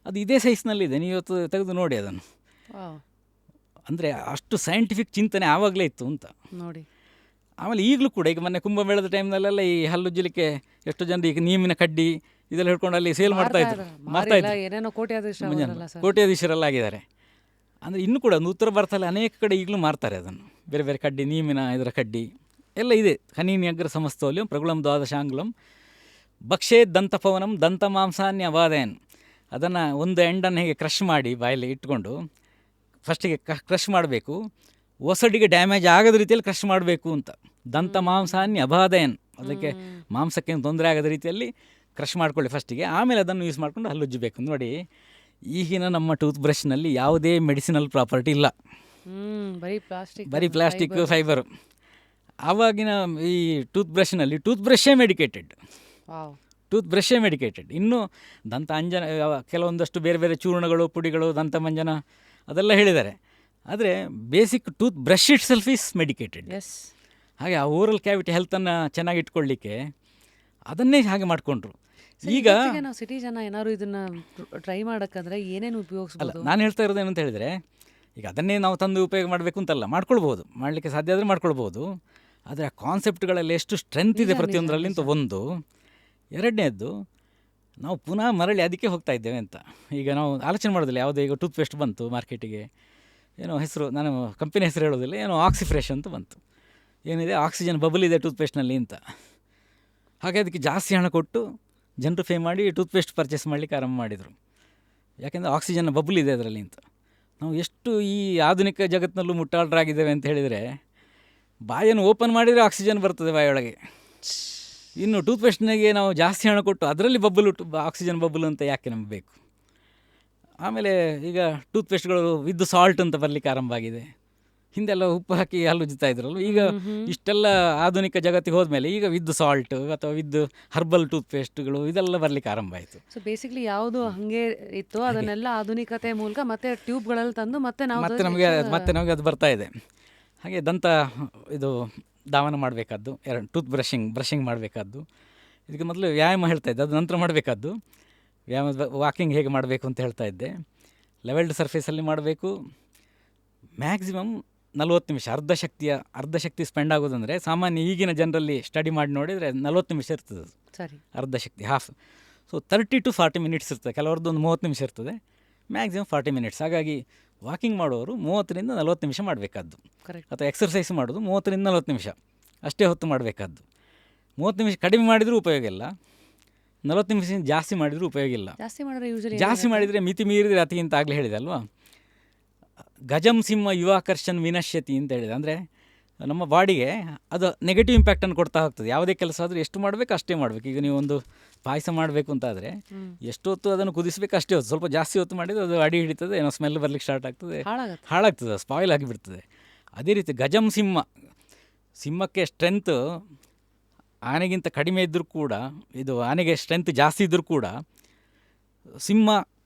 ಅದು ಇದೇ ಸೈಜ್ನಲ್ಲಿದೆ. ನೀವು ಇವತ್ತು ತೆಗೆದು ನೋಡಿ ಅದನ್ನು. ಅಂದರೆ ಅಷ್ಟು ಸೈಂಟಿಫಿಕ್ ಚಿಂತನೆ ಆವಾಗಲೇ ಇತ್ತು ಅಂತ ನೋಡಿ. ಆಮೇಲೆ ಈಗಲೂ ಕೂಡ, ಈಗ ಮೊನ್ನೆ ಕುಂಭಮೇಳದ ಟೈಮ್ನಲ್ಲೆಲ್ಲ ಈ ಹಲ್ಲುಜ್ಜಲಿಕ್ಕೆ ಎಷ್ಟು ಜನ ಈಗ ನೀಮಿನ ಕಡ್ಡಿ ಇದೆಲ್ಲ ಹಿಡ್ಕೊಂಡು ಅಲ್ಲಿ ಸೇಲ್ ಮಾಡ್ತಾ ಇದ್ರು. ಏನೇನೋ ಕೋಟ್ಯಾಧೀಶರೆಲ್ಲ ಆಗಿದ್ದಾರೆ. ಅಂದರೆ ಇನ್ನೂ ಕೂಡ ಉತ್ತರ ಭಾರತದಲ್ಲಿ ಅನೇಕ ಕಡೆ ಈಗಲೂ ಮಾರ್ತಾರೆ ಅದನ್ನು, ಬೇರೆ ಬೇರೆ ಕಡ್ಡಿ, ನೀಮಿನ ಇದರ ಕಡ್ಡಿ ಎಲ್ಲ ಇದೆ. ಕನೀನ್ಯಗ್ರ ಸಮಸ್ತೌಲ್ಯಂ ಪ್ರಗುಳಂ ದ್ವಾದಶಾಂಗುಲಂ ಭಕ್ಷೇ ದಂತಪವನಂ ದಂತ ಮಾಂಸಾನ್ಯ ಅವಾದಯನ್. ಅದನ್ನು ಒಂದು ಎಂಡನ್ನು ಹೇಗೆ ಕ್ರಷ್ ಮಾಡಿ ಬಾಯಲ್ಲಿ ಇಟ್ಕೊಂಡು ಫಸ್ಟಿಗೆ ಕ್ರಷ್ ಮಾಡಬೇಕು, ಒಸಡಿಗೆ ಡ್ಯಾಮೇಜ್ ಆಗದ ರೀತಿಯಲ್ಲಿ ಕ್ರಷ್ ಮಾಡಬೇಕು ಅಂತ. ದಂತ ಮಾಂಸಾನ್ಯ ಅಬಾದಯನ್, ಅದಕ್ಕೆ ಮಾಂಸಕ್ಕೆ ತೊಂದರೆ ಆಗದ ರೀತಿಯಲ್ಲಿ ಕ್ರಷ್ ಮಾಡ್ಕೊಳ್ಳಿ ಫಸ್ಟಿಗೆ, ಆಮೇಲೆ ಅದನ್ನು ಯೂಸ್ ಮಾಡಿಕೊಂಡು ಹಲ್ಲುಜ್ಜಬೇಕು. ನೋಡಿ, ಈಗಿನ ನಮ್ಮ ಟೂತ್ ಬ್ರಷ್ನಲ್ಲಿ ಯಾವುದೇ ಮೆಡಿಸಿನಲ್ ಪ್ರಾಪರ್ಟಿ ಇಲ್ಲ, ಬರೀ ಪ್ಲಾಸ್ಟಿಕ್ ಫೈಬರು. ಆವಾಗಿನ ಈ ಟೂತ್ ಬ್ರಷ್ಷೇ ಮೆಡಿಕೇಟೆಡ್. ಇನ್ನೂ ದಂತ ಅಂಜನ, ಕೆಲವೊಂದಷ್ಟು ಬೇರೆ ಬೇರೆ ಚೂರ್ಣಗಳು, ಪುಡಿಗಳು, ದಂತ ಮಂಜನ ಅದೆಲ್ಲ ಹೇಳಿದ್ದಾರೆ. ಆದರೆ basic tooth brush it self is medicated. ಹಾಗೆ ಆ ಓರಲ್ ಕ್ಯಾವಿಟಿ ಹೆಲ್ತನ್ನು ಚೆನ್ನಾಗಿ ಇಟ್ಕೊಳ್ಳಿಕ್ಕೆ ಅದನ್ನೇ ಹಾಗೆ ಮಾಡಿಕೊಂಡ್ರು. ಈಗ ನಾವು ಸಿಟಿ ಜನ ಏನಾದ್ರು ಇದನ್ನು ಟ್ರೈ ಮಾಡೋಕ್ಕಂದ್ರೆ ಏನೇನು ಉಪಯೋಗಿಸ್ಬೋದು? ನಾನು ಹೇಳ್ತಾ ಇರೋದು ಏನಂತ ಹೇಳಿದರೆ, ಈಗ ಅದನ್ನೇ ನಾವು ತಂದು ಉಪಯೋಗ ಮಾಡಬೇಕು ಅಂತಲ್ಲ, ಮಾಡ್ಕೊಳ್ಬೋದು, ಮಾಡಲಿಕ್ಕೆ ಸಾಧ್ಯ ಆದರೆ ಮಾಡ್ಕೊಳ್ಬೋದು. ಆದರೆ ಆ ಕಾನ್ಸೆಪ್ಟ್ಗಳೆಲ್ಲ ಎಷ್ಟು ಸ್ಟ್ರೆಂತ್ ಇದೆ ಪ್ರತಿಯೊಂದರಲ್ಲಿ ಅಂತ ಒಂದು. ಎರಡನೇದ್ದು, ನಾವು ಪುನಃ ಮರಳಿ ಅದಕ್ಕೆ ಹೋಗ್ತಾ ಇದ್ದೇವೆ ಅಂತ. ಈಗ ನಾವು ಆಲೋಚನೆ ಮಾಡೋದಿಲ್ಲ. ಯಾವುದೇ ಈಗ ಟೂತ್ ಪೇಸ್ಟ್ ಬಂತು ಮಾರ್ಕೆಟಿಗೆ, ಏನೋ ಹೆಸರು, ನಾನು ಕಂಪನಿ ಹೆಸರು ಹೇಳೋದಿಲ್ಲ, ಏನೋ ಆಕ್ಸಿಫ್ರೆಶ್ ಅಂತ ಬಂತು. ಏನಿದೆ, ಆಕ್ಸಿಜನ್ ಬಬಲ್ ಇದೆ ಟೂತ್ಪೇಸ್ಟ್ನಲ್ಲಿ ಅಂತ. ಹಾಗೆ ಅದಕ್ಕೆ ಜಾಸ್ತಿ ಹಣ ಕೊಟ್ಟು ಜನರು ಪೇ ಮಾಡಿ ಟೂತ್ಪೇಸ್ಟ್ ಪರ್ಚೇಸ್ ಮಾಡಲಿಕ್ಕೆ ಆರಂಭ ಮಾಡಿದರು. ಯಾಕೆಂದರೆ ಆಕ್ಸಿಜನ್ ಬಬಲ್ ಇದೆ ಅದರಲ್ಲಿ ಅಂತ. ನಾವು ಎಷ್ಟು ಈ ಆಧುನಿಕ ಜಗತ್ತಿನಲ್ಲೂ ಮುಟ್ಟಾಳರಾಗಿದ್ದೇವೆ ಅಂತ ಹೇಳಿದರೆ, ಬಾಯನ್ನು ಓಪನ್ ಮಾಡಿದರೆ ಆಕ್ಸಿಜನ್ ಬರ್ತದೆ ಬಾಯೊಳಗೆ. ಇನ್ನು ಟೂತ್ಪೇಸ್ಟ್ನಾಗೆ ನಾವು ಜಾಸ್ತಿ ಹಣ ಕೊಟ್ಟು ಅದರಲ್ಲಿ ಆಕ್ಸಿಜನ್ ಬಬಲ್ ಅಂತ ಯಾಕೆ ನಮಗೆ ಬೇಕು? ಆಮೇಲೆ ಈಗ ಟೂತ್ಪೇಸ್ಟ್ಗಳು ವಿದ್ ಸಾಲ್ಟ್ ಅಂತ ಬರಲಿಕ್ಕೆ ಆರಂಭ ಆಗಿದೆ. ಹಿಂದೆಲ್ಲ ಉಪ್ಪು ಹಾಕಿ ಹಲ್ಲುಜ್ಜುತ್ತಾ ಇದ್ರಲ್ಲ, ಈಗ ಇಷ್ಟೆಲ್ಲ ಆಧುನಿಕ ಜಗತ್ತಿಗೆ ಹೋದ್ಮೇಲೆ ಈಗ ವಿದ್ ಸಾಲ್ಟ್ ಅಥವಾ ವಿದ್ ಹರ್ಬಲ್ ಟೂತ್ಪೇಸ್ಟ್ಗಳು ಇದೆಲ್ಲ ಬರಲಿಕ್ಕೆ ಆರಂಭ ಆಯಿತು. ಸೊ ಬೇಸಿಕ್ಲಿ ಯಾವುದು ಹಾಗೆ ಇತ್ತು ಅದನ್ನೆಲ್ಲ ಆಧುನಿಕತೆ ಮೂಲಕ ಮತ್ತೆ ಟ್ಯೂಬ್ಗಳಲ್ಲಿ ತಂದು ಮತ್ತೆ ನಮಗೆ ಅದು ಬರ್ತಾ ಇದೆ. ಹಾಗೆ ದಂತ ಇದು ಧಾವನ ಮಾಡಬೇಕಾದ್ದು, ಟೂತ್ ಬ್ರಷಿಂಗ್ ಮಾಡಬೇಕಾದ್ದು. ಇದಕ್ಕೆ ಮೊದಲು ವ್ಯಾಯಾಮ ಹೇಳ್ತಾ ಇದ್ದೆ, ಅದು ನಂತರ ಮಾಡಬೇಕಾದ್ದು. ವ್ಯಾಯಾಮ ವಾಕಿಂಗ್ ಹೇಗೆ ಮಾಡಬೇಕು ಅಂತ ಹೇಳ್ತಾ ಇದ್ದೆ. ಲೆವೆಲ್ಡ್ ಸರ್ಫೇಸಲ್ಲಿ ಮಾಡಬೇಕು. ಮ್ಯಾಕ್ಸಿಮಮ್ 40 ನಿಮಿಷ, ಅರ್ಧ ಶಕ್ತಿ ಸ್ಪೆಂಡ್ ಆಗೋದಂದರೆ ಸಾಮಾನ್ಯ ಈಗಿನ ಜನರಲ್ಲಿ ಸ್ಟಡಿ ಮಾಡಿ ನೋಡಿದರೆ 40 ನಿಮಿಷ ಇರ್ತದೆ ಅದು. ಸರಿ. ಅರ್ಧ ಶಕ್ತಿ, ಹಾಫ್. ಸೊ 30 to 40 ಮಿನಿಟ್ಸ್ ಇರ್ತದೆ. ಕೆಲವ್ರದ್ದು ಒಂದು 30 ನಿಮಿಷ ಇರ್ತದೆ, ಮ್ಯಾಕ್ಸಿಮಮ್ 40 ಮಿನಿಟ್ಸ್. ಹಾಗಾಗಿ ವಾಕಿಂಗ್ ಮಾಡೋರು 30ರಿಂದ 40 ನಿಮಿಷ ಮಾಡಬೇಕಾದ್ದು. ಅಥವಾ ಎಕ್ಸರ್ಸೈಸ್ ಮಾಡೋದು 30ರಿಂದ 40 ನಿಮಿಷ ಅಷ್ಟೇ ಹೊತ್ತು ಮಾಡಬೇಕಾದ್ದು. 30 ನಿಮಿಷ ಕಡಿಮೆ ಮಾಡಿದರೂ ಉಪಯೋಗ ಇಲ್ಲ. 40 ನಿಮಿಷ ಜಾಸ್ತಿ ಮಾಡಿದರೂ ಉಪಯೋಗ ಇಲ್ಲ. ಜಾಸ್ತಿ ಮಾಡಿದ್ರೆ ಯೂಶಲಿ ಜಾಸ್ತಿ ಮಾಡಿದರೆ ಮಿತಿ ಮೀರಿದರೆ ಅತಿ ಅಂತ ಆಗಲೇ ಹೇಳಿದೆ ಅಲ್ವಾ. ಗಜಂ ಸಿಂಹ ಯುವಾಕರ್ಷನ್ ವಿನಶ್ಯತಿ ಅಂತ ಹೇಳಿದೆ. ಅಂದರೆ ನಮ್ಮ ಬಾಡಿಗೆ ಅದು ನೆಗೆಟಿವ್ ಇಂಪ್ಯಾಕ್ಟನ್ನು ಕೊಡ್ತಾ ಹೋಗ್ತದೆ. ಯಾವುದೇ ಕೆಲಸ ಆದರೂ ಎಷ್ಟು ಮಾಡಬೇಕು ಅಷ್ಟೇ ಮಾಡಬೇಕು. ಈಗ ನೀವು ಒಂದು ಪಾಯಸ ಮಾಡಬೇಕು ಅಂತಾದರೆ ಎಷ್ಟು ಹೊತ್ತು ಅದನ್ನು ಕುದಿಸಬೇಕು ಅಷ್ಟೇ ಹೊತ್ತು. ಸ್ವಲ್ಪ ಜಾಸ್ತಿ ಹೊತ್ತು ಮಾಡಿದರೆ ಅದು ಅಡಿ ಹಿಡಿತದೆ, ಏನೋ ಸ್ಮೆಲ್ ಬರಲಿಕ್ಕೆ ಸ್ಟಾರ್ಟ್ ಆಗ್ತದೆ, ಹಾಳಾಗ್ತದೆ, ಸ್ಪಾಯ್ಲ್ ಆಗಿಬಿಡ್ತದೆ. ಅದೇ ರೀತಿ ಗಜಂ ಸಿಂಹಕ್ಕೆ ಸ್ಟ್ರೆಂತ್ ಆನೆಗಿಂತ ಕಡಿಮೆ ಇದ್ದರೂ ಕೂಡ, ಇದು ಆನೆಗೆ ಸ್ಟ್ರೆಂತ್ ಜಾಸ್ತಿ ಇದ್ದರೂ ಕೂಡ ಸಿಂಹ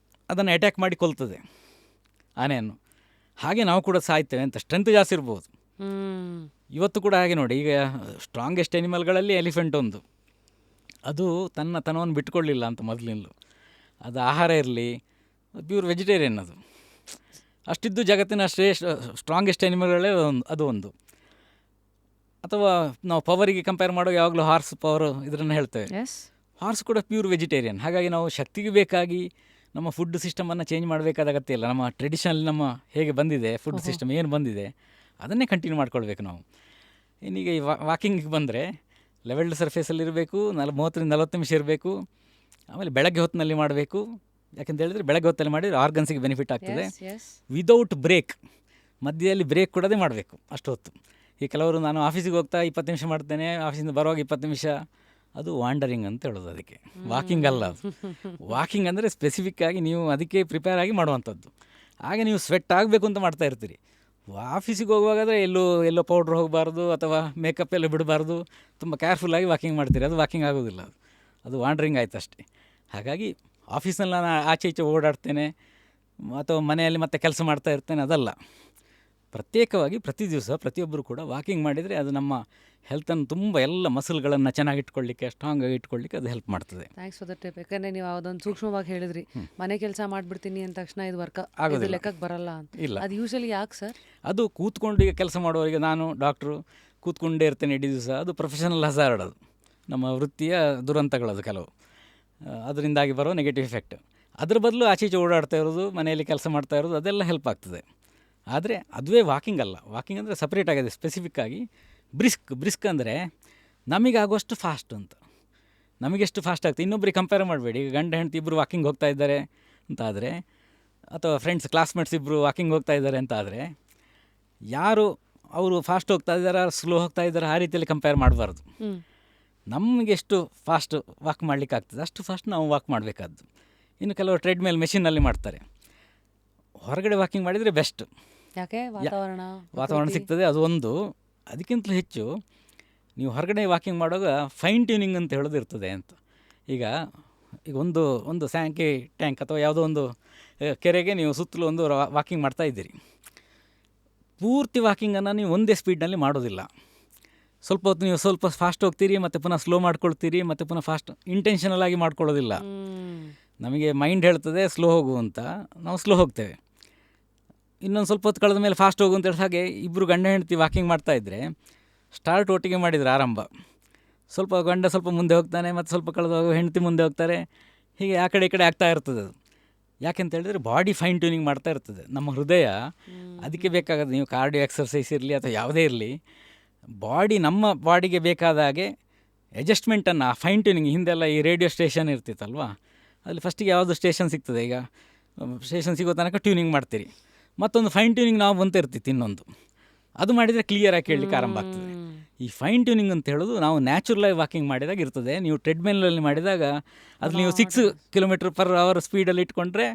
ಅದನ್ನು ಅಟ್ಯಾಕ್ ಮಾಡಿ ಕೊಲ್ತದೆ ಆನೆಯನ್ನು. ಹಾಗೆ ನಾವು ಕೂಡ ಸಾಯ್ತೇವೆ ಅಂತ. ಸ್ಟ್ರೆಂತ್ ಜಾಸ್ತಿ ಇರ್ಬೋದು. ಇವತ್ತು ಕೂಡ ಹಾಗೆ ನೋಡಿ, ಈಗ ಸ್ಟ್ರಾಂಗೆಸ್ಟ್ ಎನಿಮಲ್ಗಳಲ್ಲಿ ಎಲಿಫೆಂಟ್ ಒಂದು. ಅದು ತನವನ್ನು ಬಿಟ್ಕೊಳ್ಳಿಲ್ಲ ಅಂತ ಮೊದಲಿನಲ್ಲೂ. ಅದು ಆಹಾರ ಇರಲಿ, ಪ್ಯೂರ್ ವೆಜಿಟೇರಿಯನ್ ಅದು. ಅಷ್ಟಿದ್ದು ಜಗತ್ತಿನ ಸ್ಟ್ರಾಂಗೆಸ್ಟ್ ಎನಿಮಲ್ಗಳೇ ಅದು ಒಂದು. ಅಥವಾ ನಾವು ಪವರಿಗೆ ಕಂಪೇರ್ ಮಾಡುವಾಗ ಯಾವಾಗಲೂ ಹಾರ್ಸ್ ಪವರ್ ಇದನ್ನು ಹೇಳ್ತೇವೆ. ಹಾರ್ಸ್ ಕೂಡ ಪ್ಯೂರ್ ವೆಜಿಟೇರಿಯನ್. ಹಾಗಾಗಿ ನಾವು ಶಕ್ತಿಗೆ ಬೇಕಾಗಿ ನಮ್ಮ ಫುಡ್ ಸಿಸ್ಟಮನ್ನು ಚೇಂಜ್ ಮಾಡಬೇಕಾದ ಅಗತ್ಯ ಇಲ್ಲ. ನಮ್ಮ ಟ್ರೆಡಿಷನಲ್ ನಮ್ಮ ಹೇಗೆ ಬಂದಿದೆ ಫುಡ್ ಸಿಸ್ಟಮ್ ಏನು ಬಂದಿದೆ ಅದನ್ನೇ ಕಂಟಿನ್ಯೂ ಮಾಡ್ಕೊಳ್ಬೇಕು ನಾವು. ಇನ್ನೀಗ ಈ ವಾಕಿಂಗಿಗೆ ಬಂದರೆ ಲೆವೆಲ್ಡ್ ಸರ್ಫೇಸಲ್ಲಿರಬೇಕು, 30-40 ನಿಮಿಷ ಇರಬೇಕು. ಆಮೇಲೆ ಬೆಳಗ್ಗೆ ಹೊತ್ತಿನಲ್ಲಿ ಮಾಡಬೇಕು. ಯಾಕೆಂತ ಹೇಳಿದ್ರೆ ಬೆಳಗ್ಗೆ ಹೊತ್ತಲ್ಲಿ ಮಾಡಿದರೆ ಆರ್ಗನ್ಸಿಗೆ ಬೆನಿಫಿಟ್ ಆಗ್ತದೆ. ವಿದೌಟ್ ಬ್ರೇಕ್, ಮಧ್ಯದಲ್ಲಿ ಬ್ರೇಕ್ ಕೊಡದೆ ಮಾಡಬೇಕು ಅಷ್ಟು ಹೊತ್ತು. ಈ ಕೆಲವರು ನಾನು ಆಫೀಸಿಗೆ ಹೋಗ್ತಾ 20 ನಿಮಿಷ ಮಾಡ್ತೇನೆ, ಆಫೀಸಿಂದ ಬರುವಾಗ 20 ನಿಮಿಷ, ಅದು ವಾಂಡರಿಂಗ್ ಅಂತ ಹೇಳೋದು. ಅದಕ್ಕೆ ವಾಕಿಂಗ್ ಅಲ್ಲ ಅದು. ವಾಕಿಂಗ್ ಅಂದರೆ ಸ್ಪೆಸಿಫಿಕ್ ಆಗಿ ನೀವು ಅದಕ್ಕೆ ಪ್ರಿಪೇರ್ ಆಗಿ ಮಾಡುವಂಥದ್ದು. ಹಾಗೆ ನೀವು ಸ್ವೆಟ್ ಆಗಬೇಕು ಅಂತ ಮಾಡ್ತಾ ಇರ್ತೀರಿ. ಆಫೀಸಿಗೆ ಹೋಗುವಾಗಾದರೆ ಎಲ್ಲೋ ಪೌಡ್ರ್ ಹೋಗಬಾರ್ದು ಅಥವಾ ಮೇಕಪ್ ಎಲ್ಲ ಬಿಡಬಾರ್ದು, ತುಂಬ ಕೇರ್ಫುಲ್ಲಾಗಿ ವಾಕಿಂಗ್ ಮಾಡ್ತೀರಿ. ಅದು ವಾಕಿಂಗ್ ಆಗೋದಿಲ್ಲ, ಅದು ವಾಂಡ್ರಿಂಗ್ ಆಯ್ತು ಅಷ್ಟೇ. ಹಾಗಾಗಿ ಆಫೀಸ್ನಲ್ಲಿ ನಾನು ಆಚೆ ಈಚೆ ಓಡಾಡ್ತೇನೆ ಅಥವಾ ಮನೆಯಲ್ಲಿ ಮತ್ತೆ ಕೆಲಸ ಮಾಡ್ತಾ ಇರ್ತೇನೆ, ಅದಲ್ಲ. ಪ್ರತ್ಯೇಕವಾಗಿ ಪ್ರತಿ ದಿವಸ ಪ್ರತಿಯೊಬ್ಬರು ಕೂಡ ವಾಕಿಂಗ್ ಮಾಡಿದರೆ ಅದು ನಮ್ಮ ಹೆಲ್ತನ್ನು ತುಂಬ ಎಲ್ಲ ಮಸಲ್ಗಳನ್ನು ಚೆನ್ನಾಗಿ ಇಟ್ಕೊಳ್ಳಿಕ್ಕೆ, ಸ್ಟ್ರಾಂಗ್ ಆಗಿ ಇಟ್ಕೊಳ್ಳಿಕ್ಕೆ ಅದು ಹೆಲ್ಪ್ ಮಾಡ್ತದೆ. Thanks for the tip. ಯಾಕಂದರೆ ನೀವು ಅದೊಂದು ಸೂಕ್ಷ್ಮವಾಗಿ ಹೇಳಿದ್ರಿ, ಮನೆ ಕೆಲಸ ಮಾಡಿಬಿಡ್ತೀನಿ ಅಂದ ತಕ್ಷಣ ಇದು ವರ್ಕ್ ಆಗೋದು ಲೆಕ್ಕಕ್ಕೆ ಬರಲ್ಲ ಅಂತ. ಇಲ್ಲ, ಅದು ಯೂಶಲಿ ಯಾಕೆ ಸರ್? ಅದು ಕೂತ್ಕೊಂಡು ಈಗ ಕೆಲಸ ಮಾಡುವವರಿಗೆ, ನಾನು ಡಾಕ್ಟ್ರು ಕೂತ್ಕೊಂಡೇ ಇರ್ತೇನೆ ಇಡೀ ದಿವಸ, ಅದು ಪ್ರೊಫೆಷನಲ್ ಹಜಾರ್ಡ್, ಅದು ನಮ್ಮ ವೃತ್ತಿಯ ದುರಂತಗಳದು ಕೆಲವು, ಅದರಿಂದಾಗಿ ಬರೋ ನೆಗೆಟಿವ್ ಎಫೆಕ್ಟ್. ಅದ್ರ ಬದಲು ಆಚೆ ಈಚೆ ಓಡಾಡ್ತಾ ಇರೋದು, ಮನೆಯಲ್ಲಿ ಕೆಲಸ ಮಾಡ್ತಾ ಇರೋದು, ಅದೆಲ್ಲ ಹೆಲ್ಪ್ ಆಗ್ತದೆ. ಆದರೆ ಅದುವೇ ವಾಕಿಂಗ್ ಅಲ್ಲ. ವಾಕಿಂಗ್ ಅಂದರೆ ಸಪ್ರೇಟ್ ಆಗಿದೆ, ಸ್ಪೆಸಿಫಿಕ್ ಆಗಿ ಬ್ರಿಸ್ಕ್ ಅಂದರೆ ನಮಗಾಗುವಷ್ಟು ಫಾಸ್ಟ್ ಅಂತ. ನಮಗೆಷ್ಟು ಫಾಸ್ಟ್ ಆಗ್ತದೆ ಇನ್ನೊಬ್ಬರಿಗೆ ಕಂಪೇರ್ ಮಾಡಬೇಡಿ. ಈಗ ಗಂಡ ಹೆಂಡತಿ ಇಬ್ಬರು ವಾಕಿಂಗ್ ಹೋಗ್ತಾ ಇದ್ದಾರೆ ಅಂತ ಆದರೆ, ಅಥವಾ ಫ್ರೆಂಡ್ಸ್ ಕ್ಲಾಸ್ಮೇಟ್ಸ್ ಇಬ್ಬರು ವಾಕಿಂಗ್ ಹೋಗ್ತಾ ಇದ್ದಾರೆ ಅಂತ ಆದರೆ, ಯಾರು ಅವರು ಫಾಸ್ಟ್ ಹೋಗ್ತಾ ಇದ್ದಾರೆ ಸ್ಲೋ ಹೋಗ್ತಾ ಇದ್ದಾರೆ ಆ ರೀತಿಯಲ್ಲಿ ಕಂಪೇರ್ ಮಾಡಬಾರ್ದು. ನಮಗೆ ಎಷ್ಟು ಫಾಸ್ಟ್ ವಾಕ್ ಮಾಡಲಿಕ್ಕೆ ಆಗ್ತದೆ ಅಷ್ಟು ಫಾಸ್ಟ್ ನಾವು ವಾಕ್ ಮಾಡಬೇಕಾದ್ದು. ಇನ್ನು ಕೆಲವರು ಟ್ರೆಡ್ಮೇಲ್ ಮೆಷಿನಲ್ಲಿ ಮಾಡ್ತಾರೆ. ಹೊರಗಡೆ ವಾಕಿಂಗ್ ಮಾಡಿದರೆ ಬೆಸ್ಟ್. ಯಾಕೆ? ವಾತಾವರಣ ಸಿಗ್ತದೆ, ಅದು ಒಂದು. ಅದಕ್ಕಿಂತಲೂ ಹೆಚ್ಚು ನೀವು ಹೊರಗಡೆ ವಾಕಿಂಗ್ ಮಾಡುವಾಗ ಫೈನ್ ಟ್ಯೂನಿಂಗ್ ಅಂತ ಹೇಳೋದು ಇರ್ತದೆ ಅಂತ. ಈಗ ಒಂದು ಸ್ಯಾಂಕಿ ಟ್ಯಾಂಕ್ ಅಥವಾ ಯಾವುದೋ ಒಂದು ಕೆರೆಗೆ ನೀವು ಸುತ್ತಲೂ ಒಂದು ವಾಕಿಂಗ್ ಮಾಡ್ತಾ ಇದ್ದೀರಿ. ಪೂರ್ತಿ ವಾಕಿಂಗನ್ನು ನೀವು ಒಂದೇ ಸ್ಪೀಡ್ನಲ್ಲಿ ಮಾಡೋದಿಲ್ಲ. ಸ್ವಲ್ಪ ಹೊತ್ತು ನೀವು ಸ್ವಲ್ಪ ಫಾಸ್ಟ್ ಹೋಗ್ತೀರಿ, ಮತ್ತು ಪುನಃ ಸ್ಲೋ ಮಾಡ್ಕೊಳ್ತೀರಿ, ಮತ್ತು ಪುನಃ ಫಾಸ್ಟ್ ಇಂಟೆನ್ಷನಲ್ ಆಗಿ ಮಾಡ್ಕೊಳ್ಳೋದಿಲ್ಲ. ನಮಗೆ ಮೈಂಡ್ ಹೇಳ್ತದೆ ಸ್ಲೋ ಹೋಗು ಅಂತ, ನಾವು ಸ್ಲೋ ಹೋಗ್ತೇವೆ. ಇನ್ನೊಂದು ಸ್ವಲ್ಪ ಹೊತ್ತು ಕಳೆದ ಮೇಲೆ ಫಾಸ್ಟ್ ಹೋಗು ಅಂತ ಹೇಳಿ. ಹಾಗೆ ಇಬ್ಬರು ಗಂಡ ಹೆಂಡತಿ ವಾಕಿಂಗ್ ಮಾಡ್ತಾಯಿದ್ರೆ, ಸ್ಟಾರ್ಟ್ ಒಟ್ಟಿಗೆ ಮಾಡಿದರೆ ಆರಂಭ, ಸ್ವಲ್ಪ ಗಂಡ ಸ್ವಲ್ಪ ಮುಂದೆ ಹೋಗ್ತಾನೆ, ಮತ್ತು ಸ್ವಲ್ಪ ಕಳೆದ ಹೆಂಡತಿ ಮುಂದೆ ಹೋಗ್ತಾರೆ. ಹೀಗೆ ಆ ಕಡೆ ಈ ಕಡೆ ಆಗ್ತಾ ಇರ್ತದೆ ಅದು. ಯಾಕೆಂತ ಹೇಳಿದರೆ ಬಾಡಿ ಫೈನ್ ಟ್ಯೂನಿಂಗ್ ಮಾಡ್ತಾ ಇರ್ತದೆ. ನಮ್ಮ ಹೃದಯ ಅದಕ್ಕೆ ಬೇಕಾಗೋದು. ನೀವು ಕಾರ್ಡಿಯೋ ಎಕ್ಸರ್ಸೈಸ್ ಇರಲಿ ಅಥವಾ ಯಾವುದೇ ಇರಲಿ, ನಮ್ಮ ಬಾಡಿಗೆ ಬೇಕಾದ ಹಾಗೆ ಅಡ್ಜಸ್ಟ್ಮೆಂಟನ್ನು, ಫೈನ್ ಟ್ಯೂನಿಂಗ್. ಹಿಂದೆಲ್ಲ ಈ ರೇಡಿಯೋ ಸ್ಟೇಷನ್ ಇರ್ತಿತ್ತಲ್ವ, ಅಲ್ಲಿ ಫಸ್ಟಿಗೆ ಯಾವುದು ಸ್ಟೇಷನ್ ಸಿಗ್ತದೆ, ಈಗ ಸ್ಟೇಷನ್ ಸಿಗೋ ತನಕ ಟ್ಯೂನಿಂಗ್ ಮಾಡ್ತೀರಿ. ಮತ್ತೊಂದು ಫೈನ್ ಟ್ಯೂನಿಂಗ್ ನಾವು ಬಂತ ಇರ್ತಿತ್ತು ಇನ್ನೊಂದು, ಅದು ಮಾಡಿದರೆ ಕ್ಲಿಯರಾಗಿ ಕೇಳಲಿಕ್ಕೆ ಆರಂಭ ಆಗ್ತದೆ. ಈ ಫೈನ್ ಟ್ಯೂನಿಂಗ್ ಅಂತ ಹೇಳೋದು ನಾವು ನ್ಯಾಚುರಲಾಗಿ ವಾಕಿಂಗ್ ಮಾಡಿದಾಗ ಇರ್ತದೆ. ನೀವು ಟ್ರೆಡ್ಮೇಲಲ್ಲಿ ಮಾಡಿದಾಗ ಅದು ನೀವು 6 km/h ಸ್ಪೀಡಲ್ಲಿ ಇಟ್ಕೊಂಡ್ರೆ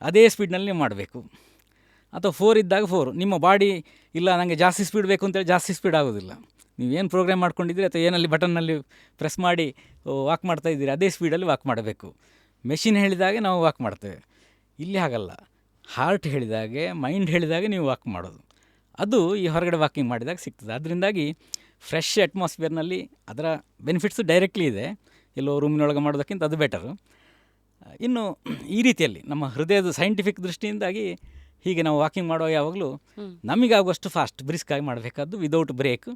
ಅದೇ ಸ್ಪೀಡ್ನಲ್ಲಿ ನೀವು ಮಾಡಬೇಕು. ಅಥವಾ 4 ಇದ್ದಾಗ 4. ನಿಮ್ಮ ಬಾಡಿ ಇಲ್ಲ ನನಗೆ ಜಾಸ್ತಿ ಸ್ಪೀಡ್ ಬೇಕು ಅಂತೇಳಿ ಜಾಸ್ತಿ ಸ್ಪೀಡ್ ಆಗೋದಿಲ್ಲ. ನೀವೇನು ಪ್ರೋಗ್ರಾಮ್ ಮಾಡ್ಕೊಂಡಿದ್ದೀರಿ ಅಥವಾ ಏನಲ್ಲಿ ಬಟನ್ನಲ್ಲಿ ಪ್ರೆಸ್ ಮಾಡಿ ವಾಕ್ ಮಾಡ್ತಾಯಿದ್ದೀರಿ ಅದೇ ಸ್ಪೀಡಲ್ಲಿ ವಾಕ್ ಮಾಡಬೇಕು. ಮೆಷಿನ್ ಹೇಳಿದಾಗೆ ನಾವು ವಾಕ್ ಮಾಡ್ತೇವೆ. ಇಲ್ಲಿ ಹಾಗಲ್ಲ. ಹಾರ್ಟ್ ಹೇಳಿದಾಗೆ, ಮೈಂಡ್ ಹೇಳಿದಾಗೆ ನೀವು ವಾಕ್ ಮಾಡೋದು. ಅದು ಈ ಹೊರಗಡೆ ವಾಕಿಂಗ್ ಮಾಡಿದಾಗ ಸಿಗ್ತದೆ. ಅದರಿಂದಾಗಿ ಫ್ರೆಶ್ ಅಟ್ಮಾಸ್ಫಿಯರ್ನಲ್ಲಿ ಅದರ ಬೆನಿಫಿಟ್ಸು ಡೈರೆಕ್ಟ್ಲಿ ಇದೆ. ಎಲ್ಲೋ ರೂಮಿನೊಳಗೆ ಮಾಡೋದಕ್ಕಿಂತ ಅದು ಬೆಟರು. ಇನ್ನು ಈ ರೀತಿಯಲ್ಲಿ ನಮ್ಮ ಹೃದಯದ ಸೈಂಟಿಫಿಕ್ ದೃಷ್ಟಿಯಿಂದಾಗಿ ಹೀಗೆ ನಾವು ವಾಕಿಂಗ್ ಮಾಡುವಾಗ ಯಾವಾಗಲೂ ನಮಗಾಗುವಷ್ಟು ಫಾಸ್ಟ್ ಬ್ರಿಸ್ಕಾಗಿ ಮಾಡಬೇಕಾದ್ದು, ವಿದೌಟ್ ಬ್ರೇಕ್.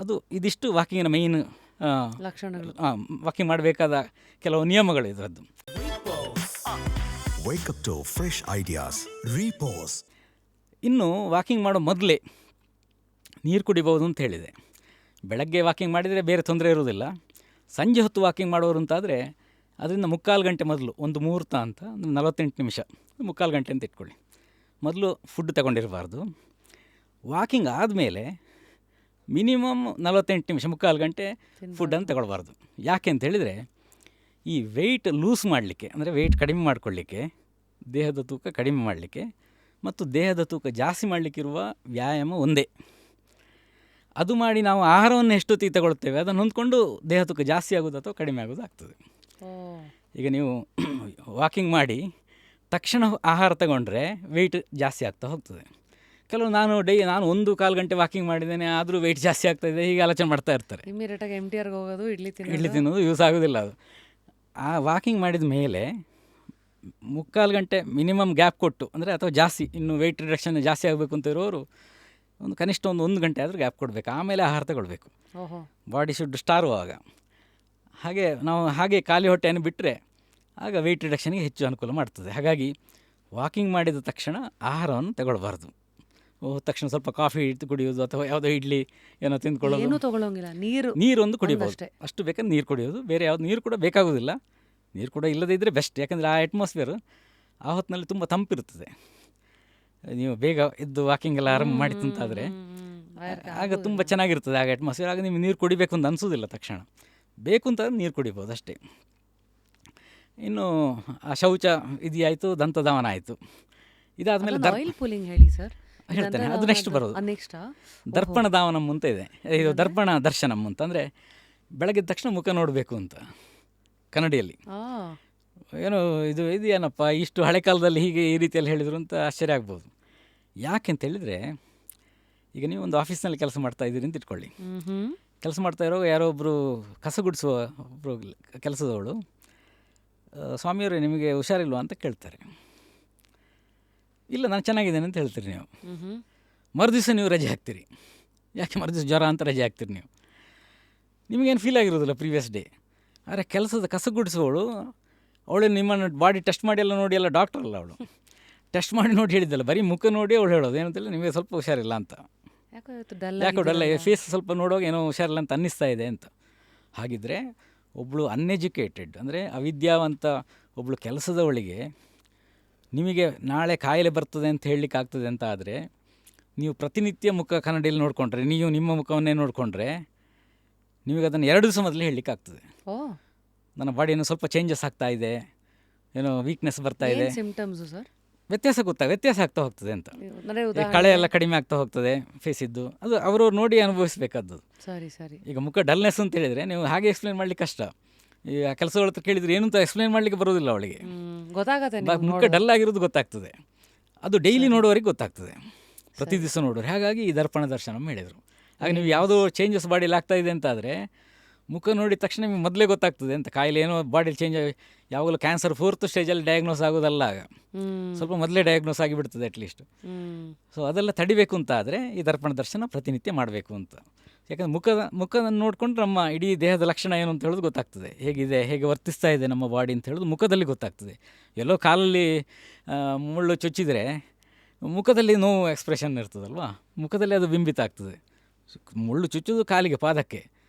ಅದು ಇದಿಷ್ಟು ವಾಕಿಂಗಿನ ಮೇಯ್ನ್ ಲಕ್ಷಣಗಳು. ವಾಕಿಂಗ್ ಮಾಡಬೇಕಾದ ಕೆಲವು ನಿಯಮಗಳು ಇದರದ್ದು. Wake up to fresh ideas. Repose. ಇನ್ನು ವಾಕಿಂಗ್ ಮಾಡೋ ಮೊದಲೇ ನೀರು ಕುಡಿಬೋದು ಅಂತ ಹೇಳಿದೆ. ಬೆಳಗ್ಗೆ ವಾಕಿಂಗ್ ಮಾಡಿದರೆ ಬೇರೆ ತೊಂದರೆ ಇರೋದಿಲ್ಲ. ಸಂಜೆ ಹೊತ್ತು ವಾಕಿಂಗ್ ಮಾಡೋರು ಅಂತಾದರೆ ಅದರಿಂದ 3/4 ಗಂಟೆ ಮೊದಲು ಒಂದು ಮುಹೂರ್ತ ಅಂತ 48 ನಿಮಿಷ 3/4 ಗಂಟೆ ಅಂತ ಇಟ್ಕೊಳ್ಳಿ. ಮೊದಲು ಫುಡ್ ತಗೊಂಡಿರಬಾರ್ದು. ವಾಕಿಂಗ್ ಆದಮೇಲೆ ಮಿನಿಮಮ್ 48 ನಿಮಿಷ 3/4 ಗಂಟೆ ಫುಡ್ಡನ್ನು ತಗೊಳ್ಬಾರ್ದು. ಯಾಕೆ ಅಂತ ಹೇಳಿದರೆ ಈ ವೆಯ್ಟ್ ಲೂಸ್ ಮಾಡಲಿಕ್ಕೆ, ಅಂದರೆ ವೆಯ್ಟ್ ಕಡಿಮೆ ಮಾಡಿಕೊಳ್ಳಿಕ್ಕೆ, ದೇಹದ ತೂಕ ಕಡಿಮೆ ಮಾಡಲಿಕ್ಕೆ ಮತ್ತು ದೇಹದ ತೂಕ ಜಾಸ್ತಿ ಮಾಡಲಿಕ್ಕಿರುವ ವ್ಯಾಯಾಮ ಒಂದೇ. ಅದು ಮಾಡಿ ನಾವು ಆಹಾರವನ್ನು ಎಷ್ಟೊತ್ತಿಗೆ ತಗೊಳ್ತೇವೆ ಅದನ್ನು ಹೊಂದ್ಕೊಂಡು ದೇಹ ತೂಕ ಜಾಸ್ತಿ ಆಗೋದು ಅಥವಾ ಕಡಿಮೆ ಆಗೋದು ಆಗ್ತದೆ. ಈಗ ನೀವು ವಾಕಿಂಗ್ ಮಾಡಿ ತಕ್ಷಣ ಆಹಾರ ತಗೊಂಡ್ರೆ ವೆಯ್ಟ್ ಜಾಸ್ತಿ ಆಗ್ತಾ ಹೋಗ್ತದೆ. ಕೆಲವು ನಾನು 1/4 ಗಂಟೆ ವಾಕಿಂಗ್ ಮಾಡಿದ್ದೇನೆ ಆದರೂ ವೆಯ್ಟ್ ಜಾಸ್ತಿ ಆಗ್ತಾಯಿದೆ ಹೀಗೆ ಆಲೋಚನೆ ಮಾಡ್ತಾ ಇರ್ತಾರೆ. ಇಮಿಡಿಯೇಟಾಗಿ MTR ಹೋಗೋದು, ಇಡ್ಲಿ ತಿನ್ನೋದು ಯೂಸ್ ಆಗೋದಿಲ್ಲ. ಅದು ಆ ವಾಕಿಂಗ್ ಮಾಡಿದ ಮೇಲೆ 3/4 ಗಂಟೆ ಮಿನಿಮಮ್ ಗ್ಯಾಪ್ ಕೊಟ್ಟು, ಅಂದರೆ ಅಥವಾ ಜಾಸ್ತಿ ಇನ್ನು ವೆಯ್ಟ್ ರಿಡಕ್ಷನ್ ಜಾಸ್ತಿ ಆಗಬೇಕು ಅಂತ ಇರೋರು ಕನಿಷ್ಠ 1 ಗಂಟೆ ಆದರೂ ಗ್ಯಾಪ್ ಕೊಡಬೇಕು. ಆಮೇಲೆ ಆಹಾರ ತಗೊಳ್ಬೇಕು. ಬಾಡಿ ಶುಡ್ ಸ್ಟಾರ್ವ್ ಆಗ. ಹಾಗೆ ನಾವು ಹಾಗೆ ಖಾಲಿ ಹೊಟ್ಟೆಯನ್ನು ಬಿಟ್ಟರೆ ಆಗ ವೆಯ್ಟ್ ರಿಡಕ್ಷನ್ಗೆ ಹೆಚ್ಚು ಅನುಕೂಲ ಮಾಡ್ತದೆ. ಹಾಗಾಗಿ ವಾಕಿಂಗ್ ಮಾಡಿದ ತಕ್ಷಣ ಆಹಾರವನ್ನು ತಗೊಳ್ಬಾರ್ದು. ತಕ್ಷಣ ಸ್ವಲ್ಪ ಕಾಫಿ ಕುಡಿಯೋದು ಅಥವಾ ಯಾವುದೋ ಇಡ್ಲಿ ಏನೋ ತಿಂದ್ಕೊಳ್ಳೋದು, ಏನೂ ತಗೊಳ್ಳೋಂಗಿಲ್ಲ. ನೀರೊಂದು ಕುಡಿಬೋದು, ಅಷ್ಟು ಬೇಕಾದ್ರೆ ನೀರು ಕುಡಿಯೋದು. ಬೇರೆ ಯಾವುದು ನೀರು ಕೂಡ ಬೇಕಾಗೋದಿಲ್ಲ. ನೀರು ಕೂಡ ಇಲ್ಲದೇ ಇದ್ದರೆ ಬೆಸ್ಟ್. ಯಾಕಂದರೆ ಆ ಅಟ್ಮಾಸ್ಫಿಯರ್ ಆ ಹೊತ್ತಿನಲ್ಲಿ ತುಂಬ ತಂಪಿರುತ್ತದೆ. ನೀವು ಬೇಗ ಎದ್ದು ವಾಕಿಂಗ್ ಎಲ್ಲ ಆರಂಭ ಮಾಡಿತಂತಾದರೆ ಆಗ ತುಂಬ ಚೆನ್ನಾಗಿರ್ತದೆ ಆಗ ಅಟ್ಮಾಸ್ಫಿಯರ್. ಆಗ ನಿಮಗೆ ನೀರು ಕುಡಿಬೇಕು ಅಂತ ಅನಿಸೋದಿಲ್ಲ ತಕ್ಷಣ. ಬೇಕು ಅಂತಂದ್ರೆ ನೀರು ಕುಡಿಬೋದು ಅಷ್ಟೇ. ಇನ್ನು ಆ ಶೌಚ ಇದೆಯಾಯಿತು, ದಂತಧಾವನ ಆಯಿತು. ಇದಾದಮೇಲೆ ಆಯಿಲ್ ಪುಲ್ಲಿಂಗ್ ಹೇಳಿ ಸರ್. ಹೇಳ್ತೇನೆ, ಅದು ನೆಕ್ಸ್ಟ್ ಬರೋದು. ದರ್ಪಣ ಧಾವನಂ ಅಂತ ಇದೆ. ಇದು ದರ್ಪಣ ದರ್ಶನಂ ಅಂತ, ಅಂದರೆ ಬೆಳಗಿದ ತಕ್ಷಣ ಮುಖ ನೋಡಬೇಕು ಅಂತ ಕನ್ನಡಿಯಲ್ಲಿ. ಏನೋ ಇದು ಏನಪ್ಪ ಇಷ್ಟು ಹಳೆ ಕಾಲದಲ್ಲಿ ಹೀಗೆ ಈ ರೀತಿಯಲ್ಲಿ ಹೇಳಿದರು ಅಂತ ಆಶ್ಚರ್ಯ ಆಗ್ಬೋದು. ಯಾಕೆ ಅಂತ ಹೇಳಿದರೆ, ಈಗ ನೀವು ಒಂದು ಆಫೀಸ್ನಲ್ಲಿ ಕೆಲಸ ಮಾಡ್ತಾ ಇದ್ದೀರಿ ಅಂತ ಇಟ್ಕೊಳ್ಳಿ. ಕೆಲಸ ಮಾಡ್ತಾ ಇರೋ ಯಾರೋ ಒಬ್ಬರು ಕಸ ಗುಡಿಸುವ ಒಬ್ಬರು ಕೆಲಸದವಳು, ಸ್ವಾಮಿಯವರೇ ನಿಮಗೆ ಹುಷಾರಿಲ್ವಾ ಅಂತ ಕೇಳ್ತಾರೆ. ಇಲ್ಲ ನಾನು ಚೆನ್ನಾಗಿದ್ದೇನೆ ಅಂತ ಹೇಳ್ತೀರಿ ನೀವು. ಮರುದಿವಸ ನೀವು ರಜೆ ಹಾಕ್ತೀರಿ. ಯಾಕೆ ಮರುದಿವಸ ಜ್ವರ ಅಂತ ರಜೆ ಹಾಕ್ತೀರಿ ನೀವು. ನಿಮಗೇನು ಫೀಲ್ ಆಗಿರೋದಿಲ್ಲ ಪ್ರೀವಿಯಸ್ ಡೇ. ಆದರೆ ಕೆಲಸದ ಕಸ ಗುಡಿಸುವವಳು ಅವಳು ನಿಮ್ಮನ್ನು ಬಾಡಿ ಟೆಸ್ಟ್ ಮಾಡಿ ಎಲ್ಲ ನೋಡಿ, ಎಲ್ಲ ಡಾಕ್ಟರ್ ಅಲ್ಲ ಅವಳು, ಟೆಸ್ಟ್ ಮಾಡಿ ನೋಡಿ ಹೇಳಿದ್ದಲ್ಲ, ಬರೀ ಮುಖ ನೋಡಿ ಅವಳು ಹೇಳೋದು ಏನಂತೇಳಿ ನಿಮಗೆ ಸ್ವಲ್ಪ ಹುಷಾರಿಲ್ಲ ಅಂತ. ಯಾಕೋ ಡಲ್ಲ, ಫೇಸ್ ಸ್ವಲ್ಪ ನೋಡುವಾಗ ಏನೋ ಹುಷಾರಿಲ್ಲ ಅಂತ ಅನ್ನಿಸ್ತಾ ಇದೆ ಅಂತ. ಹಾಗಿದ್ದರೆ ಒಬ್ಬಳು ಅನ್ಎಜುಕೇಟೆಡ್, ಅಂದರೆ ಅವಿದ್ಯಾವಂತ ಒಬ್ಬಳು ಕೆಲಸದವಳಿಗೆ ನಿಮಗೆ ನಾಳೆ ಕಾಯಿಲೆ ಬರ್ತದೆ ಅಂತ ಹೇಳಲಿಕ್ಕೆ ಆಗ್ತದೆ ಅಂತ ಆದರೆ, ನೀವು ಪ್ರತಿನಿತ್ಯ ಮುಖ ಕನ್ನಡಿಯಲ್ಲಿ ನೋಡಿಕೊಂಡ್ರೆ, ನೀವು ನಿಮ್ಮ ಮುಖವನ್ನೇ ನೋಡಿಕೊಂಡ್ರೆ ನಿಮಗೆ ಅದನ್ನು 2 ದಿವಸ ಮೊದಲೇ ಹೇಳಲಿಕ್ಕೆ ಆಗ್ತದೆ. ನನ್ನ ಬಾಡಿಯನ್ನು ಸ್ವಲ್ಪ ಚೇಂಜಸ್ ಆಗ್ತಾ ಇದೆ, ಏನೋ ವೀಕ್ನೆಸ್ ಬರ್ತಾ ಇದೆ, ಸಿಂಪ್ಟಮ್ಸು ಸರ್ ವ್ಯತ್ಯಾಸ ಆಗ್ತಾ ಹೋಗ್ತದೆ ಅಂತ. ಕಳೆ ಎಲ್ಲ ಕಡಿಮೆ ಆಗ್ತಾ ಹೋಗ್ತದೆ ಫೇಸಿದ್ದು. ಅದು ಅವರು ನೋಡಿ ಅನುಭವಿಸಬೇಕಾದ್ದು. ಸರಿ. ಈಗ ಮುಖ ಡಲ್ನೆಸ್ ಅಂತ ಹೇಳಿದರೆ ನೀವು ಹಾಗೆ ಎಕ್ಸ್ಪ್ಲೇನ್ ಮಾಡಲಿಕ್ಕೆ ಕಷ್ಟ. ಈಗ ಕೆಲಸಗಳ ಹತ್ರ ಕೇಳಿದರೆ ಏನು ಅಂತ ಎಕ್ಸ್ಪ್ಲೇನ್ ಮಾಡಲಿಕ್ಕೆ ಬರೋದಿಲ್ಲ ಅವಳಿಗೆ. ಗೊತ್ತಾಗತ್ತೆ, ಮುಖ ಡಲ್ ಆಗಿರೋದು ಗೊತ್ತಾಗ್ತದೆ. ಅದು ಡೈಲಿ ನೋಡುವವರಿಗೆ ಗೊತ್ತಾಗ್ತದೆ, ಪ್ರತಿ ದಿವಸ ನೋಡೋರು. ಹಾಗಾಗಿ ಈ ದರ್ಪಣ ದರ್ಶನ ಹೇಳಿದರು. ಆಗ ನೀವು ಯಾವುದೋ ಚೇಂಜಸ್ ಬಾಡಿಯಲ್ಲಿ ಆಗ್ತಾ ಇದೆ ಅಂತ ಆದರೆ ಮುಖ ನೋಡಿದ ತಕ್ಷಣ ನಿಮಗೆ ಮೊದಲೇ ಗೊತ್ತಾಗ್ತದೆ ಅಂತ. ಕಾಯಿಲೆ ಏನೋ ಬಾಡಿಯಲ್ಲಿ ಚೇಂಜ್ ಆಗಿ, ಯಾವಾಗಲೂ ಕ್ಯಾನ್ಸರ್ 4th ಸ್ಟೇಜಲ್ಲಿ ಡಯಾಗ್ನೋಸ್ ಆಗೋದಲ್ಲ, ಆಗ ಸ್ವಲ್ಪ ಮೊದಲೇ ಡಯಾಗ್ನೋಸ್ ಆಗಿಬಿಡ್ತದೆ ಅಟ್ಲೀಸ್ಟ್. ಸೊ ಅದೆಲ್ಲ ತಡಿಬೇಕು ಅಂತ ಆದರೆ ಈ ದರ್ಪಣ ದರ್ಶನ ಪ್ರತಿನಿತ್ಯ ಮಾಡಬೇಕು ಅಂತ. ಯಾಕಂದರೆ ಮುಖವನ್ನು ನೋಡಿಕೊಂಡು ನಮ್ಮ ಇಡೀ ದೇಹದ ಲಕ್ಷಣ ಏನು ಅಂತ ಹೇಳೋದು ಗೊತ್ತಾಗ್ತದೆ. ಹೇಗೆ ವರ್ತಿಸ್ತಾ ಇದೆ ನಮ್ಮ ಬಾಡಿ ಅಂತ ಹೇಳೋದು ಮುಖದಲ್ಲಿ ಗೊತ್ತಾಗ್ತದೆ. ಎಲ್ಲೋ ಕಾಲಲ್ಲಿ ಮುಳ್ಳು ಚುಚ್ಚಿದರೆ ಮುಖದಲ್ಲಿ ನೋವು ಎಕ್ಸ್ಪ್ರೆಷನ್ ಇರ್ತದಲ್ವ, ಮುಖದಲ್ಲಿ ಅದು ಬಿಂಬಿತ ಆಗ್ತದೆ. ಮುಳ್ಳು ಚುಚ್ಚೋದು ಕಾಲಿಗೆ, ಪಾದಕ್ಕೆ,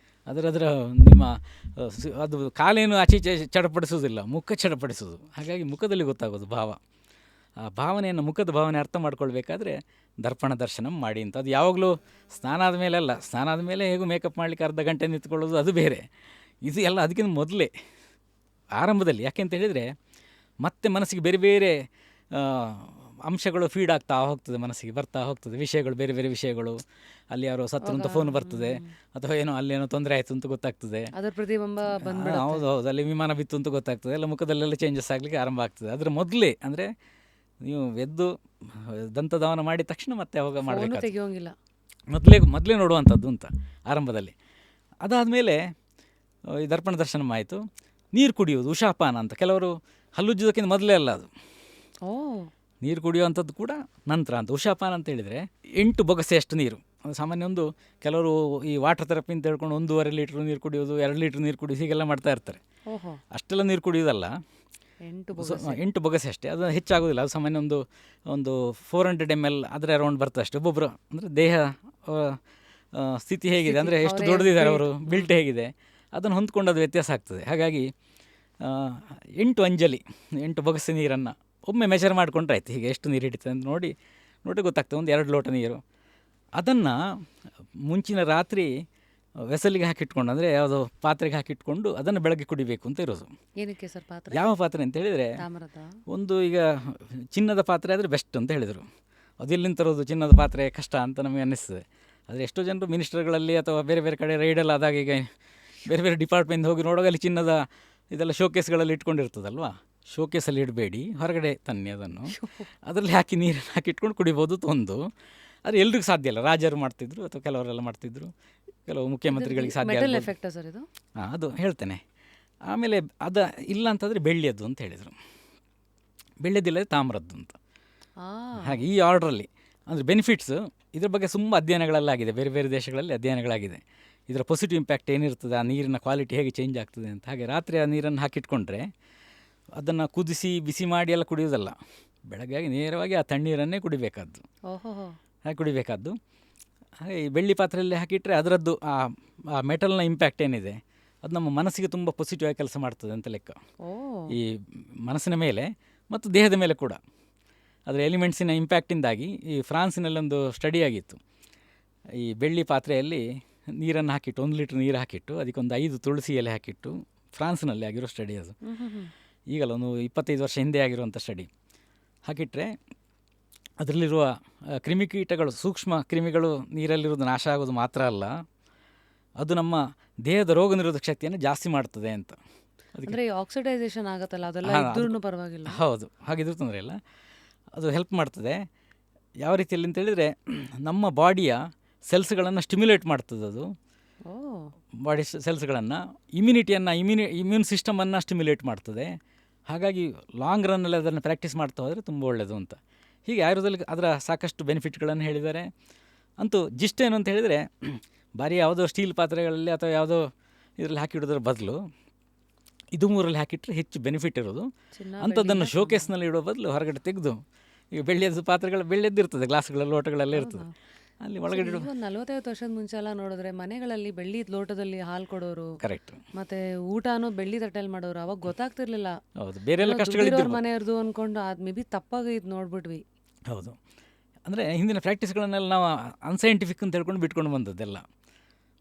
ಅದರ ನಿಮ್ಮ ಅದು ಕಾಲೇನು ಆಚೆ ಚಡಪಡಿಸೋದಿಲ್ಲ, ಮುಖ ಚಡಪಡಿಸೋದು. ಹಾಗಾಗಿ ಮುಖದಲ್ಲಿ ಗೊತ್ತಾಗೋದು ಭಾವ. ಆ ಭಾವನೆಯನ್ನು, ಮುಖದ ಭಾವನೆ ಅರ್ಥ ಮಾಡ್ಕೊಳ್ಬೇಕಾದ್ರೆ ದರ್ಪಣ ದರ್ಶನ ಮಾಡಿ ಅಂತ. ಅದು ಯಾವಾಗಲೂ ಸ್ನಾನ ಆದಮೇಲೆ ಅಲ್ಲ, ಸ್ನಾನ ಆದಮೇಲೆ ಹೇಗೂ ಮೇಕಪ್ ಮಾಡಲಿಕ್ಕೆ ಅರ್ಧ ಗಂಟೆ ನಿಂತ್ಕೊಳ್ಳೋದು ಅದು ಬೇರೆ. ಇದು ಎಲ್ಲ ಅದಕ್ಕಿಂತ ಮೊದಲೇ ಆರಂಭದಲ್ಲಿ. ಯಾಕೆ ಅಂತ ಹೇಳಿದರೆ ಮತ್ತೆ ಮನಸ್ಸಿಗೆ ಬೇರೆ ಬೇರೆ ಅಂಶಗಳು ಫೀಡ್ ಆಗ್ತಾ ಹೋಗ್ತದೆ, ಮನಸ್ಸಿಗೆ ಬರ್ತಾ ಹೋಗ್ತದೆ ವಿಷಯಗಳು, ಬೇರೆ ಬೇರೆ ವಿಷಯಗಳು. ಅಲ್ಲಿ ಯಾರೋ ಸತ್ರು ಅಂತ ಫೋನ್ ಬರ್ತದೆ, ಅಥವಾ ಏನೋ ಅಲ್ಲೇನೋ ತೊಂದರೆ ಆಯಿತು ಅಂತ ಗೊತ್ತಾಗ್ತದೆ, ಅದರ ಪ್ರತಿಬಿಂಬ ಬಂದ್ಬಿಡುತ್ತೆ. ಹೌದು, ಅಲ್ಲಿ ವಿಮಾನ ಬಿತ್ತು ಅಂತ ಗೊತ್ತಾಗ್ತದೆ, ಎಲ್ಲ ಮುಖದಲ್ಲೆಲ್ಲ ಚೇಂಜಸ್ ಆಗಲಿಕ್ಕೆ ಆರಂಭ ಆಗ್ತದೆ. ಅದರ ಮೊದಲೇ ಅಂದರೆ ನೀವು ಎದ್ದು ದಂತಧಾವನ ಮಾಡಿದ ತಕ್ಷಣ ಮತ್ತೆ ಅವಾಗ ಮಾಡಬೇಕಾಗಿಲ್ಲ, ಮೊದಲೇ ನೋಡುವಂಥದ್ದು ಅಂತ ಆರಂಭದಲ್ಲಿ. ಅದಾದಮೇಲೆ ಈ ದರ್ಪಣ ದರ್ಶನ ಆಯಿತು. ನೀರು ಕುಡಿಯೋದು, ಉಷಾಪಾನ ಅಂತ. ಕೆಲವರು ಹಲ್ಲುಜ್ಜೋದಕ್ಕಿಂತ ಮೊದಲೇ ಅಲ್ಲ ಅದು, ನೀರು ಕುಡಿಯುವಂಥದ್ದು ಕೂಡ ನಂತರ ಅಂತ. ಉಷಾಪಾನ ಅಂತ ಹೇಳಿದರೆ 8 ಬೊಗಸೆಯಷ್ಟು ನೀರು. ಸಾಮಾನ್ಯ ಕೆಲವರು ಈ ವಾಟರ್ ಥೆರಪಿ ಅಂತ ಹೇಳ್ಕೊಂಡು 1.5 ಲೀಟ್ರ್ ನೀರು ಕುಡಿಯೋದು, 2 ಲೀಟ್ರ್ ನೀರು ಕುಡಿಯೋದು ಹೀಗೆಲ್ಲ ಮಾಡ್ತಾ ಇರ್ತಾರೆ. ಅಷ್ಟೆಲ್ಲ ನೀರು ಕುಡಿಯೋದಲ್ಲ, 8 ಬೊಗಸೆ ಅಷ್ಟೇ. ಅದು ಹೆಚ್ಚಾಗೋದಿಲ್ಲ. ಅದು ಸಾಮಾನ್ಯ ಒಂದು 400 ml ಅದರ ಅರೌಂಡ್ ಬರ್ತದೆ ಅಷ್ಟೇ. ಒಬ್ಬೊಬ್ಬರು ಅಂದರೆ ದೇಹ ಸ್ಥಿತಿ ಹೇಗಿದೆ, ಅಂದರೆ ಎಷ್ಟು ದೊಡ್ಡದಿದ್ದಾರೆ ಅವರು, ಬಿಲ್ಟ್ ಹೇಗಿದೆ, ಅದನ್ನು ಹೊಂದ್ಕೊಂಡು ಅದು ವ್ಯತ್ಯಾಸ ಆಗ್ತದೆ. ಹಾಗಾಗಿ 8 ಅಂಜಲಿ 8 ಬೊಗಸೆ ನೀರನ್ನು ಒಮ್ಮೆ ಮೆಷರ್ ಮಾಡಿಕೊಂಡ್ರೆ ಆಯ್ತು. ಹೀಗೆ ಎಷ್ಟು ನೀರು ಹಿಡಿತದೆ ಅಂತ ನೋಡಿ ಗೊತ್ತಾಗ್ತದೆ. ಒಂದು 2 ಲೋಟ ನೀರು ಅದನ್ನು ಮುಂಚಿನ ರಾತ್ರಿ ವೆಸಲಿಗೆ ಹಾಕಿಟ್ಕೊಂಡು, ಅಂದರೆ ಯಾವುದೋ ಪಾತ್ರೆಗೆ ಹಾಕಿಟ್ಕೊಂಡು ಅದನ್ನು ಬೆಳಗ್ಗೆ ಕುಡಿಬೇಕು ಅಂತ ಇರೋದು. ಏನಕ್ಕೆ ಸರ್ ಪಾತ್ರೆ? ಯಾವ ಪಾತ್ರೆ ಅಂತ ಹೇಳಿದರೆ, ತಾಮ್ರದ? ಒಂದು ಈಗ ಚಿನ್ನದ ಪಾತ್ರೆ ಆದರೆ ಬೆಸ್ಟ್ ಅಂತ ಹೇಳಿದರು. ಅದೆಲ್ಲಿಂದ ತರೋದು ಚಿನ್ನದ ಪಾತ್ರೆ ಕಷ್ಟ ಅಂತ ನಮಗೆ ಅನ್ನಿಸ್ತದೆ. ಆದರೆ ಎಷ್ಟೋ ಜನರು ಮಿನಿಸ್ಟರ್ಗಳಲ್ಲಿ ಅಥವಾ ಬೇರೆ ಬೇರೆ ಕಡೆ ರೈಡೆಲ್ಲ ಆದಾಗ ಈಗ ಬೇರೆ ಬೇರೆ ಡಿಪಾರ್ಟ್ಮೆಂಟ್ ಹೋಗಿ ನೋಡುವಾಗ ಅಲ್ಲಿ ಚಿನ್ನದ ಇದೆಲ್ಲ ಶೋಕೇಸ್ಗಳಲ್ಲಿ ಇಟ್ಕೊಂಡಿರ್ತದಲ್ವ. ಶೋಕೇಸಲ್ಲಿ ಇಡಬೇಡಿ, ಹೊರಗಡೆ ತನ್ನಿ ಅದನ್ನು, ಅದರಲ್ಲಿ ಹಾಕಿ ನೀರನ್ನು ಹಾಕಿಟ್ಕೊಂಡು ಕುಡಿಬೋದು ಒಂದು. ಆದರೆ ಎಲ್ರಿಗೂ ಸಾಧ್ಯ ಇಲ್ಲ. ರಾಜರು ಮಾಡ್ತಿದ್ರು ಅಥವಾ ಕೆಲವರೆಲ್ಲ ಮಾಡ್ತಿದ್ರು, ಕೆಲವು ಮುಖ್ಯಮಂತ್ರಿಗಳಿಗೆ ಸಾಧ್ಯ ಮೆಟಲ್ ಎಫೆಕ್ಟಾ ಸರ್ ಇದು? ಹಾಂ, ಅದು ಹೇಳ್ತೇನೆ. ಆಮೇಲೆ ಅದು ಇಲ್ಲ ಅಂತಂದರೆ ಬೆಳ್ಳಿಯದ್ದು ಅಂತ ಹೇಳಿದರು. ಬೆಳ್ಳಿಯದಿಲ್ಲದೆ ತಾಮ್ರದ್ದು ಅಂತ. ಹಾಗೆ ಈ ಆರ್ಡ್ರಲ್ಲಿ ಅಂದರೆ ಬೆನಿಫಿಟ್ಸು ಇದ್ರ ಬಗ್ಗೆ ತುಂಬ ಅಧ್ಯಯನಗಳೆಲ್ಲ ಬೇರೆ ಬೇರೆ ದೇಶಗಳಲ್ಲಿ ಅಧ್ಯಯನಗಳಾಗಿದೆ. ಇದರ ಪಾಸಿಟಿವ್ ಇಂಪ್ಯಾಕ್ಟ್ ಏನಿರ್ತದೆ, ಆ ನೀರಿನ ಕ್ವಾಲಿಟಿ ಹೇಗೆ ಚೇಂಜ್ ಆಗ್ತದೆ ಅಂತ. ಹಾಗೆ ರಾತ್ರಿ ಆ ನೀರನ್ನು ಹಾಕಿಟ್ಕೊಂಡ್ರೆ ಅದನ್ನು ಕುದಿಸಿ ಬಿಸಿ ಮಾಡಿ ಎಲ್ಲ ಕುಡಿಯೋದಲ್ಲ, ಬೆಳಗ್ಗೆ ನೇರವಾಗಿ ಆ ತಣ್ಣೀರನ್ನೇ ಕುಡಿಬೇಕಾದ್ದು. ಹಾಗೆ ಕುಡಿಬೇಕಾದ್ದು. ಹಾಗೆ ಈ ಬೆಳ್ಳಿ ಪಾತ್ರೆಯಲ್ಲಿ ಹಾಕಿಟ್ರೆ ಅದರದ್ದು ಆ ಮೆಟಲ್ನ ಇಂಪ್ಯಾಕ್ಟ್ ಏನಿದೆ ಅದು ನಮ್ಮ ಮನಸ್ಸಿಗೆ ತುಂಬ ಪಾಸಿಟಿವ್ ಆಗಿ ಕೆಲಸ ಮಾಡ್ತದೆ ಅಂತ ಲೆಕ್ಕ. ಈ ಮನಸ್ಸಿನ ಮೇಲೆ ಮತ್ತು ದೇಹದ ಮೇಲೆ ಕೂಡ ಅದರ ಎಲಿಮೆಂಟ್ಸಿನ ಇಂಪ್ಯಾಕ್ಟಿಂದಾಗಿ ಈ ಫ್ರಾನ್ಸಿನಲ್ಲೊಂದು ಸ್ಟಡಿ ಆಗಿತ್ತು. ಈ ಬೆಳ್ಳಿ ಪಾತ್ರೆಯಲ್ಲಿ ನೀರನ್ನು ಹಾಕಿಟ್ಟು 1 ಲೀಟ್ರ್ ನೀರು ಹಾಕಿಟ್ಟು ಅದಕ್ಕೊಂದು 5 ತುಳಸಿ ಎಲೆ ಹಾಕಿಟ್ಟು, ಫ್ರಾನ್ಸ್ನಲ್ಲಿ ಆಗಿರೋ ಸ್ಟಡಿ ಅದು. ಈಗಲ್ಲ ಒಂದು 25 ವರ್ಷ ಹಿಂದೆ ಆಗಿರುವಂಥ ಸ್ಟಡಿ. ಹಾಕಿಟ್ರೆ ಅದರಲ್ಲಿರುವ ಕ್ರಿಮಿಕೀಟಗಳು, ಸೂಕ್ಷ್ಮ ಕ್ರಿಮಿಗಳು ನೀರಲ್ಲಿರೋದು ನಾಶ ಆಗೋದು ಮಾತ್ರ ಅಲ್ಲ, ಅದು ನಮ್ಮ ದೇಹದ ರೋಗ ನಿರೋಧಕ ಶಕ್ತಿಯನ್ನು ಜಾಸ್ತಿ ಮಾಡ್ತದೆ ಅಂತ. ಅದಕ್ಕೆ ಆಕ್ಸಿಡೈಸೇಷನ್ ಆಗುತ್ತಲ್ಲ, ಅದೆಲ್ಲ ಇದ್ರೂ ಪರವಾಗಿಲ್ಲ. ಹೌದು, ಹಾಗಿದ್ರೂ ತೊಂದರೆ ಇಲ್ಲ, ಅದು ಹೆಲ್ಪ್ ಮಾಡ್ತದೆ. ಯಾವ ರೀತಿಯಲ್ಲಿ ಅಂತೇಳಿದರೆ ನಮ್ಮ ಬಾಡಿಯ ಸೆಲ್ಸ್ಗಳನ್ನು ಸ್ಟಿಮ್ಯುಲೇಟ್ ಮಾಡ್ತದೆ ಅದು. ಬಾಡಿ ಸೆಲ್ಸ್ಗಳನ್ನು, ಇಮ್ಯುನಿಟಿಯನ್ನು, ಇಮ್ಯೂನ್ ಸಿಸ್ಟಮನ್ನು ಸ್ಟಿಮ್ಯುಲೇಟ್ ಮಾಡ್ತದೆ. ಹಾಗಾಗಿ ಲಾಂಗ್ ರನ್ನಲ್ಲಿ ಅದನ್ನು ಪ್ರಾಕ್ಟೀಸ್ ಮಾಡ್ತಾ ಹೋದರೆ ತುಂಬ ಒಳ್ಳೆಯದು ಅಂತ. ಹೀಗೆ ಆಯುರ್ವೇದದಲ್ಲಿ ಅದರ ಸಾಕಷ್ಟು ಬೆನಿಫಿಟ್ಗಳನ್ನು ಹೇಳಿದ್ದಾರೆ. ಅಂತೂ ಜಿಸ್ಟ್ ಏನು ಅಂತ ಹೇಳಿದರೆ, ಬಾರಿ ಯಾವುದೋ ಸ್ಟೀಲ್ ಪಾತ್ರೆಗಳಲ್ಲಿ ಅಥವಾ ಯಾವುದೋ ಇದರಲ್ಲಿ ಹಾಕಿಡೋದ್ರ ಬದಲು ಇದು 3ರಲ್ಲಿ ಹಾಕಿಟ್ರೆ ಹೆಚ್ಚು ಬೆನಿಫಿಟ್ ಇರೋದು. ಅಂಥದ್ದನ್ನು ಶೋಕೇಸ್ನಲ್ಲಿ ಇಡೋ ಬದಲು ಹೊರಗಡೆ ತೆಗೆದು, ಈಗ ಬೆಳ್ಳಿಯದ್ದು ಪಾತ್ರೆಗಳು ಬೆಳ್ಳಿಯದ್ದಿರ್ತದೆ, ಗ್ಲಾಸ್ಗಳ ಲೋಟಗಳೆಲ್ಲ ಇರ್ತದೆ, ಅಲ್ಲಿ ಒಳಗಡೆ 45 ವರ್ಷದ ಮುಂಚೆ ಎಲ್ಲ ನೋಡಿದ್ರೆ ಮನೆಗಳಲ್ಲಿ ಬೆಳ್ಳಿ ಲೋಟದಲ್ಲಿ ಹಾಲು ಕೊಡೋರು, ಕರೆಕ್ಟ್, ಮತ್ತೆ ಊಟನೂ ಬೆಳ್ಳಿ ತಟ್ಟೆಲ್ ಮಾಡೋರು. ಅವಾಗ ಗೊತ್ತಾಗ್ತಿರ್ಲಿಲ್ಲ. ಹೌದು, ಬೇರೆ ಎಲ್ಲ ಕಷ್ಟಗಳಿದ್ರು ಮನೆಯವ್ರದ್ದು ಅಂದ್ಕೊಂಡು ಅದು ಮೇ ಬಿ ತಪ್ಪಾಗೈದು ನೋಡ್ಬಿಟ್ವಿ. ಹೌದು, ಅಂದರೆ ಹಿಂದಿನ ಪ್ರಾಕ್ಟೀಸ್ಗಳನ್ನೆಲ್ಲ ನಾವು ಅನ್ಸೈಂಟಿಫಿಕ್ ಅಂತ ಹೇಳ್ಕೊಂಡು ಬಿಟ್ಕೊಂಡು ಬಂದದ್ದೆಲ್ಲ.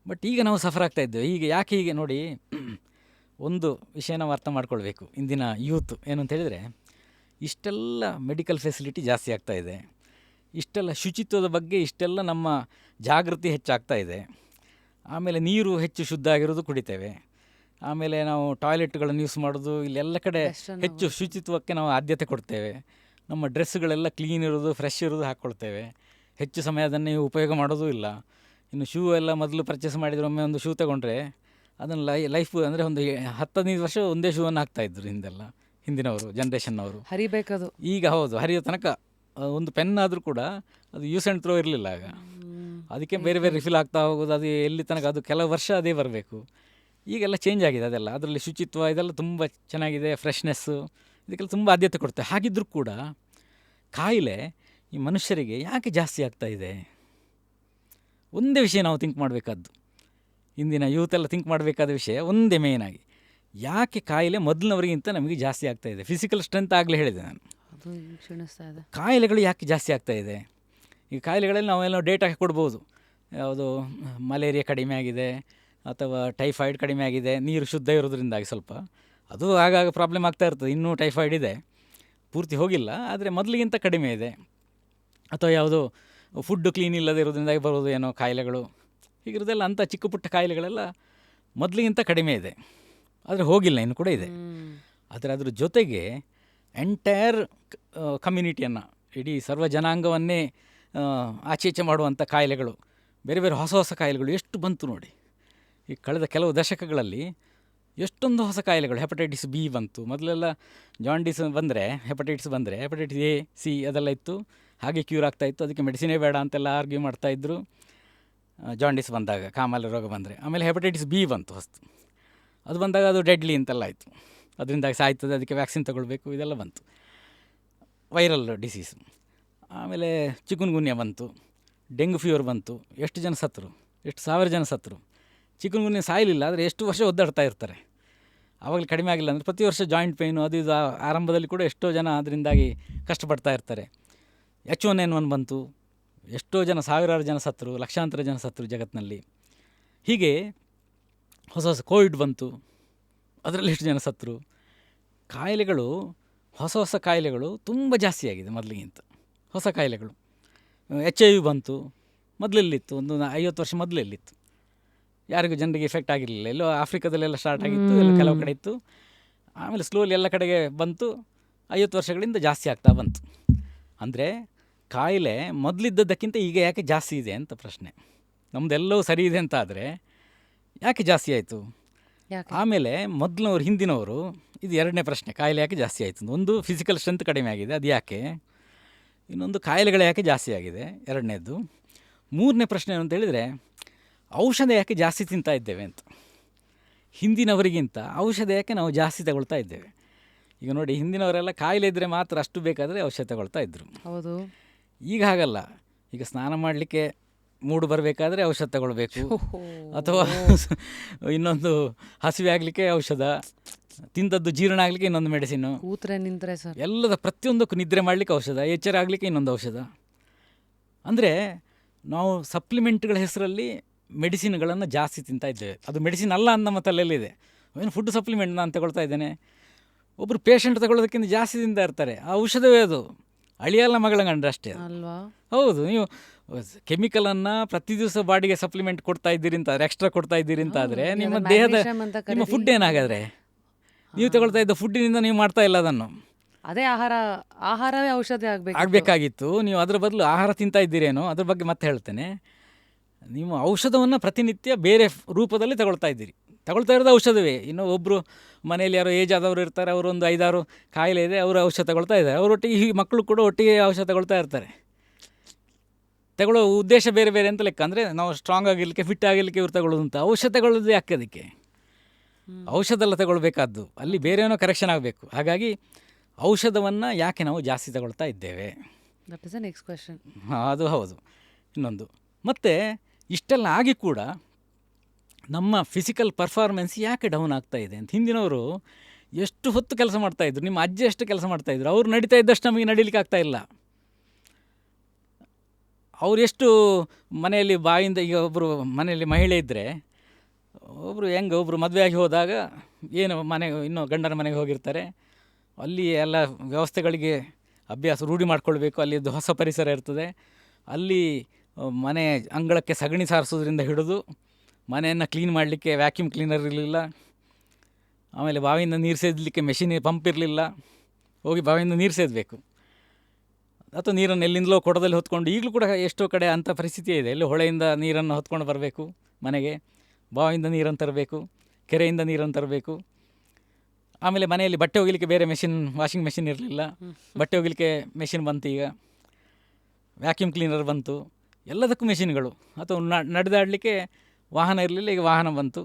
ಬಟ್ ಈಗ ನಾವು ಸಫರ್ ಆಗ್ತಾ ಇದ್ದೇವೆ. ಈಗ ಯಾಕೆ ಹೀಗೆ ನೋಡಿ, ಒಂದು ವಿಷಯ ನಾವು ಅರ್ಥ ಮಾಡ್ಕೊಳ್ಬೇಕು. ಇಂದಿನ ಯೂತ್ ಏನು ಅಂತ ಹೇಳಿದರೆ, ಇಷ್ಟೆಲ್ಲ ಮೆಡಿಕಲ್ ಫೆಸಿಲಿಟಿ ಜಾಸ್ತಿ ಆಗ್ತಾ ಇದೆ, ಇಷ್ಟೆಲ್ಲ ಶುಚಿತ್ವದ ಬಗ್ಗೆ ಇಷ್ಟೆಲ್ಲ ನಮ್ಮ ಜಾಗೃತಿ ಹೆಚ್ಚಾಗ್ತಾ ಇದೆ. ಆಮೇಲೆ ನೀರು ಹೆಚ್ಚು ಶುದ್ಧ ಆಗಿರೋದು ಕುಡಿತೇವೆ. ಆಮೇಲೆ ನಾವು ಟಾಯ್ಲೆಟ್ಗಳನ್ನು ಯೂಸ್ ಮಾಡೋದು, ಇಲ್ಲೆಲ್ಲ ಕಡೆ ಹೆಚ್ಚು ಶುಚಿತ್ವಕ್ಕೆ ನಾವು ಆದ್ಯತೆ ಕೊಡ್ತೇವೆ. ನಮ್ಮ ಡ್ರೆಸ್ಸುಗಳೆಲ್ಲ ಕ್ಲೀನ್ ಇರೋದು, ಫ್ರೆಶ್ ಇರೋದು ಹಾಕ್ಕೊಳ್ತೇವೆ. ಹೆಚ್ಚು ಸಮಯ ಅದನ್ನೇ ಉಪಯೋಗ ಮಾಡೋದು ಇಲ್ಲ. ಇನ್ನು ಶೂ ಎಲ್ಲ ಮೊದಲು ಪರ್ಚೇಸ್ ಮಾಡಿದರೆ, ಒಮ್ಮೆ ಒಂದು ಶೂ ತಗೊಂಡ್ರೆ ಅದನ್ನು ಲೈಫ್ ಅಂದರೆ ಒಂದು 10-15 ವರ್ಷ ಒಂದೇ ಶೂವನ್ನು ಹಾಕ್ತಾಯಿದ್ರು ಹಿಂದಿನವರು, ಜನ್ರೇಷನ್ನವರು. ಹರಿಬೇಕದು. ಈಗ ಹೌದು, ಹರಿಯೋ ತನಕ ಒಂದು ಪೆನ್ ಆದರೂ ಕೂಡ ಅದು ಯೂಸ್ ಆ್ಯಂಡ್ ಥ್ರೋ ಇರಲಿಲ್ಲ ಆಗ. ಅದಕ್ಕೆ ಬೇರೆ ಬೇರೆ ರಿಫಿಲ್ ಆಗ್ತಾ ಹೋಗೋದು, ಅದು ಎಲ್ಲಿ ತನಕ, ಅದು ಕೆಲವು ವರ್ಷ ಅದೇ ಬರಬೇಕು. ಈಗೆಲ್ಲ ಚೇಂಜ್ ಆಗಿದೆ ಅದೆಲ್ಲ. ಅದರಲ್ಲಿ ಶುಚಿತ್ವ ಇದೆಲ್ಲ ತುಂಬ ಚೆನ್ನಾಗಿದೆ, ಫ್ರೆಶ್ನೆಸ್ಸು, ಇದಕ್ಕೆಲ್ಲ ತುಂಬ ಆದ್ಯತೆ ಕೊಡ್ತೇವೆ. ಹಾಗಿದ್ದರೂ ಕೂಡ ಕಾಯಿಲೆ ಈ ಮನುಷ್ಯರಿಗೆ ಯಾಕೆ ಜಾಸ್ತಿ ಆಗ್ತಾ ಇದೆ? ಒಂದೇ ವಿಷಯ ನಾವು ಥಿಂಕ್ ಮಾಡಬೇಕಾದ್ದು, ಇಂದಿನ ಯೂತೆಲ್ಲ ಥಿಂಕ್ ಮಾಡಬೇಕಾದ ವಿಷಯ ಒಂದೇ ಮೇಯ್ನಾಗಿ, ಯಾಕೆ ಕಾಯಿಲೆ ಮೊದಲಿನವರಿಗಿಂತ ನಮಗೆ ಜಾಸ್ತಿ ಆಗ್ತಾ ಇದೆ? ಫಿಸಿಕಲ್ ಸ್ಟ್ರೆಂತ್ ಆಗಲೇ ಹೇಳಿದೆ ನಾನು, ಕ್ಷೀಣಿಸ್ತಾ ಇದೆ. ಕಾಯಿಲೆಗಳು ಯಾಕೆ ಜಾಸ್ತಿ ಆಗ್ತಾ ಇದೆ? ಈ ಕಾಯಿಲೆಗಳಲ್ಲಿ ನಾವೆಲ್ಲ ಡೇಟಾ ಕೊಡ್ಬೋದು. ಯಾವುದು ಮಲೇರಿಯಾ ಕಡಿಮೆ ಆಗಿದೆ ಅಥವಾ ಟೈಫಾಯ್ಡ್ ಕಡಿಮೆ ಆಗಿದೆ, ನೀರು ಶುದ್ಧ ಇರೋದ್ರಿಂದಾಗಿ. ಸ್ವಲ್ಪ ಅದು ಆಗಾಗ ಪ್ರಾಬ್ಲಮ್ ಆಗ್ತಾ ಇರ್ತದೆ. ಇನ್ನೂ ಟೈಫಾಯ್ಡ್ ಇದೆ, ಪೂರ್ತಿ ಹೋಗಿಲ್ಲ, ಆದರೆ ಮೊದಲಿಗಿಂತ ಕಡಿಮೆ ಇದೆ. ಅಥವಾ ಯಾವುದೋ ಫುಡ್ಡು ಕ್ಲೀನ್ ಇಲ್ಲದೆ ಇರೋದ್ರಿಂದಾಗಿ ಬರೋದು ಏನೋ ಕಾಯಿಲೆಗಳು, ಹೀಗಿರೋದೆಲ್ಲ ಅಂಥ ಚಿಕ್ಕ ಪುಟ್ಟ ಕಾಯಿಲೆಗಳೆಲ್ಲ ಮೊದಲಿಗಿಂತ ಕಡಿಮೆ ಇದೆ, ಆದರೆ ಹೋಗಿಲ್ಲ, ಇನ್ನು ಕೂಡ ಇದೆ. ಆದರೆ ಅದ್ರ ಜೊತೆಗೆ ಎಂಟೈರ್ ಕಮ್ಯುನಿಟಿಯನ್ನು, ಇಡೀ ಸರ್ವ ಜನಾಂಗವನ್ನೇ ಆಚೆ ಮಾಡುವಂಥ ಕಾಯಿಲೆಗಳು, ಬೇರೆ ಬೇರೆ ಹೊಸ ಹೊಸ ಕಾಯಿಲೆಗಳು ಎಷ್ಟು ಬಂತು ನೋಡಿ. ಈ ಕಳೆದ ಕೆಲವು ದಶಕಗಳಲ್ಲಿ ಎಷ್ಟೊಂದು ಹೊಸ ಕಾಯಿಲೆಗಳು. ಹೆಪಟೈಟಿಸ್ ಬಿ ಬಂತು, ಮೊದಲೆಲ್ಲ ಜಾಂಡೀಸ್ ಬಂದರೆ, ಹೆಪಟೈಟಿಸ್ ಎ, ಸಿ ಅದೆಲ್ಲ ಇತ್ತು, ಹಾಗೆ ಕ್ಯೂರ್ ಆಗ್ತಾಯಿತ್ತು, ಅದಕ್ಕೆ ಮೆಡಿಸಿನೇ ಬೇಡ ಅಂತೆಲ್ಲ ಆರ್ಗ್ಯೂ ಮಾಡ್ತಾಯಿದ್ರು. ಜಾಂಡೀಸ್ ಬಂದಾಗ, ಕಾಮಾಲೆ ರೋಗ ಬಂದರೆ. ಆಮೇಲೆ ಹೆಪಟೈಟಿಸ್ ಬಿ ಬಂತು ಹೊಸ್ತು, ಅದು ಬಂದಾಗ ಅದು ಡೆಡ್ಲಿ ಅಂತೆಲ್ಲ ಆಯಿತು, ಅದರಿಂದಾಗಿ ಸಾಯ್ತದೆ, ಅದಕ್ಕೆ ವ್ಯಾಕ್ಸಿನ್ ತೊಗೊಳ್ಬೇಕು, ಇದೆಲ್ಲ ಬಂತು, ವೈರಲ್ ಡಿಸೀಸು. ಆಮೇಲೆ ಚಿಕುನ್ಗುನ್ಯಾ ಬಂತು, ಡೆಂಗ್ಯೂ ಫೀವರ್ ಬಂತು, ಎಷ್ಟು ಜನ ಸತ್ತರು, ಎಷ್ಟು ಸಾವಿರ ಜನ ಸತ್ತರು. ಚಿಕುನ್ಗುನ್ಯಾ ಸಾಯಲಿಲ್ಲ, ಆದರೆ ಎಷ್ಟು ವರ್ಷ ಒದ್ದಾಡ್ತಾ ಇರ್ತಾರೆ. ಆವಾಗಲೇ ಕಡಿಮೆ ಆಗಿಲ್ಲ ಅಂದರೆ ಪ್ರತಿ ವರ್ಷ ಜಾಯಿಂಟ್ ಪೇಯ್ನು ಅದು ಇದು ಆರಂಭದಲ್ಲಿ ಕೂಡ ಎಷ್ಟೋ ಜನ ಅದರಿಂದಾಗಿ ಕಷ್ಟಪಡ್ತಾ ಇರ್ತಾರೆ. H1N1 ಬಂತು, ಎಷ್ಟೋ ಜನ ಸಾವಿರಾರು ಜನ ಸತ್ತರು, ಲಕ್ಷಾಂತರ ಜನ ಸತ್ತರು ಜಗತ್ತಿನಲ್ಲಿ. ಹೀಗೆ ಹೊಸ ಹೊಸ ಕೋವಿಡ್ ಬಂತು, ಅದರಲ್ಲಿ ಎಷ್ಟು ಜನ ಸತ್ತರು. ಕಾಯಿಲೆಗಳು ಹೊಸ ಹೊಸ ಕಾಯಿಲೆಗಳು ತುಂಬ ಜಾಸ್ತಿ ಆಗಿದೆ ಮೊದಲಿಗಿಂತ. ಹೊಸ ಕಾಯಿಲೆಗಳು HIV ಬಂತು, ಮೊದಲೆಲ್ಲಿತ್ತು, ಒಂದು 50 ವರ್ಷ ಮೊದಲೆಲ್ಲಿತ್ತು, ಯಾರಿಗೂ ಜನರಿಗೆ ಎಫೆಕ್ಟ್ ಆಗಿರಲಿಲ್ಲ. ಎಲ್ಲೋ ಆಫ್ರಿಕಾದಲ್ಲೆಲ್ಲ ಸ್ಟಾರ್ಟ್ ಆಗಿತ್ತು, ಎಲ್ಲ ಕೆಲವು ಕಡೆ ಇತ್ತು, ಆಮೇಲೆ ಸ್ಲೋಲಿ ಎಲ್ಲ ಕಡೆಗೆ ಬಂತು. 50 ವರ್ಷಗಳಿಂದ ಜಾಸ್ತಿ ಆಗ್ತಾ ಬಂತು. ಅಂದರೆ ಕಾಯಿಲೆ ಮೊದಲಿದ್ದದ್ದಕ್ಕಿಂತ ಈಗ ಯಾಕೆ ಜಾಸ್ತಿ ಇದೆ ಅಂತ ಪ್ರಶ್ನೆ. ನಮ್ಮದೆಲ್ಲವೂ ಸರಿ ಇದೆ ಅಂತ ಆದರೆ ಯಾಕೆ ಜಾಸ್ತಿ ಆಯಿತು? ಆಮೇಲೆ ಮೊದಲಿನವ್ರು ಹಿಂದಿನವರು, ಇದು ಎರಡನೇ ಪ್ರಶ್ನೆ, ಕಾಯಿಲೆ ಯಾಕೆ ಜಾಸ್ತಿ ಆಯಿತು. ಒಂದು ಫಿಸಿಕಲ್ ಸ್ಟ್ರೆಂತ್ ಕಡಿಮೆ ಆಗಿದೆ, ಅದು ಯಾಕೆ. ಇನ್ನೊಂದು ಕಾಯಿಲೆಗಳು ಯಾಕೆ ಜಾಸ್ತಿ ಆಗಿದೆ, ಎರಡನೇದು. ಮೂರನೇ ಪ್ರಶ್ನೆ ಏನು ಅಂತ ಹೇಳಿದರೆ ಔಷಧ ಯಾಕೆ ಜಾಸ್ತಿ ತಿಂತಾ ಇದ್ದೇವೆ ಅಂತ. ಹಿಂದಿನವರಿಗಿಂತ ಔಷಧ ಯಾಕೆ ನಾವು ಜಾಸ್ತಿ ತಗೊಳ್ತಾ ಇದ್ದೇವೆ. ಈಗ ನೋಡಿ, ಹಿಂದಿನವರೆಲ್ಲ ಕಾಯಿಲೆ ಇದ್ದರೆ ಮಾತ್ರ ಅಷ್ಟು ಬೇಕಾದರೆ ಔಷಧ ತಗೊಳ್ತಾ ಇದ್ದರು. ಹೌದು. ಈಗ ಹಾಗಲ್ಲ. ಈಗ ಸ್ನಾನ ಮಾಡಲಿಕ್ಕೆ ಮೂಡು ಬರಬೇಕಾದ್ರೆ ಔಷಧ ತಗೊಳ್ಬೇಕು, ಅಥವಾ ಇನ್ನೊಂದು ಹಸಿವೆ ಆಗಲಿಕ್ಕೆ ಔಷಧ, ತಿಂದದ್ದು ಜೀರ್ಣ ಆಗಲಿಕ್ಕೆ ಇನ್ನೊಂದು ಮೆಡಿಸಿನು, ಕೂತ್ರೆ ನಿಂತರೆ ಸರ್ ಎಲ್ಲದ ಪ್ರತಿಯೊಂದಕ್ಕೂ ನಿದ್ರೆ ಮಾಡಲಿಕ್ಕೆ ಔಷಧ, ಎಚ್ಚರ ಆಗಲಿಕ್ಕೆ ಇನ್ನೊಂದು ಔಷಧ. ಅಂದರೆ ನಾವು ಸಪ್ಲಿಮೆಂಟ್ಗಳ ಹೆಸರಲ್ಲಿ ಮೆಡಿಸಿನ್ಗಳನ್ನು ಜಾಸ್ತಿ ತಿಂತಾ ಇದ್ದೇವೆ. ಅದು ಮೆಡಿಸಿನ್ ಅಲ್ಲ ಅಂತ ನಮ್ಮ ತಲೆಯಲ್ಲಿದೆ. ಏನು ಫುಡ್ ಸಪ್ಲಿಮೆಂಟ್ ನಾನು ತಗೊಳ್ತಾ ಇದ್ದೇನೆ. ಒಬ್ಬರು ಪೇಷಂಟ್ ತಗೊಳ್ಳೋದಕ್ಕಿಂತ ಜಾಸ್ತಿ ತಿಂತಾ ಇರ್ತಾರೆ. ಆ ಔಷಧವೇ ಅದು ಅಳಿಯಲ್ಲ ಮಗಳ ಗಂಡ ಅಷ್ಟೇ ಅಲ್ವಾ. ಹೌದು. ನೀವು ಕೆಮಿಕಲನ್ನು ಪ್ರತಿ ದಿವಸ ಬಾಡಿಗೆ ಸಪ್ಲಿಮೆಂಟ್ ಕೊಡ್ತಾ ಇದ್ದೀರಿ ಅಂತ, ಎಕ್ಸ್ಟ್ರಾ ಕೊಡ್ತಾ ಇದ್ದೀರಿ ಅಂತ ಆದರೆ ನಿಮ್ಮ ದೇಹದ ನಿಮ್ಮ ಫುಡ್ ಏನಾಗಾದರೆ, ನೀವು ತಗೊಳ್ತಾ ಇದ್ದ ಫುಡ್ಡಿನಿಂದ ನೀವು ಮಾಡ್ತಾ ಇಲ್ಲ ಅದನ್ನು. ಅದೇ ಆಹಾರವೇ ಔಷಧಿ ಆಗಬೇಕಾಗಿತ್ತು. ನೀವು ಅದರ ಬದಲು ಆಹಾರ ತಿಂತಾ ಇದ್ದೀರೇನೋ, ಅದ್ರ ಬಗ್ಗೆ ಮತ್ತೆ ಹೇಳ್ತೇನೆ. ನೀವು ಔಷಧವನ್ನು ಪ್ರತಿನಿತ್ಯ ಬೇರೆ ರೂಪದಲ್ಲಿ ತಗೊಳ್ತಾ ಇದ್ದೀರಿ. ತಗೊಳ್ತಾ ಇರೋದು ಔಷಧವೇ. ಇನ್ನು ಒಬ್ಬರು ಮನೆಯಲ್ಲಿ ಯಾರೋ ಏಜ್ ಆದವರು ಇರ್ತಾರೆ, ಅವರು ಒಂದು 5-6 ಕಾಯಿಲೆ ಇದೆ, ಅವರು ಔಷಧ ತಗೊಳ್ತಾ ಇದ್ದಾರೆ. ಅವರೊಟ್ಟಿಗೆ ಈ ಮಕ್ಕಳು ಕೂಡ ಒಟ್ಟಿಗೆ ಔಷಧ ತಗೊಳ್ತಾ ಇರ್ತಾರೆ. ತಗೊಳ್ಳೋ ಉದ್ದೇಶ ಬೇರೆ ಬೇರೆ ಅಂತ ಲೆಕ್ಕ. ಅಂದರೆ ನಾವು ಸ್ಟ್ರಾಂಗ್ ಆಗಿರಲಿಕ್ಕೆ, ಫಿಟ್ ಆಗಿರಲಿಕ್ಕೆ ಇವ್ರು ತಗೊಳ್ಳೋದು ಅಂತ. ಔಷಧ ತಗೊಳ್ಳೋದು ಯಾಕೆ? ಅದಕ್ಕೆ ಔಷಧ ಎಲ್ಲ ತಗೊಳ್ಬೇಕಾದ್ದು, ಅಲ್ಲಿ ಬೇರೆ ಏನೋ ಕರೆಕ್ಷನ್ ಆಗಬೇಕು. ಹಾಗಾಗಿ ಔಷಧವನ್ನು ಯಾಕೆ ನಾವು ಜಾಸ್ತಿ ತಗೊಳ್ತಾ ಇದ್ದೇವೆ, that is the next question. ಅದು ಹೌದು. ಇನ್ನೊಂದು ಮತ್ತು ಇಷ್ಟೆಲ್ಲ ಆಗಿ ಕೂಡ ನಮ್ಮ ಫಿಸಿಕಲ್ ಪರ್ಫಾರ್ಮೆನ್ಸ್ ಯಾಕೆ ಡೌನ್ ಆಗ್ತಾ ಇದೆ ಅಂತ. ಹಿಂದಿನವರು ಎಷ್ಟು ಹೊತ್ತು ಕೆಲಸ ಮಾಡ್ತಾಯಿದ್ರು, ನಿಮ್ಮ ಅಜ್ಜಿ ಎಷ್ಟು ಕೆಲಸ ಮಾಡ್ತಾಯಿದ್ರು, ಅವ್ರು ನಡೀತಾ ಇದ್ದಷ್ಟು ನಮಗೆ ನಡೀಲಿಕ್ಕೆ ಆಗ್ತಾಯಿಲ್ಲ. ಅವ್ರು ಎಷ್ಟು ಮನೆಯಲ್ಲಿ ಬಾಯಿಂದ, ಈಗ ಒಬ್ಬರು ಮನೆಯಲ್ಲಿ ಮಹಿಳೆ ಇದ್ದರೆ, ಒಬ್ಬರು ಹೆಂಗೆ ಒಬ್ಬರು ಮದುವೆಯಾಗಿ ಹೋದಾಗ ಏನು ಇನ್ನೂ ಗಂಡನ ಮನೆಗೆ ಹೋಗಿರ್ತಾರೆ, ಅಲ್ಲಿ ಎಲ್ಲ ವ್ಯವಸ್ಥೆಗಳಿಗೆ ಅಭ್ಯಾಸ ರೂಢಿ ಮಾಡ್ಕೊಳ್ಬೇಕು. ಅಲ್ಲಿದ್ದು ಹೊಸ ಪರಿಸರ ಇರ್ತದೆ. ಅಲ್ಲಿ ಮನೆ ಅಂಗಳಕ್ಕೆ ಸಗಣಿ ಸಾರಿಸೋದ್ರಿಂದ ಹಿಡಿದು ಮನೆಯನ್ನು ಕ್ಲೀನ್ ಮಾಡಲಿಕ್ಕೆ ವ್ಯಾಕ್ಯೂಮ್ ಕ್ಲೀನರ್ ಇರಲಿಲ್ಲ. ಆಮೇಲೆ ಬಾವಿಯಿಂದ ನೀರು ಸೇದಲಿಕ್ಕೆ ಮೆಷಿನ್ ಪಂಪ್ ಇರಲಿಲ್ಲ. ಹೋಗಿ ಬಾವಿಯಿಂದ ನೀರು ಸೇದಬೇಕು, ಅಥವಾ ನೀರನ್ನು ಎಲ್ಲಿಂದಲೋ ಕೊಡದಲ್ಲಿ ಹೊತ್ಕೊಂಡು. ಈಗಲೂ ಕೂಡ ಎಷ್ಟೋ ಕಡೆ ಅಂಥ ಪರಿಸ್ಥಿತಿ ಇದೆ. ಎಲ್ಲೋ ಹೊಳೆಯಿಂದ ನೀರನ್ನು ಹೊತ್ಕೊಂಡು ಬರಬೇಕು ಮನೆಗೆ, ಬಾವಿಯಿಂದ ನೀರನ್ನು ತರಬೇಕು, ಕೆರೆಯಿಂದ ನೀರನ್ನು ತರಬೇಕು. ಆಮೇಲೆ ಮನೆಯಲ್ಲಿ ಬಟ್ಟೆ ಒಗಿಲಿಕ್ಕೆ ಬೇರೆ ಮೆಷಿನ್, ವಾಷಿಂಗ್ ಮೆಷಿನ್ ಇರಲಿಲ್ಲ. ಬಟ್ಟೆ ಒಗಿಲಿಕ್ಕೆ ಮೆಷಿನ್ ಬಂತು. ಈಗ ವ್ಯಾಕ್ಯೂಮ್ ಕ್ಲೀನರ್ ಬಂತು. ಎಲ್ಲದಕ್ಕೂ ಮೆಷಿನ್ಗಳು. ಅಥವಾ ನಡೆದಾಡಲಿಕ್ಕೆ ವಾಹನ ಇರಲಿಲ್ಲ, ಈಗ ವಾಹನ ಬಂತು.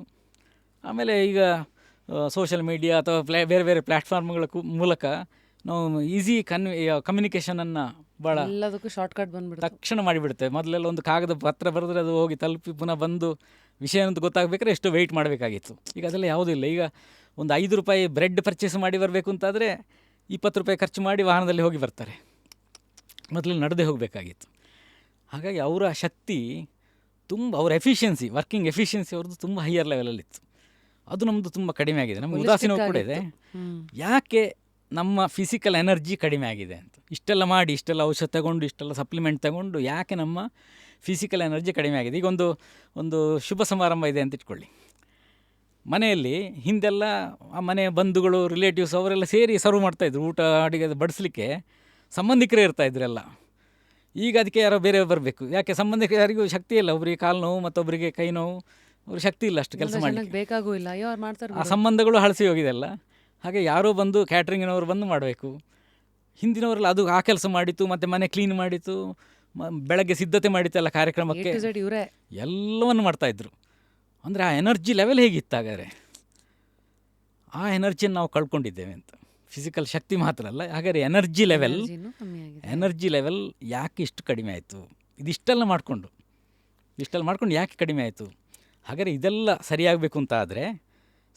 ಆಮೇಲೆ ಈಗ ಸೋಷಲ್ ಮೀಡಿಯಾ ಅಥವಾ ಬೇರೆ ಬೇರೆ ಪ್ಲ್ಯಾಟ್ಫಾರ್ಮ್ಗಳ ಮೂಲಕ ನಾವು ಈಸಿ ಕಮ್ಯುನಿಕೇಷನನ್ನು ಭಾಳ ಎಲ್ಲದಕ್ಕೂ ಶಾರ್ಟ್ಕಟ್ ಬಂದುಬಿಡುತ್ತೆ, ತಕ್ಷಣ ಮಾಡಿಬಿಡುತ್ತೆ. ಮೊದಲೆಲ್ಲ ಒಂದು ಕಾಗದ ಪತ್ರ ಬರೆದ್ರೆ ಅದು ಹೋಗಿ ತಲುಪಿ ಪುನಃ ಬಂದು ವಿಷಯ ಅಂತ ಗೊತ್ತಾಗಬೇಕಾದ್ರೆ ಎಷ್ಟು ವೆಯ್ಟ್ ಮಾಡಬೇಕಾಗಿತ್ತು. ಈಗ ಅದೆಲ್ಲ ಯಾವುದೂ ಇಲ್ಲ. ಈಗ ಒಂದು 5 ರೂಪಾಯಿ ಬ್ರೆಡ್ ಪರ್ಚೇಸ್ ಮಾಡಿ ಬರಬೇಕು ಅಂತಾದರೆ 20 ರೂಪಾಯಿ ಖರ್ಚು ಮಾಡಿ ವಾಹನದಲ್ಲಿ ಹೋಗಿ ಬರ್ತಾರೆ. ಮೊದಲು ನಡೆದೇ ಹೋಗಬೇಕಾಗಿತ್ತು. ಹಾಗಾಗಿ ಅವರ ಶಕ್ತಿ ತುಂಬ, ಅವರ ಎಫಿಷಿಯನ್ಸಿ, ವರ್ಕಿಂಗ್ ಎಫಿಷಿಯನ್ಸಿ ಅವ್ರದ್ದು ತುಂಬ ಹೈಯರ್ ಲೆವೆಲಲ್ಲಿತ್ತು. ಅದು ನಮ್ಮದು ತುಂಬ ಕಡಿಮೆ ಆಗಿದೆ. ನಮಗೆ ಉದಾಸೀನ ಕೂಡ ಇದೆ. ಯಾಕೆ ನಮ್ಮ ಫಿಸಿಕಲ್ ಎನರ್ಜಿ ಕಡಿಮೆ ಆಗಿದೆ ಅಂತ. ಇಷ್ಟೆಲ್ಲ ಮಾಡಿ, ಇಷ್ಟೆಲ್ಲ ಔಷಧ ತಗೊಂಡು, ಇಷ್ಟೆಲ್ಲ ಸಪ್ಲಿಮೆಂಟ್ ತಗೊಂಡು ಯಾಕೆ ನಮ್ಮ ಫಿಸಿಕಲ್ ಎನರ್ಜಿ ಕಡಿಮೆ ಆಗಿದೆ. ಈಗ ಒಂದು ಶುಭ ಸಮಾರಂಭ ಇದೆ ಅಂತ ಇಟ್ಕೊಳ್ಳಿ. ಮನೆಯಲ್ಲಿ ಹಿಂದೆಲ್ಲ ಆ ಮನೆಯ ಬಂಧುಗಳು, ರಿಲೇಟಿವ್ಸ್ ಅವರೆಲ್ಲ ಸೇರಿ ಸರ್ವ್ ಮಾಡ್ತಾಯಿದ್ರು. ಊಟ ಅಡುಗೆ ಬಡಿಸ್ಲಿಕ್ಕೆ ಸಂಬಂಧಿಕರೇ ಇರ್ತಾಯಿದ್ರೆಲ್ಲ. ಈಗ ಅದಕ್ಕೆ ಯಾರೋ ಬೇರೆ ಬರಬೇಕು. ಯಾಕೆ? ಸಂಬಂಧಿಕರು ಯಾರಿಗೂ ಶಕ್ತಿ ಇಲ್ಲ. ಒಬ್ಬರಿಗೆ ಕಾಲು ನೋವು, ಮತ್ತೊಬ್ಬರಿಗೆ ಕೈ ನೋವು, ಅವ್ರಿಗೆ ಶಕ್ತಿ ಇಲ್ಲ ಅಷ್ಟು ಕೆಲಸ ಮಾಡಲಿಕ್ಕೆ. ಬೇಕಾಗೂ ಇಲ್ಲ, ಯಾರು ಮಾಡ್ತಾರೆ. ಆ ಸಂಬಂಧಗಳು ಹಳಸಿ ಹೋಗಿದೆಲ್ಲ. ಹಾಗೆ ಯಾರೋ ಬಂದು ಕ್ಯಾಟ್ರಿಂಗಿನವರು ಬಂದು ಮಾಡಬೇಕು. ಹಿಂದಿನವರೆಲ್ಲ ಅದು ಆ ಕೆಲಸ ಮಾಡಿತ್ತು, ಮತ್ತು ಮನೆ ಕ್ಲೀನ್ ಮಾಡಿತ್ತು, ಬೆಳಗ್ಗೆ ಸಿದ್ಧತೆ ಮಾಡಿತ್ತು ಎಲ್ಲ ಕಾರ್ಯಕ್ರಮಕ್ಕೆ, ಇವರೇ ಎಲ್ಲವನ್ನು ಮಾಡ್ತಾಯಿದ್ರು. ಅಂದರೆ ಆ ಎನರ್ಜಿ ಲೆವೆಲ್ ಹೇಗಿತ್ತು ಹಾಗಾದರೆ? ಆ ಎನರ್ಜಿಯನ್ನು ನಾವು ಕಳ್ಕೊಂಡಿದ್ದೇವೆ ಅಂತ. ಫಿಸಿಕಲ್ ಶಕ್ತಿ ಮಾತ್ರ ಅಲ್ಲ, ಹಾಗಾದರೆ ಎನರ್ಜಿ ಲೆವೆಲ್ ಯಾಕೆ ಇಷ್ಟು ಕಡಿಮೆ ಆಯಿತು? ಇಷ್ಟೆಲ್ಲ ಮಾಡ್ಕೊಂಡು ಯಾಕೆ ಕಡಿಮೆ ಆಯಿತು? ಹಾಗಾದರೆ ಇದೆಲ್ಲ ಸರಿಯಾಗಬೇಕು ಅಂತ ಆದರೆ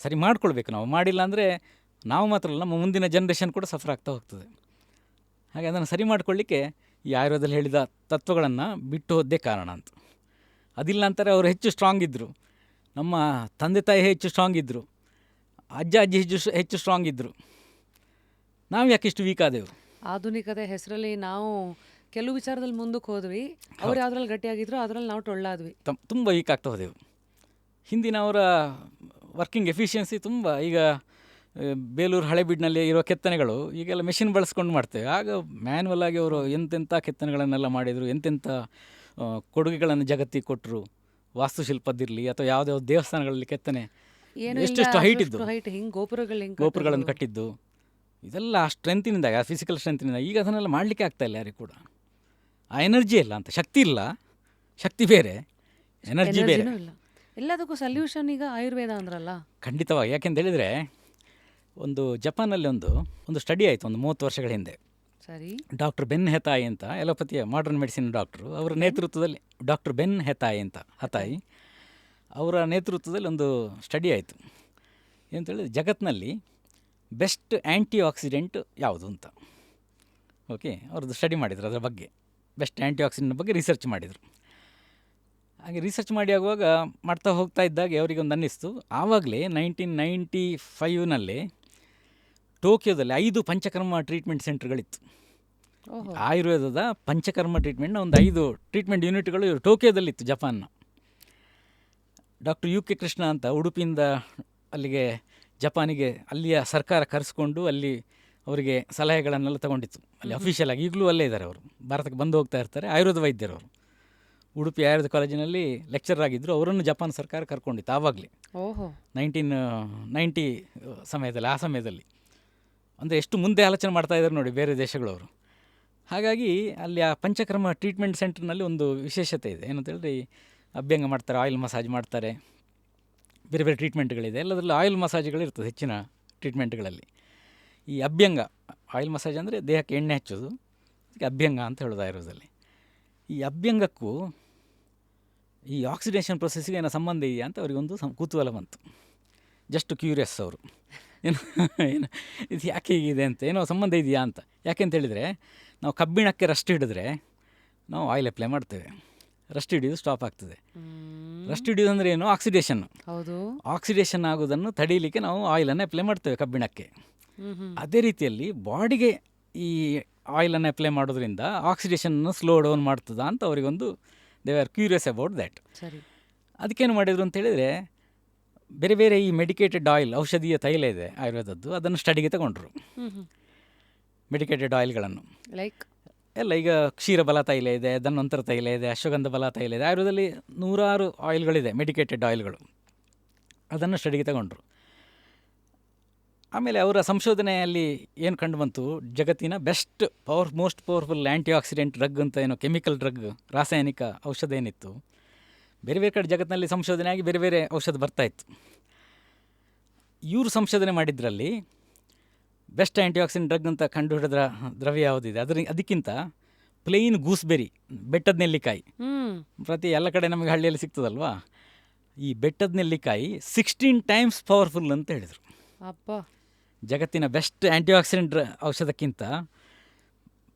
ಸರಿ ಮಾಡ್ಕೊಳ್ಬೇಕು ನಾವು. ಮಾಡಿಲ್ಲ ಅಂದರೆ ನಾವು ಮಾತ್ರ ಅಲ್ಲ, ನಮ್ಮ ಮುಂದಿನ ಜನ್ರೇಷನ್ ಕೂಡ ಸಫರ್ ಆಗ್ತಾ ಹೋಗ್ತದೆ. ಹಾಗೆ ಅದನ್ನು ಸರಿ ಮಾಡ್ಕೊಳ್ಳಿಕ್ಕೆ ಈ ಆಯುರ್ವೇದದಲ್ಲಿ ಹೇಳಿದ ತತ್ವಗಳನ್ನು ಬಿಟ್ಟು ಹೋದ್ದೇ ಕಾರಣ ಅಂತ. ಅದಿಲ್ಲ ಅಂತಾರೆ ಅವರು ಹೆಚ್ಚು ಸ್ಟ್ರಾಂಗ್ ಇದ್ದರು, ನಮ್ಮ ತಂದೆ ತಾಯಿ ಹೆಚ್ಚು ಸ್ಟ್ರಾಂಗ್ ಇದ್ದರು, ಅಜ್ಜ ಅಜ್ಜಿ ಹೆಚ್ಚು ಸ್ಟ್ರಾಂಗ್ ಇದ್ದರು. ನಾವು ಯಾಕೆ ಇಷ್ಟು ವೀಕ್ ಆದೆವು? ಆಧುನಿಕತೆ ಹೆಸರಲ್ಲಿ ನಾವು ಕೆಲವು ವಿಚಾರದಲ್ಲಿ ಮುಂದಕ್ಕೆ ಹೋದ್ವಿ, ಅವ್ರು ಯಾವ್ದ್ರಲ್ಲಿ ಗಟ್ಟಿಯಾಗಿದ್ರು ಅದರಲ್ಲಿ ನಾವು ಟೊಳ್ಳಾದ್ವಿ. ತುಂಬ ವೀಕ್ ಆಗ್ತಾ ಹೋದೆವು. ಹಿಂದಿನವರ ವರ್ಕಿಂಗ್ ಎಫಿಷಿಯನ್ಸಿ ತುಂಬ. ಈಗ ಬೇಲೂರು ಹಳೆಬೀಡಿನಲ್ಲಿ ಇರೋ ಕೆತ್ತನೆಗಳು ಈಗೆಲ್ಲ ಮೆಷಿನ್ ಬಳಸ್ಕೊಂಡು ಮಾಡ್ತೇವೆ. ಆಗ ಮ್ಯಾನ್ಯಲ್ ಆಗಿ ಅವರು ಎಂತೆಂಥ ಕೆತ್ತನೆಗಳನ್ನೆಲ್ಲ ಮಾಡಿದರು, ಎಂತೆಂಥ ಕೊಡುಗೆಗಳನ್ನು ಜಗತ್ತಿಗೆ ಕೊಟ್ಟರು. ವಾಸ್ತುಶಿಲ್ಪದಿರಲಿ ಅಥವಾ ಯಾವುದ್ಯಾವ್ದು ದೇವಸ್ಥಾನಗಳಲ್ಲಿ ಕೆತ್ತನೆ ಎಷ್ಟೆಷ್ಟು ಹೈಟ್ ಇದ್ದು, ಗೋಪುರಗಳನ್ನು ಕಟ್ಟಿದ್ದು, ಇದೆಲ್ಲ ಆ ಸ್ಟ್ರೆಂತಿನಿಂದ, ಆ ಫಿಸಿಕಲ್ ಸ್ಟ್ರೆಂತಿನಿಂದ. ಈಗ ಅದನ್ನೆಲ್ಲ ಮಾಡಲಿಕ್ಕೆ ಆಗ್ತಾಯಿಲ್ಲ ಯಾರಿಗೂ ಕೂಡ. ಆ ಎನರ್ಜಿ ಇಲ್ಲ ಅಂತ. ಶಕ್ತಿ ಇಲ್ಲ, ಶಕ್ತಿ ಬೇರೆ, ಎನರ್ಜಿ ಬೇರೆ. ಎಲ್ಲದಕ್ಕೂ ಸೊಲ್ಯೂಷನ್ ಈಗ ಆಯುರ್ವೇದ ಅಂದ್ರಲ್ಲ. ಖಂಡಿತವಾಗಿ. ಯಾಕೆಂತ ಹೇಳಿದರೆ, ಒಂದು ಜಪಾನಲ್ಲಿ ಒಂದು ಸ್ಟಡಿ ಆಯಿತು ಒಂದು 30 ವರ್ಷಗಳ ಹಿಂದೆ. ಸರಿ. ಡಾಕ್ಟರ್ ಬೆನ್ ಹೆತಾಯಿ ಅಂತ, ಎಲೋಪತಿಯ ಮಾಡರ್ನ್ ಮೆಡಿಸಿನ್ ಡಾಕ್ಟ್ರು, ಅವರ ನೇತೃತ್ವದಲ್ಲಿ, ಡಾಕ್ಟರ್ ಬೆನ್ ಹೆತಾಯಿ ಅಂತ, ಅವರ ನೇತೃತ್ವದಲ್ಲಿ ಒಂದು ಸ್ಟಡಿ ಆಯಿತು. ಏನಂತೇಳಿದ್ರೆ, ಜಗತ್ತಿನಲ್ಲಿ ಬೆಸ್ಟ್ ಆ್ಯಂಟಿ ಆಕ್ಸಿಡೆಂಟ್ ಯಾವುದು ಅಂತ. ಓಕೆ, ಅವ್ರದ್ದು ಸ್ಟಡಿ ಮಾಡಿದರು, ಅದರ ಬಗ್ಗೆ ಬೆಸ್ಟ್ ಆ್ಯಂಟಿ ಆಕ್ಸಿಡೆಂಟ್ ಬಗ್ಗೆ ರಿಸರ್ಚ್ ಮಾಡಿದರು. ಹಾಗೆ ರಿಸರ್ಚ್ ಮಾಡಿ ಆಗುವಾಗ ಮಾಡ್ತಾ ಹೋಗ್ತಾ ಇದ್ದಾಗ ಅವರಿಗೊಂದು ಅನ್ನಿಸ್ತು, ಆವಾಗಲೇ 1995ನಲ್ಲಿ ಟೋಕಿಯೋದಲ್ಲಿ 5 ಪಂಚಕರ್ಮ ಟ್ರೀಟ್ಮೆಂಟ್ ಸೆಂಟರ್ಗಳಿತ್ತು. ಆಯುರ್ವೇದದ ಪಂಚಕರ್ಮ ಟ್ರೀಟ್ಮೆಂಟ್ನ ಒಂದು 5 ಟ್ರೀಟ್ಮೆಂಟ್ ಯೂನಿಟ್ಗಳು ಟೋಕಿಯೋದಲ್ಲಿತ್ತು, ಜಪಾನ್ನ. ಡಾಕ್ಟರ್ UK ಕೃಷ್ಣ ಅಂತ ಉಡುಪಿಯಿಂದ ಅಲ್ಲಿಗೆ ಜಪಾನಿಗೆ ಅಲ್ಲಿಯ ಸರ್ಕಾರ ಕರೆಸ್ಕೊಂಡು ಅಲ್ಲಿ ಅವರಿಗೆ ಸಲಹೆಗಳನ್ನೆಲ್ಲ ತಗೊಂಡಿತ್ತು. ಅಲ್ಲಿ ಅಫಿಷಿಯಲ್ ಆಗಿ ಈಗಲೂ ಅಲ್ಲೇ ಇದ್ದಾರೆ ಅವರು, ಭಾರತಕ್ಕೆ ಬಂದು ಹೋಗ್ತಾ ಇರ್ತಾರೆ. ಆಯುರ್ವೇದ ವೈದ್ಯರು ಅವರು, ಉಡುಪಿ ಆಯುರ್ವೇದ ಕಾಲೇಜಿನಲ್ಲಿ ಲೆಕ್ಚರರ್ ಆಗಿದ್ದರು. ಅವರನ್ನು ಜಪಾನ್ ಸರ್ಕಾರ ಕರ್ಕೊಂಡಿತ್ತು ಆವಾಗಲೇ, 1990 ಸಮಯದಲ್ಲಿ. ಆ ಸಮಯದಲ್ಲಿ ಅಂದರೆ ಎಷ್ಟು ಮುಂದೆ ಆಲೋಚನೆ ಮಾಡ್ತಾ ಇದ್ದಾರೆ ನೋಡಿ ಬೇರೆ ದೇಶಗಳವರು. ಹಾಗಾಗಿ ಅಲ್ಲಿ ಆ ಪಂಚಕರ್ಮ ಟ್ರೀಟ್ಮೆಂಟ್ ಸೆಂಟರ್ನಲ್ಲಿ ಒಂದು ವಿಶೇಷತೆ ಇದೆ. ಏನಂತ ಹೇಳಿದ್ರೆ, ಅಭ್ಯಂಗ ಮಾಡ್ತಾರೆ, ಆಯಿಲ್ ಮಸಾಜ್ ಮಾಡ್ತಾರೆ, ಬೇರೆ ಬೇರೆ ಟ್ರೀಟ್ಮೆಂಟ್ಗಳಿದೆ. ಎಲ್ಲದರಲ್ಲೂ ಆಯಿಲ್ ಮಸಾಜ್ಗಳಿರ್ತದೆ ಹೆಚ್ಚಿನ ಟ್ರೀಟ್ಮೆಂಟ್ಗಳಲ್ಲಿ. ಈ ಅಭ್ಯಂಗ, ಆಯಿಲ್ ಮಸಾಜ್ ಅಂದರೆ ದೇಹಕ್ಕೆ ಎಣ್ಣೆ ಹಚ್ಚೋದು, ಅದಕ್ಕೆ ಅಭ್ಯಂಗ ಅಂತ ಹೇಳೋದು ಆಯುರ್ವೇದದಲ್ಲಿ. ಈ ಅಭ್ಯಂಗಕ್ಕೂ ಈ ಆಕ್ಸಿಡೇಷನ್ ಪ್ರೊಸೆಸ್ಸಿಗೆ ಏನೋ ಸಂಬಂಧ ಇದೆಯಾ ಅಂತ ಅವರಿಗೊಂದು ಕುತೂಹಲ ಬಂತು. ಜಸ್ಟ್ ಕ್ಯೂರಿಯಸ್ ಅವರು, ಏನು ಇದು ಯಾಕೆ ಹೀಗಿದೆ ಅಂತ, ಏನೋ ಸಂಬಂಧ ಇದೆಯಾ ಅಂತ. ಯಾಕೆಂತ ಹೇಳಿದರೆ, ನಾವು ಕಬ್ಬಿಣಕ್ಕೆ ರಸ್ಟ್ ಹಿಡಿದ್ರೆ ನಾವು ಆಯಿಲ್ ಅಪ್ಲೈ ಮಾಡ್ತೇವೆ, ರಸ್ಟ್ ಹಿಡಿಯೋದು ಸ್ಟಾಪ್ ಆಗ್ತದೆ. ರಸ್ಟ್ ಹಿಡಿಯೋದು ಅಂದರೆ ಏನು? ಆಕ್ಸಿಡೇಷನ್. ಹೌದು. ಆಕ್ಸಿಡೇಷನ್ ಆಗೋದನ್ನು ತಡೀಲಿಕ್ಕೆ ನಾವು ಆಯಿಲನ್ನು ಅಪ್ಲೈ ಮಾಡ್ತೇವೆ ಕಬ್ಬಿಣಕ್ಕೆ. ಅದೇ ರೀತಿಯಲ್ಲಿ ಬಾಡಿಗೆ ಈ ಆಯಿಲನ್ನು ಅಪ್ಲೈ ಮಾಡೋದ್ರಿಂದ ಆಕ್ಸಿಡೇಷನನ್ನು ಸ್ಲೋ ಡೌನ್ ಮಾಡ್ತದ ಅಂತ ಅವರಿಗೊಂದು, they are curious about that. ಸರಿ. ಅದಕ್ಕೇನು ಮಾಡಿದರು ಅಂತ ಹೇಳಿದರೆ, ಬೇರೆ ಬೇರೆ ಈ ಮೆಡಿಕೇಟೆಡ್ ಆಯಿಲ್, ಔಷಧೀಯ ತೈಲ ಇದೆ ಆಯುರ್ವೇದದ್ದು, ಅದನ್ನು ಸ್ಟಡಿಗೆ ತಗೊಂಡ್ರು. ಮೆಡಿಕೇಟೆಡ್ ಆಯಿಲ್ಗಳನ್ನು ಲೈಕ್ ಎಲ್ಲ, ಈಗ ಕ್ಷೀರಬಲ ತೈಲ ಇದೆ, ಧನ್ವಂತರ ತೈಲ ಇದೆ, ಅಶ್ವಗಂಧ ಬಲ ತೈಲ ಇದೆ. ಆಯುರ್ವೇದದಲ್ಲಿ 100 ಆಯಿಲ್ಗಳಿದೆ, ಮೆಡಿಕೇಟೆಡ್ ಆಯಿಲ್ಗಳು. ಅದನ್ನು ಸ್ಟಡಿಗೆ ತಗೊಂಡ್ರು. ಆಮೇಲೆ ಅವರ ಸಂಶೋಧನೆಯಲ್ಲಿ ಏನು ಕಂಡು ಬಂತು, ಜಗತ್ತಿನ best most powerful antioxidant drug ಅಂತ ಏನೋ, ಕೆಮಿಕಲ್ ಡ್ರಗ್, ರಾಸಾಯನಿಕ ಔಷಧ ಏನಿತ್ತು, ಬೇರೆ ಬೇರೆ ಕಡೆ ಜಗತ್ತಿನಲ್ಲಿ ಸಂಶೋಧನೆ ಆಗಿ ಬೇರೆ ಬೇರೆ ಔಷಧ ಬರ್ತಾಯಿತ್ತು. ಇವರು ಸಂಶೋಧನೆ ಮಾಡಿದ್ರಲ್ಲಿ ಬೆಸ್ಟ್ ಆ್ಯಂಟಿ ಆಕ್ಸಿಡೆಂಟ್ ಡ್ರಗ್ ಅಂತ ಕಂಡು ಹಿಡಿದ ದ್ರವ್ಯ ಯಾವುದಿದೆ, ಅದಕ್ಕಿಂತ ಪ್ಲೇನ್ ಗೂಸ್ಬೆರಿ, ಬೆಟ್ಟದ ನೆಲ್ಲಿಕಾಯಿ, ಪ್ರತಿ ಎಲ್ಲ ಕಡೆ ನಮಗೆ ಹಳ್ಳಿಯಲ್ಲಿ ಸಿಗ್ತದಲ್ವಾ, ಈ ಬೆಟ್ಟದ ನೆಲ್ಲಿಕಾಯಿ 16 ಟೈಮ್ಸ್ ಪವರ್ಫುಲ್ ಅಂತ ಹೇಳಿದರು. ಅಪ್ಪ, ಜಗತ್ತಿನ ಬೆಸ್ಟ್ ಆ್ಯಂಟಿ ಆಕ್ಸಿಡೆಂಟ್ ಔಷಧಕ್ಕಿಂತ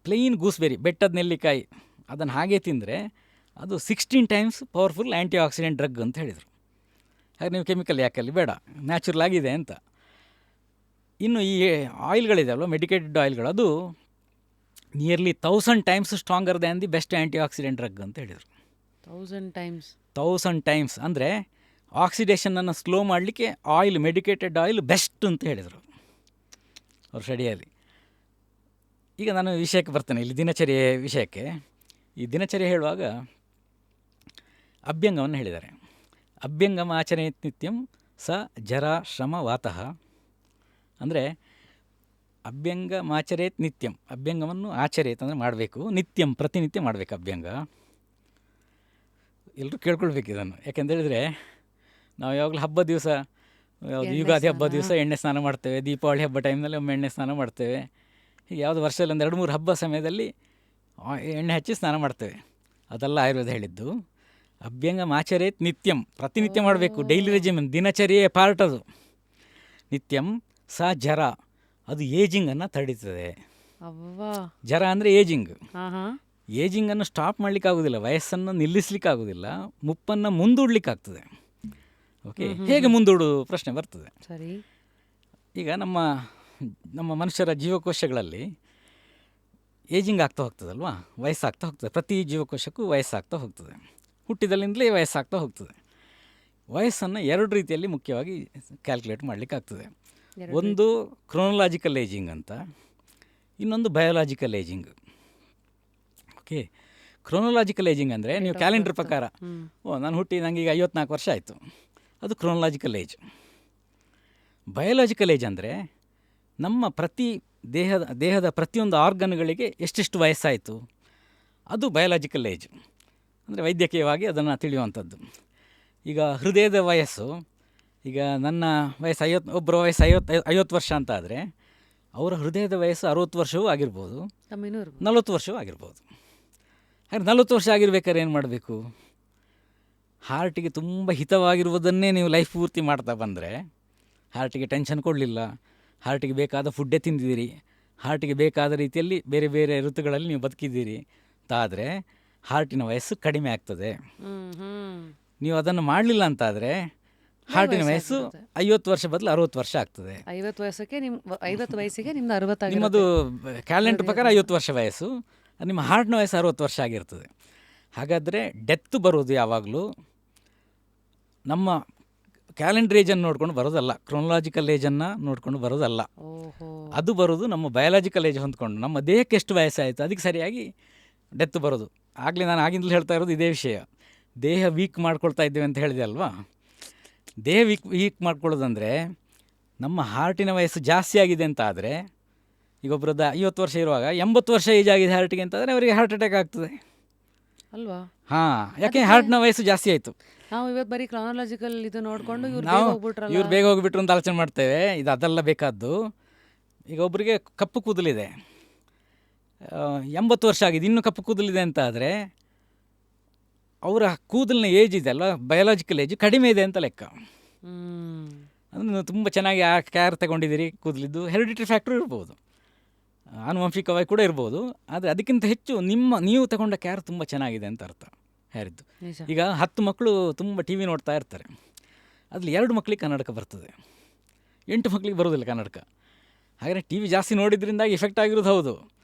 ಪ್ಲೇನ್ ಗೂಸ್ಬೆರಿ, ಬೆಟ್ಟದ ನೆಲ್ಲಿಕಾಯಿ, ಅದನ್ನು ಹಾಗೆ ತಿಂದರೆ ಅದು 16 times powerful antioxidant drug ಅಂತ ಹೇಳಿದರು. ಹಾಗೆ ನೀವು ಕೆಮಿಕಲ್ ಯಾಕಲ್ಲಿ ಬೇಡ, ನ್ಯಾಚುರಲ್ ಆಗಿದೆ ಅಂತ. ಇನ್ನು ಈ ಆಯಿಲ್ಗಳಿದೆ ಅಲ್ವ, ಮೆಡಿಕೇಟೆಡ್ ಆಯಿಲ್ಗಳು, ಅದು nearly 1000 times stronger than the best antioxidant drug ಅಂತ ಹೇಳಿದರು. 1000 ಟೈಮ್ಸ್ ಅಂದರೆ ಆಕ್ಸಿಡೇಷನನ್ನು ಸ್ಲೋ ಮಾಡಲಿಕ್ಕೆ ಆಯಿಲ್, ಮೆಡಿಕೇಟೆಡ್ ಆಯಿಲ್ ಬೆಸ್ಟ್ ಅಂತ ಹೇಳಿದರು ಅವ್ರ ಸ್ಟಡಿಯಲ್ಲಿ. ಈಗ ನಾನು ವಿಷಯಕ್ಕೆ ಬರ್ತೇನೆ, ಇಲ್ಲಿ ದಿನಚರ್ಯ ವಿಷಯಕ್ಕೆ. ಈ ದಿನಚರ್ಯ ಹೇಳುವಾಗ ಅಭ್ಯಂಗವನ್ನು ಹೇಳಿದ್ದಾರೆ. ಅಭ್ಯಂಗಮ ಆಚರಣೆ ನಿತ್ಯಂ ಸ ಜರ ಶ್ರಮ ವಾತಃ. ಅಂದರೆ ಅಭ್ಯಂಗಮಾಚರೇತ್ ನಿತ್ಯಂ, ಅಭ್ಯಂಗವನ್ನು ಆಚರೇತ್ ಅಂದರೆ ಮಾಡಬೇಕು, ನಿತ್ಯಂ ಪ್ರತಿನಿತ್ಯ ಮಾಡಬೇಕು ಅಭ್ಯಂಗ. ಎಲ್ಲರೂ ಕೇಳ್ಕೊಳ್ಬೇಕು ಇದನ್ನು. ಯಾಕೆಂತೇಳಿದರೆ, ನಾವು ಯಾವಾಗಲೂ ಹಬ್ಬದ ದಿವಸ, ಯುಗಾದಿ ಹಬ್ಬದ ದಿವಸ ಎಣ್ಣೆ ಸ್ನಾನ ಮಾಡ್ತೇವೆ, ದೀಪಾವಳಿ ಹಬ್ಬ ಟೈಮ್ನಲ್ಲಿ ಒಮ್ಮೆ ಎಣ್ಣೆ ಸ್ನಾನ ಮಾಡ್ತೇವೆ, ಹೀಗೆ ಯಾವುದು ವರ್ಷದಲ್ಲಿ 1-2-3 ಹಬ್ಬ ಸಮಯದಲ್ಲಿ ಎಣ್ಣೆ ಹಚ್ಚಿ ಸ್ನಾನ ಮಾಡ್ತೇವೆ. ಅದೆಲ್ಲ ಆಯುರ್ವೇದ ಹೇಳಿದ್ದು. ಅಭ್ಯಂಗಮಾಚರೇತ್ ನಿತ್ಯಂ, ಪ್ರತಿನಿತ್ಯ ಮಾಡಬೇಕು, ಡೈಲಿ ರೆಜಿಮೆನ್, ದಿನಚರ್ಯೆ ಪಾರ್ಟ್ ಅದು. ನಿತ್ಯಂ ಸ ಜರ, ಅದು ಏಜಿಂಗನ್ನು ತಡೀತದೆ. ಅವ್ವಾ. ಜರ ಅಂದರೆ ಏಜಿಂಗ್. ಹಾಂ ಹಾಂ. ಏಜಿಂಗನ್ನು ಸ್ಟಾಪ್ ಮಾಡಲಿಕ್ಕಾಗೋದಿಲ್ಲ, ವಯಸ್ಸನ್ನು ನಿಲ್ಲಿಸಲಿಕ್ಕಾಗೋದಿಲ್ಲ, ಮುಪ್ಪನ್ನು ಮುಂದೂಡಲಿಕ್ಕಾಗ್ತದೆ. ಓಕೆ, ಹೇಗೆ ಮುಂದೂಡು ಪ್ರಶ್ನೆ ಬರ್ತದೆ. ಸರಿ. ಈಗ ನಮ್ಮ ಮನುಷ್ಯರ ಜೀವಕೋಶಗಳಲ್ಲಿ ಏಜಿಂಗ್ ಆಗ್ತಾ ಹೋಗ್ತದಲ್ವಾ, ವಯಸ್ಸಾಗ್ತಾ ಹೋಗ್ತದೆ. ಪ್ರತಿ ಜೀವಕೋಶಕ್ಕೂ ವಯಸ್ಸಾಗ್ತಾ ಹೋಗ್ತದೆ, ಹುಟ್ಟಿದಲ್ಲಿಂದಲೇ ವಯಸ್ಸಾಗ್ತಾ ಹೋಗ್ತದೆ. ವಯಸ್ಸನ್ನು ಎರಡು ರೀತಿಯಲ್ಲಿ ಮುಖ್ಯವಾಗಿ ಕ್ಯಾಲ್ಕುಲೇಟ್ ಮಾಡಲಿಕ್ಕಾಗ್ತದೆ. ಒಂದು ಕ್ರೋನಲಾಜಿಕಲ್ ಏಜಿಂಗ್ ಅಂತ, ಇನ್ನೊಂದು ಬಯೋಲಾಜಿಕಲ್ ಏಜಿಂಗ್. ಓಕೆ, ಕ್ರೋನಲಾಜಿಕಲ್ ಏಜಿಂಗ್ ಅಂದರೆ ನೀವು ಕ್ಯಾಲೆಂಡರ್ ಪ್ರಕಾರ, ನಾನು ಹುಟ್ಟಿ ನನಗೆ ಈಗ 54 ವರ್ಷ ಆಯಿತು, ಅದು ಕ್ರೋನಲಾಜಿಕಲ್ ಏಜ್. ಬಯೋಲಾಜಿಕಲ್ ಏಜ್ ಅಂದರೆ ನಮ್ಮ ಪ್ರತಿ ದೇಹದ ಪ್ರತಿಯೊಂದು ಆರ್ಗನ್ಗಳಿಗೆ ಎಷ್ಟೆಷ್ಟು ವಯಸ್ಸಾಯಿತು, ಅದು ಬಯೋಲಾಜಿಕಲ್ ಏಜ್. ಅಂದರೆ ವೈದ್ಯಕೀಯವಾಗಿ ಅದನ್ನು ತಿಳಿಯುವಂಥದ್ದು. ಈಗ ಹೃದಯದ ವಯಸ್ಸು, ಈಗ ನನ್ನ ವಯಸ್ಸು ಒಬ್ಬರ ವಯಸ್ಸು 50 ವರ್ಷ ಅಂತ ಆದರೆ ಅವರ ಹೃದಯದ ವಯಸ್ಸು 60 ವರ್ಷವೂ ಆಗಿರ್ಬೋದು, 40 ವರ್ಷವೂ ಆಗಿರ್ಬೋದು. ಹಾಗೆ 40 ವರ್ಷ ಆಗಿರ್ಬೇಕಾದ್ರೆ ಏನು ಮಾಡಬೇಕು? ಹಾರ್ಟಿಗೆ ತುಂಬ ಹಿತವಾಗಿರುವುದನ್ನೇ ನೀವು ಲೈಫ್ ಪೂರ್ತಿ ಮಾಡ್ತಾ ಬಂದರೆ, ಹಾರ್ಟಿಗೆ ಟೆನ್ಷನ್ ಕೊಡಲಿಲ್ಲ, ಹಾರ್ಟಿಗೆ ಬೇಕಾದ ಫುಡ್ಡೇ ತಿಂದಿದ್ದೀರಿ, ಹಾರ್ಟಿಗೆ ಬೇಕಾದ ರೀತಿಯಲ್ಲಿ ಬೇರೆ ಬೇರೆ ಋತುಗಳಲ್ಲಿ ನೀವು ಬದುಕಿದ್ದೀರಿ ಅಂತಾದರೆ ಹಾರ್ಟಿನ ವಯಸ್ಸು ಕಡಿಮೆ ಆಗ್ತದೆ. ನೀವು ಅದನ್ನು ಮಾಡಲಿಲ್ಲ ಅಂತಾದರೆ ಹಾರ್ಟಿನ ವಯಸ್ಸು 50 ವರ್ಷ ಬದಲು 60 ವರ್ಷ ಆಗ್ತದೆ. 50 ವಯಸ್ಸಿಗೆ ನಿಮ್ದು 60 ನಿಮ್ಮದು ಕ್ಯಾಲೆಂಡರ್ ಪ್ರಕಾರ 50 ವರ್ಷ ವಯಸ್ಸು, ನಿಮ್ಮ ಹಾರ್ಟ್ನ ವಯಸ್ಸು 60 ವರ್ಷ ಆಗಿರ್ತದೆ. ಹಾಗಾದರೆ ಡೆತ್ ಬರೋದು ಯಾವಾಗಲೂ ನಮ್ಮ ಕ್ಯಾಲೆಂಡರ್ ಏಜನ್ನು ನೋಡ್ಕೊಂಡು ಬರೋದಲ್ಲ, ಕ್ರೋನಲಾಜಿಕಲ್ ಏಜನ್ನು ನೋಡ್ಕೊಂಡು ಬರೋದಲ್ಲ. ಅದು ಬರೋದು ನಮ್ಮ ಬಯಾಲಜಿಕಲ್ ಏಜ್ ಹೊಂದ್ಕೊಂಡು, ನಮ್ಮ ದೇಹಕ್ಕೆ ಎಷ್ಟು ವಯಸ್ಸಾಯಿತು ಅದಕ್ಕೆ ಸರಿಯಾಗಿ ಡೆತ್ ಬರೋದು. ಆಗಲೇ ನಾನು ಆಗಿಂದಲೂ ಹೇಳ್ತಾ ಇರೋದು ಇದೇ ವಿಷಯ. ದೇಹ ವೀಕ್ ಮಾಡ್ಕೊಳ್ತಾ ಇದ್ದೇವೆ ಅಂತ ಹೇಳಿದೆ ಅಲ್ವಾ. ದೇಹ ವೀಕ್ ಮಾಡ್ಕೊಳ್ಳೋದಂದರೆ ನಮ್ಮ ಹಾರ್ಟಿನ ವಯಸ್ಸು ಜಾಸ್ತಿ ಆಗಿದೆ ಅಂತ ಆದರೆ, ಈಗ ಒಬ್ಬರದ್ದು 50 ವರ್ಷ ಇರುವಾಗ 80 ವರ್ಷ ಏಜ್ ಆಗಿದೆ ಹಾರ್ಟಿಗೆ ಅಂತಂದರೆ ಅವರಿಗೆ ಹಾರ್ಟ್ ಅಟ್ಯಾಕ್ ಆಗ್ತದೆ ಅಲ್ವಾ? ಹಾಂ, ಯಾಕೆ ಹಾರ್ಟ್ನ ವಯಸ್ಸು ಜಾಸ್ತಿ ಆಯಿತು. ನಾವು ಇವತ್ತು ಬರೀ ಕ್ರಾನಾಲಜಿಕಲ್ ಇದು ನೋಡಿಕೊಂಡು ಇವ್ರು ಬೇಗ ಹೋಗ್ಬಿಟ್ರು ಅಂತ ಆಲೋಚನೆ ಮಾಡ್ತೇವೆ. ಇದು ಅದೆಲ್ಲ ಬೇಕಾದ್ದು. ಈಗ ಒಬ್ಬರಿಗೆ ಕಪ್ಪು ಕೂದಲಿದೆ, 80 ವರ್ಷ ಆಗಿದೆ, ಇನ್ನೂ ಕಪ್ಪು ಕೂದಲಿದೆ ಅಂತ ಆದರೆ ಅವರ ಕೂದಲಿನ ಏಜ್ ಇದೆ ಅಲ್ವಾ, ಬಯೋಲಾಜಿಕಲ್ ಏಜ್ ಕಡಿಮೆ ಇದೆ ಅಂತ ಲೆಕ್ಕ. ಅಂದರೆ ತುಂಬ ಚೆನ್ನಾಗಿ ಕೇರ್ ತಗೊಂಡಿದ್ದೀರಿ, ಕೂದಲಿದ್ದು ಹೆರಿಡಿಟರಿ ಫ್ಯಾಕ್ಟ್ರು ಇರ್ಬೋದು, ಆನುವಂಶಿಕವಾಗಿ ಕೂಡ ಇರ್ಬೋದು. ಆದರೆ ಅದಕ್ಕಿಂತ ಹೆಚ್ಚು ನೀವು ತಗೊಂಡ ಕೇರ್ ತುಂಬ ಚೆನ್ನಾಗಿದೆ ಅಂತ ಅರ್ಥ ಯಾರಿದ್ದು. ಈಗ 10 ಮಕ್ಕಳು ತುಂಬ ಟಿ ವಿ ನೋಡ್ತಾ ಇರ್ತಾರೆ, ಅದ್ರಲ್ಲಿ 2 ಮಕ್ಕಳಿಗೆ ಕನ್ನಡಕ ಬರ್ತದೆ, 8 ಮಕ್ಕಳಿಗೆ ಬರೋದಿಲ್ಲ ಕನ್ನಡಕ. ಹಾಗೆ ಟಿ ವಿ ಜಾಸ್ತಿ ನೋಡಿದ್ರಿಂದಾಗಿ ಎಫೆಕ್ಟ್ ಆಗಿರೋದು ಹೌದು.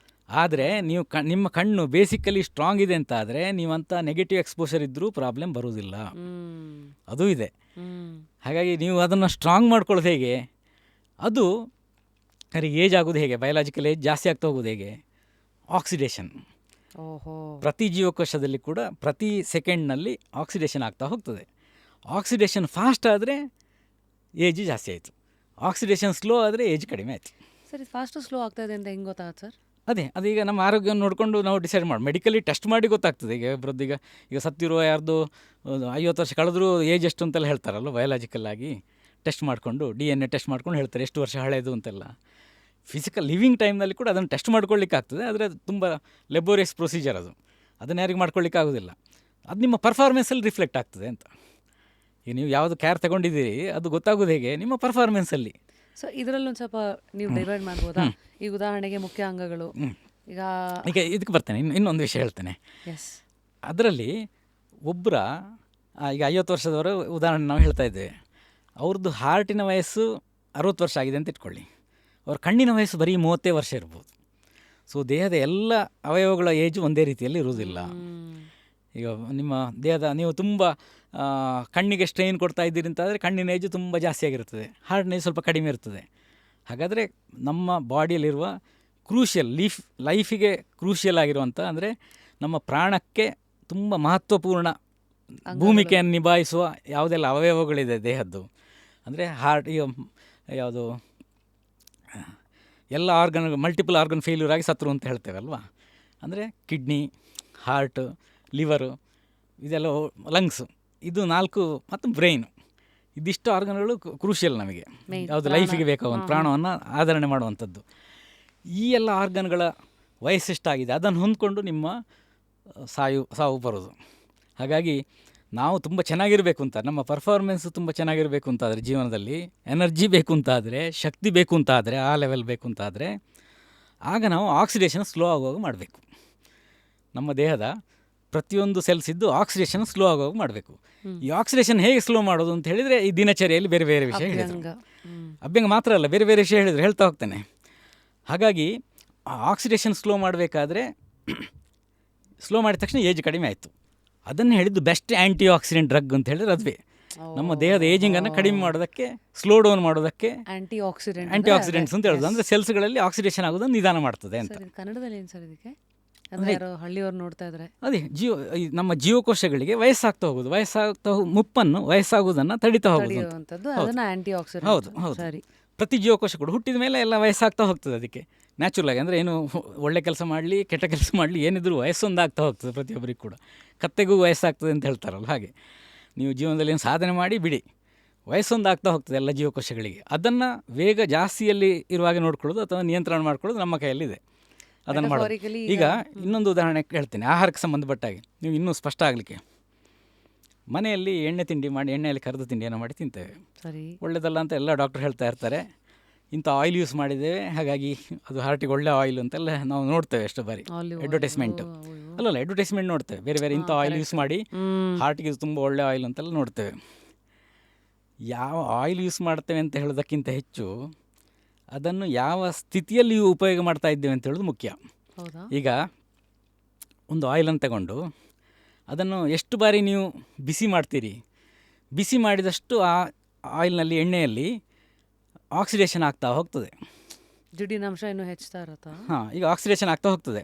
ಆದರೆ ನೀವು ನಿಮ್ಮ ಕಣ್ಣು ಬೇಸಿಕಲಿ ಸ್ಟ್ರಾಂಗ್ ಇದೆ ಅಂತ ಆದರೆ ನೀವಂಥ ನೆಗೆಟಿವ್ ಎಕ್ಸ್ಪೋಷರ್ ಇದ್ದರೂ ಪ್ರಾಬ್ಲಮ್ ಬರೋದಿಲ್ಲ, ಅದು ಇದೆ. ಹಾಗಾಗಿ ನೀವು ಅದನ್ನು ಸ್ಟ್ರಾಂಗ್ ಮಾಡ್ಕೊಳ್ಳೋದು ಹೇಗೆ, ಅದು ಏಜ್ ಆಗೋದು ಹೇಗೆ, ಬಯೋಲಾಜಿಕಲ್ ಏಜ್ ಜಾಸ್ತಿ ಆಗ್ತಾ ಹೋಗೋದು ಹೇಗೆ, ಆಕ್ಸಿಡೇಷನ್. ಪ್ರತಿ ಜೀವಕೋಶದಲ್ಲಿ ಕೂಡ ಪ್ರತಿ ಸೆಕೆಂಡ್ನಲ್ಲಿ ಆಕ್ಸಿಡೇಷನ್ ಆಗ್ತಾ ಹೋಗ್ತದೆ. ಆಕ್ಸಿಡೇಷನ್ ಫಾಸ್ಟ್ ಆದರೆ ಏಜ್ ಜಾಸ್ತಿ ಆಯಿತು, ಆಕ್ಸಿಡೇಷನ್ ಸ್ಲೋ ಆದರೆ ಏಜ್ ಕಡಿಮೆ ಆಯಿತು. ಸರಿ, ಫಾಸ್ಟು ಸ್ಲೋ ಆಗ್ತಾ ಇದೆ ಅಂತ ಹೆಂಗೆ ಗೊತ್ತಾಗುತ್ತೆ ಸರ್? ಅದೀಗ ನಮ್ಮ ಆರೋಗ್ಯವನ್ನು ನೋಡಿಕೊಂಡು ನಾವು ಡಿಸೈಡ್ ಮಾಡಿ ಮೆಡಿಕಲಿ ಟೆಸ್ಟ್ ಮಾಡಿ ಗೊತ್ತಾಗ್ತದೆ. ಈಗ ಒಬ್ಬರದ್ದು ಈಗ ಸತ್ತಿರುವ ಯಾರ್ದು 50 ವರ್ಷ ಕಳೆದ್ರೂ ಏಜ್ ಎಷ್ಟು ಅಂತೆಲ್ಲ ಹೇಳ್ತಾರಲ್ಲ, ಬಯೋಲಾಜಿಕಲ್ ಆಗಿ ಟೆಸ್ಟ್ ಮಾಡಿಕೊಂಡು DNA ಟೆಸ್ಟ್ ಮಾಡ್ಕೊಂಡು ಹೇಳ್ತಾರೆ ಎಷ್ಟು ವರ್ಷ ಹಳೆಯದು ಅಂತೆಲ್ಲ. ಫಿಸಿಕಲ್ ಲಿವಿಂಗ್ ಟೈಮ್ನಲ್ಲಿ ಕೂಡ ಅದನ್ನು ಟೆಸ್ಟ್ ಮಾಡ್ಕೊಳ್ಳಿಕ್ಕೆ ಆಗ್ತದೆ, ಆದರೆ ಅದು ತುಂಬ ಲೆಬೋರಿಯಸ್ ಪ್ರೊಸೀಜರ್, ಅದನ್ನು ಯಾರಿಗೆ ಮಾಡ್ಕೊಳ್ಳಿಕ್ಕೆ ಆಗೋದಿಲ್ಲ. ಅದು ನಿಮ್ಮ ಪರ್ಫಾರ್ಮೆನ್ಸಲ್ಲಿ ರಿಫ್ಲೆಕ್ಟ್ ಆಗ್ತದೆ ಅಂತ. ಈಗ ನೀವು ಯಾವುದು ಕೇರ್ ತಗೊಂಡಿದ್ದೀರಿ ಅದು ಗೊತ್ತಾಗೋದು ಹೇಗೆ, ನಿಮ್ಮ ಪರ್ಫಾರ್ಮೆನ್ಸಲ್ಲಿ. ಸೊ ಇದರಲ್ಲಿ ಒಂದು ಸ್ವಲ್ಪ ನೀವು ಡಿವೈಡ್ ಮಾಡ್ಬೋದಾ? ಈಗ ಉದಾಹರಣೆಗೆ ಮುಖ್ಯ ಅಂಗಗಳು, ಈಗ ಇದಕ್ಕೆ ಬರ್ತೇನೆ, ಇನ್ನೊಂದು ವಿಷಯ ಹೇಳ್ತೇನೆ. ಅದರಲ್ಲಿ ಒಬ್ಬರ ಈಗ 50 ವರ್ಷದವರು ಉದಾಹರಣೆ ನಾವು ಹೇಳ್ತಾ ಇದ್ದೇವೆ, ಅವ್ರದ್ದು ಹಾರ್ಟಿನ ವಯಸ್ಸು 60 ವರ್ಷ ಆಗಿದೆ ಅಂತ ಇಟ್ಕೊಳ್ಳಿ, ಅವ್ರ ಕಣ್ಣಿನ ವಯಸ್ಸು ಬರೀ 30 ವರ್ಷ ಇರ್ಬೋದು. ಸೊ ದೇಹದ ಎಲ್ಲ ಅವಯವಗಳ ಏಜು ಒಂದೇ ರೀತಿಯಲ್ಲಿ ಇರುವುದಿಲ್ಲ. ಈಗ ನಿಮ್ಮ ದೇಹದ ನೀವು ತುಂಬ ಕಣ್ಣಿಗೆ ಸ್ಟ್ರೈನ್ ಕೊಡ್ತಾ ಇದ್ದೀರಿ ಅಂತಾದರೆ ಕಣ್ಣಿನ ಏಜು ತುಂಬ ಜಾಸ್ತಿ ಆಗಿರ್ತದೆ, ಹಾರ್ಟ್ನ ಏಜ್ ಸ್ವಲ್ಪ ಕಡಿಮೆ ಇರ್ತದೆ. ಹಾಗಾದರೆ ನಮ್ಮ ಬಾಡಿಯಲ್ಲಿರುವ ಲೈಫಿಗೆ ಕ್ರೂಷಿಯಲ್ ಆಗಿರುವಂಥ, ಅಂದರೆ ನಮ್ಮ ಪ್ರಾಣಕ್ಕೆ ತುಂಬ ಮಹತ್ವಪೂರ್ಣ ಭೂಮಿಕೆಯನ್ನು ನಿಭಾಯಿಸುವ ಯಾವುದೆಲ್ಲ ಅವಯವಗಳಿದೆ ದೇಹದ್ದು, ಅಂದರೆ ಹಾರ್ಟ್, ಯಾವುದು ಎಲ್ಲ ಮಲ್ಟಿಪಲ್ ಆರ್ಗನ್ ಫೇಲ್ಯೂರ್ ಆಗಿ ಸತ್ರು ಅಂತ ಹೇಳ್ತೇವಲ್ವ. ಅಂದರೆ ಕಿಡ್ನಿ, ಹಾರ್ಟ್, ಲಿವರು, ಇದೆಲ್ಲ ಲಂಗ್ಸು, ಇದು 4 ಮತ್ತು ಬ್ರೈನು, ಇದಿಷ್ಟು ಆರ್ಗನ್ಗಳು ಕ್ರೂಷಿಯಲ್ ನಮಗೆ, ಯಾವುದು ಲೈಫಿಗೆ ಬೇಕಾಗುವಂಥ ಪ್ರಾಣವನ್ನು ಆಧರಣೆ ಮಾಡುವಂಥದ್ದು. ಈ ಎಲ್ಲ ಆರ್ಗನ್ಗಳ ವಯಸ್ಸೆಷ್ಟಾಗಿದೆ ಅದನ್ನು ಹೊಂದ್ಕೊಂಡು ನಿಮ್ಮ ಸಾವು ಬರೋದು. ಹಾಗಾಗಿ ನಾವು ತುಂಬ ಚೆನ್ನಾಗಿರಬೇಕು ಅಂತ, ನಮ್ಮ ಪರ್ಫಾರ್ಮೆನ್ಸು ತುಂಬ ಚೆನ್ನಾಗಿರಬೇಕು ಅಂತಾದರೆ, ಜೀವನದಲ್ಲಿ ಎನರ್ಜಿ ಬೇಕು ಅಂತಾದರೆ, ಶಕ್ತಿ ಬೇಕು ಅಂತಾದರೆ, ಆ ಲೆವೆಲ್ ಬೇಕು ಅಂತಾದರೆ, ಆಗ ನಾವು ಆಕ್ಸಿಡೇಷನ್ ಸ್ಲೋ ಆಗುವಾಗ ಮಾಡಬೇಕು. ನಮ್ಮ ದೇಹದ ಪ್ರತಿಯೊಂದು ಸೆಲ್ಸ್ ಇದ್ದು ಆಕ್ಸಿಡೇಷನ್ ಸ್ಲೋ ಆಗುವಾಗ ಮಾಡಬೇಕು. ಈ ಆಕ್ಸಿಡೇಷನ್ ಹೇಗೆ ಸ್ಲೋ ಮಾಡೋದು ಅಂತ ಹೇಳಿದರೆ, ಈ ದಿನಚರಿಯಲ್ಲಿ ಬೇರೆ ಬೇರೆ ವಿಷಯ ಹೇಳಿದರು. ಅಭ್ಯಂಗ ಮಾತ್ರ ಅಲ್ಲ, ಬೇರೆ ಬೇರೆ ವಿಷಯ ಹೇಳಿದರು, ಹೇಳ್ತಾ ಹೋಗ್ತೇನೆ. ಹಾಗಾಗಿ ಆ ಆಕ್ಸಿಡೇಷನ್ ಸ್ಲೋ ಮಾಡಬೇಕಾದ್ರೆ ಸ್ಲೋ ಮಾಡಿದ ತಕ್ಷಣ ಏಜ್ ಕಡಿಮೆ ಆಯಿತು. ಅದನ್ನು ಹೇಳಿದ್ದು ಬೆಸ್ಟ್ ಆ್ಯಂಟಿ ಆಕ್ಸಿಡೆಂಟ್ ಡ್ರಗ್ ಅಂತ ಹೇಳಿದ್ರೆ ಅದುವೇ. ನಮ್ಮ ದೇಹದ ಏಜಿಂಗನ್ನು ಕಡಿಮೆ ಮಾಡೋದಕ್ಕೆ, ಸ್ಲೋ ಡೌನ್ ಮಾಡೋದಕ್ಕೆ ಆಂಟಿ ಆಕ್ಸಿಡೆಂಟ್ಸ್ ಅಂತ ಹೇಳೋದು. ಅಂದರೆ ಸೆಲ್ಸ್ಗಳಲ್ಲಿ ಆಕ್ಸಿಡೇಷನ್ ಆಗೋದನ್ನು ನಿಧಾನ ಮಾಡ್ತದೆ ಅಂತ. ಕನ್ನಡದಲ್ಲಿ ಏನು ಸರ್ ಇದಕ್ಕೆ? ಅಂದರೆ ಯಾರೋ ಹಳ್ಳಿಯವ್ರು ನೋಡ್ತಾ ಇದ್ದಾರೆ. ಅದೇ ನಮ್ಮ ಜೀವಕೋಶಗಳಿಗೆ ವಯಸ್ಸಾಗ್ತಾ ಹೋಗೋದು, ಮುಪ್ಪನ್ನು ವಯಸ್ಸಾಗೋದನ್ನು ತಡಿತಾ ಹೋಗೋದು. ಹೌದು ಹೌದು. ಪ್ರತಿ ಜೀವಕೋಶ ಕೂಡ ಹುಟ್ಟಿದ ಮೇಲೆ ಎಲ್ಲ ವಯಸ್ಸಾಗ್ತಾ ಹೋಗ್ತದೆ. ಅದಕ್ಕೆ ನ್ಯಾಚುರಲ್ ಆಗಿ, ಅಂದರೆ ಏನು ಒಳ್ಳೆ ಕೆಲಸ ಮಾಡಲಿ ಕೆಟ್ಟ ಕೆಲಸ ಮಾಡಲಿ ಏನಿದ್ರು ವಯಸ್ಸೊಂದಾಗ್ತಾ ಹೋಗ್ತದೆ ಪ್ರತಿಯೊಬ್ಬರಿಗೂ ಕೂಡ. ಕತ್ತೆಗೂ ವಯಸ್ಸಾಗ್ತದೆ ಅಂತ ಹೇಳ್ತಾರಲ್ಲ ಹಾಗೆ, ನೀವು ಜೀವನದಲ್ಲಿ ಏನು ಸಾಧನೆ ಮಾಡಿ ಬಿಡಿ, ವಯಸ್ಸೊಂದಾಗ್ತಾ ಹೋಗ್ತದೆ ಎಲ್ಲ ಜೀವಕೋಶಗಳಿಗೆ. ಅದನ್ನು ವೇಗ ಜಾಸ್ತಿಯಲ್ಲಿ ಇರುವಾಗ ನೋಡ್ಕೊಳ್ಳೋದು ಅಥವಾ ನಿಯಂತ್ರಣ ಮಾಡ್ಕೊಳ್ಳೋದು ನಮ್ಮ ಕೈಯಲ್ಲಿದೆ. ಅದನ್ನು ಮಾಡೋದು. ಈಗ ಇನ್ನೊಂದು ಉದಾಹರಣೆ ಹೇಳ್ತೀನಿ, ಆಹಾರಕ್ಕೆ ಸಂಬಂಧಪಟ್ಟಾಗಿ ನೀವು ಇನ್ನೂ ಸ್ಪಷ್ಟ ಆಗಲಿಕ್ಕೆ. ಮನೆಯಲ್ಲಿ ಎಣ್ಣೆ ತಿಂಡಿ ಮಾಡಿ, ಎಣ್ಣೆಯಲ್ಲಿ ಕರೆದ ತಿಂಡಿಯನ್ನು ಮಾಡಿ ತಿಂತೇವೆ. ಸರಿ, ಒಳ್ಳೆಯದಲ್ಲ ಅಂತ ಎಲ್ಲ ಡಾಕ್ಟರ್ ಹೇಳ್ತಾ ಇರ್ತಾರೆ. ಇಂಥ ಆಯಿಲ್ ಯೂಸ್ ಮಾಡಿದ್ದೇವೆ, ಹಾಗಾಗಿ ಅದು ಹಾರ್ಟಿಗೆ ಒಳ್ಳೆ ಆಯಿಲ್ ಅಂತೆಲ್ಲ ನಾವು ನೋಡ್ತೇವೆ ಎಷ್ಟು ಬಾರಿ ಅಡ್ವರ್ಟೈಸ್ಮೆಂಟು. ಅಲ್ಲಲ್ಲ, ಅಡ್ವರ್ಟೈಸ್ಮೆಂಟ್ ನೋಡ್ತೇವೆ ಬೇರೆ ಬೇರೆ, ಇಂಥ ಆಯಿಲ್ ಯೂಸ್ ಮಾಡಿ ಹಾರ್ಟಿಗೆ ತುಂಬ ಒಳ್ಳೆ ಆಯಿಲ್ ಅಂತೆಲ್ಲ ನೋಡ್ತೇವೆ. ಯಾವ ಆಯಿಲ್ ಯೂಸ್ ಮಾಡ್ತೇವೆ ಅಂತ ಹೇಳೋದಕ್ಕಿಂತ ಹೆಚ್ಚು ಅದನ್ನು ಯಾವ ಸ್ಥಿತಿಯಲ್ಲಿ ಉಪಯೋಗ ಮಾಡ್ತಾ ಇದ್ದೇವೆ ಅಂತ ಹೇಳೋದು ಮುಖ್ಯ. ಈಗ ಒಂದು ಆಯಿಲನ್ನು ತಗೊಂಡು ಅದನ್ನು ಎಷ್ಟು ಬಾರಿ ನೀವು ಬಿಸಿ ಮಾಡ್ತೀರಿ, ಬಿಸಿ ಮಾಡಿದಷ್ಟು ಆ ಆಯಿಲ್ನಲ್ಲಿ, ಎಣ್ಣೆಯಲ್ಲಿ ಆಕ್ಸಿಡೇಷನ್ ಆಗ್ತಾ ಹೋಗ್ತದೆ. ಜಿಡ್ಡಿನಂಶ ಇನ್ನೂ ಹೆಚ್ಚುತ್ತಾ ಇರುತ್ತಾ? ಹಾಂ, ಈಗ ಆಕ್ಸಿಡೇಷನ್ ಆಗ್ತಾ ಹೋಗ್ತದೆ,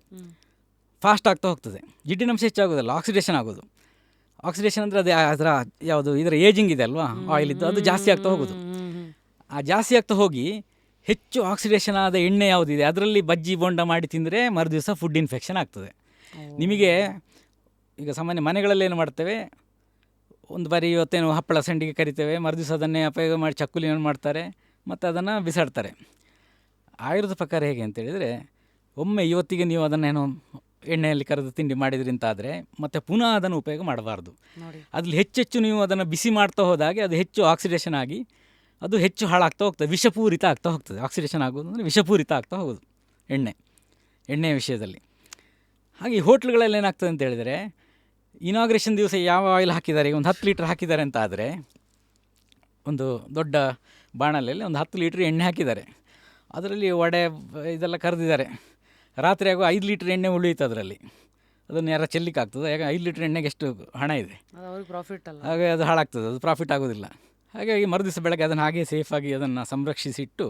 ಫಾಸ್ಟ್ ಆಗ್ತಾ ಹೋಗ್ತದೆ. ಜಿಡ್ಡಿನಂಶ ಹೆಚ್ಚಾಗೋದಲ್ಲ, ಆಕ್ಸಿಡೇಷನ್ ಆಗೋದು. ಆಕ್ಸಿಡೇಷನ್ ಅಂದರೆ ಅದೇ ಅದರ ಯಾವುದು ಇದರ ಏಜಿಂಗ್ ಇದೆ ಅಲ್ವಾ ಆಯಿಲ್ ಇದ್ದು, ಅದು ಜಾಸ್ತಿ ಆಗ್ತಾ ಹೋಗೋದು. ಆ ಜಾಸ್ತಿ ಆಗ್ತಾ ಹೋಗಿ ಹೆಚ್ಚು ಆಕ್ಸಿಡೇಷನ್ ಆದ ಎಣ್ಣೆ ಯಾವುದಿದೆ ಅದರಲ್ಲಿ ಬಜ್ಜಿ ಬೋಂಡ ಮಾಡಿ ತಿಂದರೆ ಮರುದಿವಸ ಫುಡ್ ಇನ್ಫೆಕ್ಷನ್ ಆಗ್ತದೆ. ನಿಮಗೆ ಈಗ ಸಾಮಾನ್ಯ ಮನೆಗಳಲ್ಲಿ ಏನು ಮಾಡ್ತೇವೆ, ಒಂದು ಬಾರಿ ಇವತ್ತೇನು ಹಪ್ಪಳ ಸಂಡಿಗೆ ಕರಿತೇವೆ, ಮರುದಿವಸ ಅದನ್ನೇ ಉಪಯೋಗ ಮಾಡಿ ಚಕ್ಕುಲಿಯನ್ನು ಮಾಡ್ತಾರೆ ಮತ್ತು ಅದನ್ನು ಬಿಸಾಡ್ತಾರೆ. ಆಯುರ್ವೇದ ಪ್ರಕಾರ ಹೇಗೆ ಅಂತೇಳಿದರೆ, ಒಮ್ಮೆ ಇವತ್ತಿಗೆ ನೀವು ಅದನ್ನೇನೋ ಎಣ್ಣೆಯಲ್ಲಿ ಕರೆದು ತಿಂಡಿ ಮಾಡಿದ್ರಿ ಅಂತಾದರೆ ಮತ್ತೆ ಪುನಃ ಅದನ್ನು ಉಪಯೋಗ ಮಾಡಬಾರ್ದು. ಅದ್ರಲ್ಲಿ ಹೆಚ್ಚೆಚ್ಚು ನೀವು ಅದನ್ನು ಬಿಸಿ ಮಾಡ್ತಾ ಹೋದಾಗೆ ಅದು ಹೆಚ್ಚು ಆಕ್ಸಿಡೇಷನ್ ಆಗಿ ಅದು ಹೆಚ್ಚು ಹಾಳಾಗ್ತಾ ಹೋಗ್ತದೆ, ವಿಷಪೂರಿತ ಆಗ್ತಾ ಹೋಗ್ತದೆ. ಆಕ್ಸಿಡೇಷನ್ ಆಗೋದು ಅಂದರೆ ವಿಷಪೂರಿತ ಆಗ್ತಾ ಹೋಗೋದು ಎಣ್ಣೆಯ ವಿಷಯದಲ್ಲಿ. ಹಾಗೆ ಹೋಟ್ಲುಗಳಲ್ಲಿ ಏನಾಗ್ತದೆ ಅಂತ ಹೇಳಿದರೆ, ಇನಾಗ್ರೇಷನ್ ದಿವಸ ಯಾವ ಆಯಿಲ್ ಹಾಕಿದ್ದಾರೆ, ಒಂದು 10 ಲೀಟ್ರ್ ಹಾಕಿದ್ದಾರೆ ಅಂತ ಆದರೆ, ಒಂದು ದೊಡ್ಡ ಬಾಣಲೆಯಲ್ಲಿ ಒಂದು 10 ಲೀಟ್ರ್ ಎಣ್ಣೆ ಹಾಕಿದ್ದಾರೆ, ಅದರಲ್ಲಿ ವಡೆ ಇದೆಲ್ಲ ಕರೆದಿದ್ದಾರೆ. ರಾತ್ರಿ ಆಗೋ 5 ಲೀಟ್ರ್ ಎಣ್ಣೆ ಉಳಿಯುತ್ತೆ ಅದರಲ್ಲಿ. ಅದನ್ನು ಯಾರು ಚೆಲ್ಲಿಕ್ಕಾಗ್ತದೆ? ಯಾಕೆ 5 ಲೀಟ್ರ್ ಎಣ್ಣೆಗೆ ಎಷ್ಟು ಹಣ ಇದೆ, ಪ್ರಾಫಿಟ್ ಅಲ್ಲ. ಹಾಗೆ ಅದು ಹಾಳಾಗ್ತದೆ, ಅದು ಪ್ರಾಫಿಟ್ ಆಗೋದಿಲ್ಲ. ಹಾಗಾಗಿ ಮರುದಿವಸ ಬೆಳಗ್ಗೆ ಅದನ್ನು ಹಾಗೆ ಸೇಫಾಗಿ ಅದನ್ನು ಸಂರಕ್ಷಿಸಿಟ್ಟು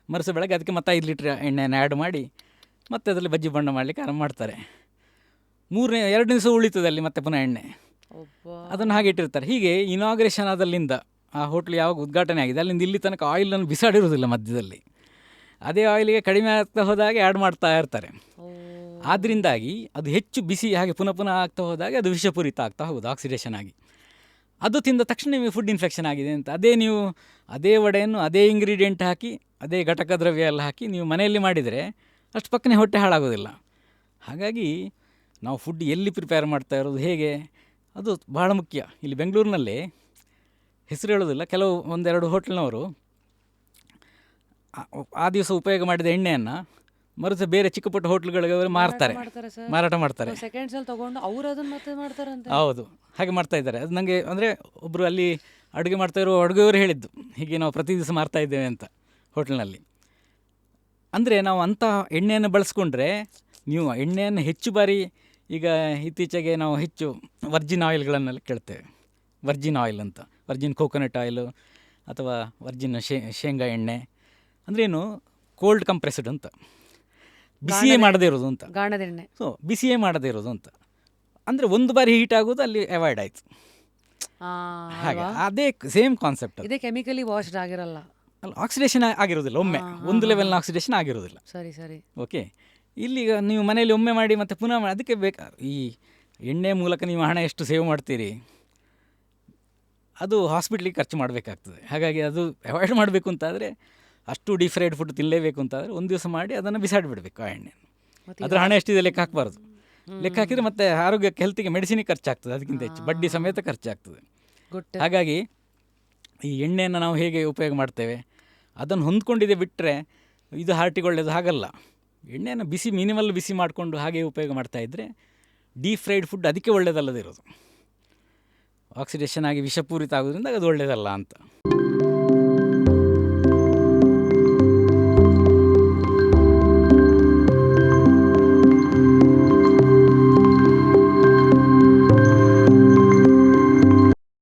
ಮರುದಿವಸ ಬೆಳಗ್ಗೆ ಅದಕ್ಕೆ ಮತ್ತೆ 5 ಲೀಟ್ರ್ ಎಣ್ಣೆಯನ್ನು ಆ್ಯಡ್ ಮಾಡಿ ಮತ್ತೆ ಅದರಲ್ಲಿ ಬಜ್ಜಿ ಬಣ್ಣ ಮಾಡಲಿಕ್ಕೆ ಆರಂಭ ಮಾಡ್ತಾರೆ. 2 ದಿವಸ ಉಳಿತದೆ ಅಲ್ಲಿ ಮತ್ತೆ ಪುನಃ ಎಣ್ಣೆ, ಅದನ್ನು ಹಾಗೆ ಇಟ್ಟಿರ್ತಾರೆ. ಹೀಗೆ ಇನಾಗ್ರೇಷನ್ ಆದಲ್ಲಿಂದ ಆ ಹೋಟ್ಲು ಯಾವಾಗ ಉದ್ಘಾಟನೆ ಆಗಿದೆ ಅಲ್ಲಿಂದ ಇಲ್ಲಿ ತನಕ ಆಯಿಲನ್ನು ಬಿಸಾಡಿರೋದಿಲ್ಲ ಮಧ್ಯದಲ್ಲಿ. ಅದೇ ಆಯಿಲಿಗೆ ಕಡಿಮೆ ಆಗ್ತಾ ಹೋದಾಗೆ ಆ್ಯಡ್ ಮಾಡ್ತಾ ಇರ್ತಾರೆ. ಆದ್ದರಿಂದಾಗಿ ಅದು ಹೆಚ್ಚು ಬಿಸಿ ಹಾಗೆ ಪುನಃ ಆಗ್ತಾ ಹೋದಾಗೆ ಅದು ವಿಷಪೂರಿತ ಆಗ್ತಾ ಹೋಗೋದು ಆಕ್ಸಿಡೇಷನ್ ಆಗಿ. ಅದು ತಿಂದ ತಕ್ಷಣ ನಿಮಗೆ ಫುಡ್ ಇನ್ಫೆಕ್ಷನ್ ಆಗಿದೆ ಅಂತ. ನೀವು ಅದೇ ವಡೆಯನ್ನು ಅದೇ ಇಂಗ್ರೀಡಿಯೆಂಟ್ ಹಾಕಿ ಅದೇ ಘಟಕ ದ್ರವ್ಯ ಎಲ್ಲ ಹಾಕಿ ನೀವು ಮನೆಯಲ್ಲಿ ಮಾಡಿದರೆ ಅಷ್ಟು ಪಕ್ಕನೆ ಹೊಟ್ಟೆ ಹಾಳಾಗೋದಿಲ್ಲ. ಹಾಗಾಗಿ ನಾವು ಫುಡ್ ಎಲ್ಲಿ ಪ್ರಿಪೇರ್ ಮಾಡ್ತಾ ಇರೋದು, ಹೇಗೆ, ಅದು ಬಹಳ ಮುಖ್ಯ. ಇಲ್ಲಿ ಬೆಂಗಳೂರಿನಲ್ಲಿ ಹೆಸರು ಹೇಳೋದಿಲ್ಲ, ಕೆಲವು 1-2 ಹೋಟ್ಲಿನವರು ಆ ದಿವಸ ಉಪಯೋಗ ಮಾಡಿದ ಎಣ್ಣೆಯನ್ನು ಮರುದಿವಸ ಬೇರೆ ಚಿಕ್ಕ ಪುಟ್ಟ ಹೋಟ್ಲುಗಳಿಗೆ ಮಾರಾಟ ಮಾಡ್ತಾರೆ. ಹೌದು, ಹಾಗೆ ಮಾಡ್ತಾ ಇದ್ದಾರೆ. ಅದು ನನಗೆ ಅಂದರೆ ಒಬ್ಬರು ಅಲ್ಲಿ ಅಡುಗೆ ಮಾಡ್ತಾ ಇರೋ ಅಡುಗೆಯವರು ಹೇಳಿದ್ದು, ಹೀಗೆ ನಾವು ಪ್ರತಿ ದಿವಸ ಮಾಡ್ತಾ ಇದ್ದೇವೆ ಅಂತ ಹೋಟ್ಲಿನಲ್ಲಿ. ಅಂದರೆ ನಾವು ಅಂಥ ಎಣ್ಣೆಯನ್ನು ಬಳಸ್ಕೊಂಡ್ರೆ, ನೀವು ಎಣ್ಣೆಯನ್ನು ಹೆಚ್ಚು ಬಾರಿ ಈಗ ಇತ್ತೀಚೆಗೆ ನಾವು ಹೆಚ್ಚು ವರ್ಜಿನ್ ಆಯಿಲ್ಗಳನ್ನೆಲ್ಲ ಕೇಳ್ತೇವೆ. ವರ್ಜಿನ್ ಆಯಿಲ್ ಅಂತ, ವರ್ಜಿನ್ ಕೋಕೋನಟ್ ಆಯಿಲು ಅಥವಾ ವರ್ಜಿನ್ ಶೇಂಗಾ ಎಣ್ಣೆ ಅಂದ್ರೇನು, ಕೋಲ್ಡ್ ಕಂಪ್ರೆಸ್ಡ್ ಅಂತ, ಬಿಸಿಯೇ ಮಾಡದೇ ಇರೋದು ಅಂತ, ಗಾಣದೆಣ್ಣೆ. ಸೊ ಬಿಸಿಯೇ ಮಾಡದೇ ಇರೋದು ಅಂತ ಅಂದರೆ ಒಂದು ಬಾರಿ ಹೀಟ್ ಆಗೋದು ಅಲ್ಲಿ ಅವಾಯ್ಡ್ ಆಯಿತು. ಹಾಗೆ ಅದೇ ಸೇಮ್ ಕಾನ್ಸೆಪ್ಟ್. ಇದೇ ಕೆಮಿಕಲಿ ವಾಶ್ಡ್ ಆಗಿರಲ್ಲ ಅಲ್ಲ, ಆಕ್ಸಿಡೇಷನ್ ಆಗಿರೋದಿಲ್ಲ, ಒಮ್ಮೆ ಒಂದು ಲೆವೆಲ್ನ ಆಕ್ಸಿಡೇಷನ್ ಆಗಿರೋದಿಲ್ಲ. ಸರಿ. ಓಕೆ, ಇಲ್ಲಿಗ ನೀವು ಮನೆಯಲ್ಲಿ ಒಮ್ಮೆ ಮಾಡಿ ಮತ್ತೆ ಪುನಃ ಅದಕ್ಕೆ ಈ ಎಣ್ಣೆ ಮೂಲಕ ನೀವು ಹಣ ಎಷ್ಟು ಸೇವ್ ಮಾಡ್ತೀರಿ, ಅದು ಹಾಸ್ಪಿಟ್ಲಿಗೆ ಖರ್ಚು ಮಾಡಬೇಕಾಗ್ತದೆ. ಹಾಗಾಗಿ ಅದು ಅವಾಯ್ಡ್ ಮಾಡಬೇಕು ಅಂತಾದರೆ, ಅಷ್ಟು ಡೀಪ್ ಫ್ರೈಡ್ ಫುಡ್ ತಿನ್ನಲೇಬೇಕು ಅಂತಾದರೆ ಒಂದು ದಿವಸ ಮಾಡಿ ಅದನ್ನು ಬಿಸಾಡಿಬಿಡಬೇಕು ಆ ಎಣ್ಣೆ. ಅದರ ಹಣ ಎಷ್ಟಿದೆ ಲೆಕ್ಕ ಹಾಕಬಾರ್ದು. ಲೆಕ್ಕ ಹಾಕಿದರೆ ಮತ್ತೆ ಆರೋಗ್ಯಕ್ಕೆ ಹೆಲ್ತಿಗೆ ಮೆಡಿಸಿನಿಗೆ ಖರ್ಚಾಗ್ತದೆ, ಅದಕ್ಕಿಂತ ಹೆಚ್ಚು ಬಡ್ಡಿ ಸಮೇತ ಖರ್ಚಾಗ್ತದೆ. ಗುಡ್. ಹಾಗಾಗಿ ಈ ಎಣ್ಣೆಯನ್ನು ನಾವು ಹೇಗೆ ಉಪಯೋಗ ಮಾಡ್ತೇವೆ ಅದನ್ನು ಹೊಂದ್ಕೊಂಡಿದೆ ಬಿಟ್ಟರೆ ಇದು ಹಾರ್ಟಿಗೆ ಒಳ್ಳೆಯದು ಹಾಗಲ್ಲ. ಎಣ್ಣೆಯನ್ನು ಮಿನಿಮಲ್ ಬಿಸಿ ಮಾಡಿಕೊಂಡು ಹಾಗೆ ಉಪಯೋಗ ಮಾಡ್ತಾಯಿದ್ರೆ ಡೀಪ್ ಫ್ರೈಡ್ ಫುಡ್ ಅದಕ್ಕೆ ಒಳ್ಳೆಯದಲ್ಲದೆ ಇರೋದು, ಆಕ್ಸಿಡೇಷನ್ ಆಗಿ ವಿಷಪೂರಿತ ಆಗೋದ್ರಿಂದ ಅದು ಒಳ್ಳೆಯದಲ್ಲ ಅಂತ.